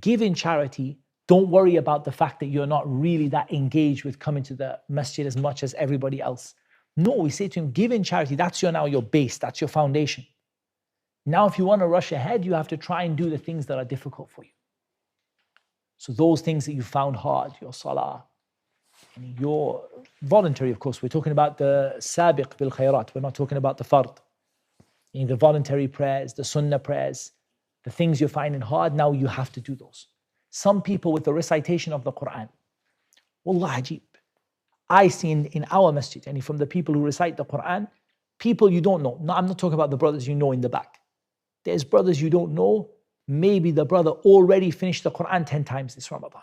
give in charity, don't worry about the fact that you're not really that engaged with coming to the masjid as much as everybody else? No, we say to him, give in charity, that's now your base, that's your foundation. Now if you want to rush ahead, you have to try and do the things that are difficult for you. So those things that you found hard, your salah, and your voluntary, of course, we're talking about the sabiq bil khayrat, we're not talking about the fard. The voluntary prayers, the sunnah prayers, the things you're finding hard, now you have to do those. Some people with the recitation of the Qur'an, wallah ajib. I see in our masjid, and from the people who recite the Qur'an, people you don't know. No, I'm not talking about the brothers you know in the back. There's brothers you don't know. Maybe the brother already finished the Qur'an 10 times this Ramadan.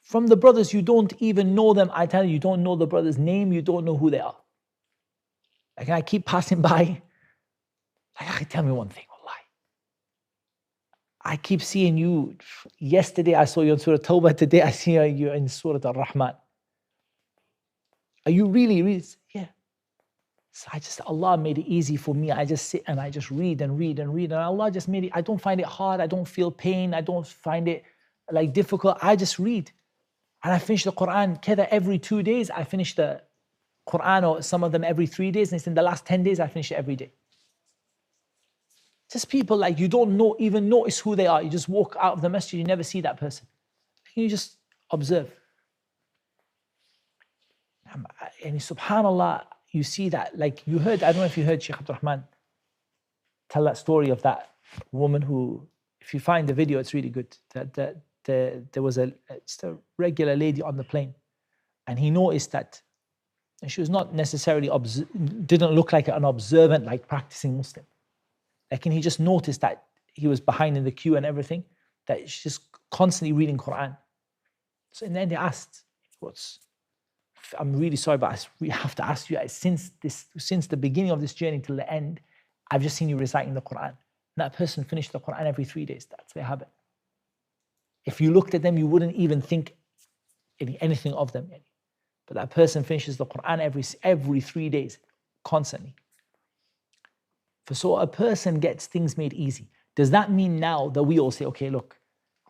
From the brothers you don't even know them, I tell you, you don't know the brother's name, you don't know who they are. Like I keep passing by, like, tell me one thing, wallahi. I keep seeing you. Yesterday I saw you in Surah Tawbah, today I see you in Surah Ar-Rahman. Are you really? Yeah. So Allah made it easy for me. I just sit and I just read and read and read. And Allah just made it, I don't find it hard. I don't feel pain. I don't find it like difficult. I just read. And I finish the Qur'an. Every 2 days, I finish the Qur'an, or some of them every 3 days. And it's in the last 10 days, I finish it every day. Just people like you don't know, even notice who they are. You just walk out of the masjid, you never see that person. You just observe. And subhanAllah, you see that, like you heard, I don't know if you heard Shaykh Abdul Rahman tell that story of that woman who, if you find the video, it's really good. There was just a regular lady on the plane, and he noticed that, and she was not necessarily, didn't look like an observant, like practicing Muslim. Like, and he just noticed that he was behind in the queue and everything, that she's just constantly reading Qur'an. So in the end they asked, I'm really sorry, but we have to ask you, since the beginning of this journey till the end, I've just seen you reciting the Qur'an. And that person finished the Qur'an every 3 days. That's their habit. If you looked at them, you wouldn't even think anything of them. But that person finishes the Qur'an every 3 days, constantly. So a person gets things made easy. Does that mean now that we all say, okay, look,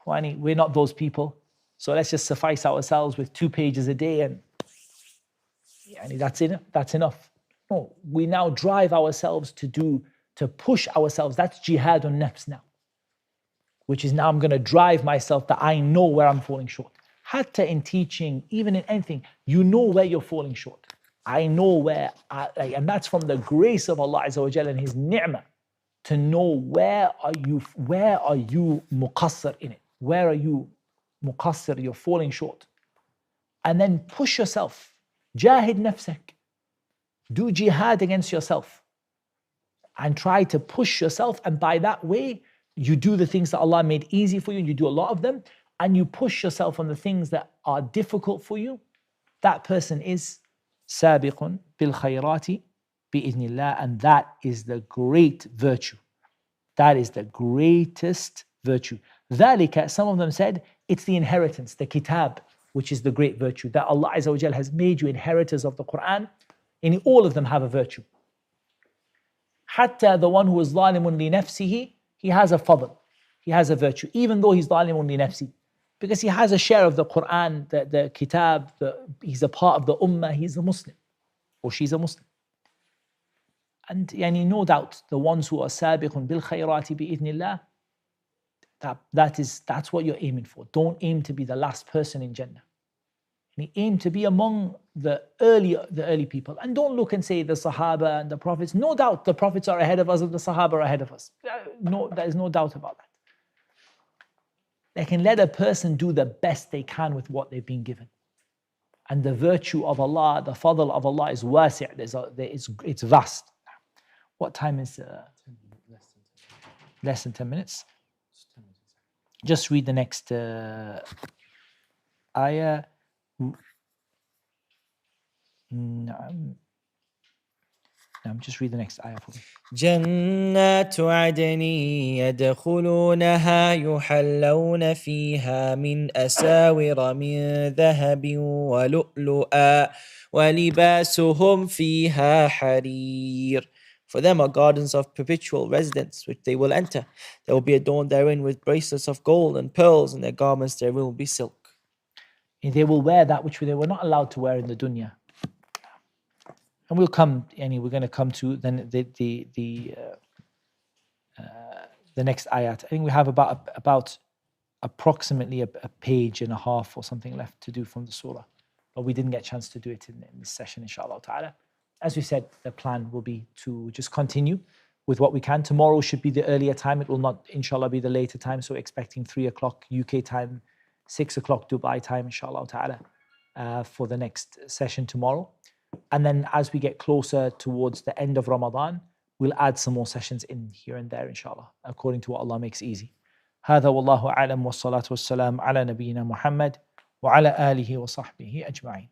we're not those people, so let's just suffice ourselves with 2 pages a day and that's enough? No, we now drive ourselves to push ourselves. That's jihad on nafs now, which is now I'm going to drive myself that I know where I'm falling short. Hatta in teaching, even in anything, you know where you're falling short. I know where, and that's from the grace of Allah Azza wa Jalla and His ni'mah, to know where are you muqassir in it. Where are you muqassir, you're falling short. And then push yourself. Jahid nafsak. Do jihad against yourself. And try to push yourself, and by that way, you do the things that Allah made easy for you, and you do a lot of them, and you push yourself on the things that are difficult for you. That person is sabiqun bil khayrati bi'idhnillah, and that is the great virtue. That is the greatest virtue. Dhalika, some of them said, it's the inheritance, the kitab, which is the great virtue, that Allah Azza wa Jal has made you inheritors of the Qur'an, and all of them have a virtue. Hatta the one who is zalimun li nafsihi, he has a fadl, he has a virtue, even though he's zalimun li nafsi, because he has a share of the Qur'an, the kitab, he's a part of the ummah, he's a Muslim, or she's a Muslim. And no doubt, the ones who are sabiqun bil khayrati bi-idhnillah, that's what you're aiming for. Don't aim to be the last person in Jannah. Aim to be among the early people. And don't look and say the Sahaba and the Prophets. No doubt the Prophets are ahead of us and the Sahaba are ahead of us. No, there is no doubt about that. They can let a person do the best they can with what they've been given. And the virtue of Allah, the fadl of Allah is wasi', it's vast. What time is less than 10 minutes? Just read the next ayah. Just read the next ayah for me. جنات عدن يدخلونها يحلون فيها من أساور من ذهب ولؤلؤا ولباسهم فيها حرير. For them are gardens of perpetual residence, which they will enter. They will be adorned therein with bracelets of gold and pearls, and their garments therein will be silk. And they will wear that which they were not allowed to wear in the dunya. And we're going to come to then the next ayat. I think we have about approximately a page and a half or something left to do from the surah, but we didn't get a chance to do it in this session, inshallah ta'ala. as we said, the plan will be to just continue with what we can. Tomorrow should be the earlier time. It will not, inshallah, be the later time. So expecting 3 o'clock UK time, 6 o'clock Dubai time, inshallah ta'ala, for the next session tomorrow. And then as we get closer towards the end of Ramadan, we'll add some more sessions in here and there, inshallah, according to what Allah makes easy. هذا والله أعلم والصلاة والسلام على نبينا محمد وعلى آله وصحبه أجمعين.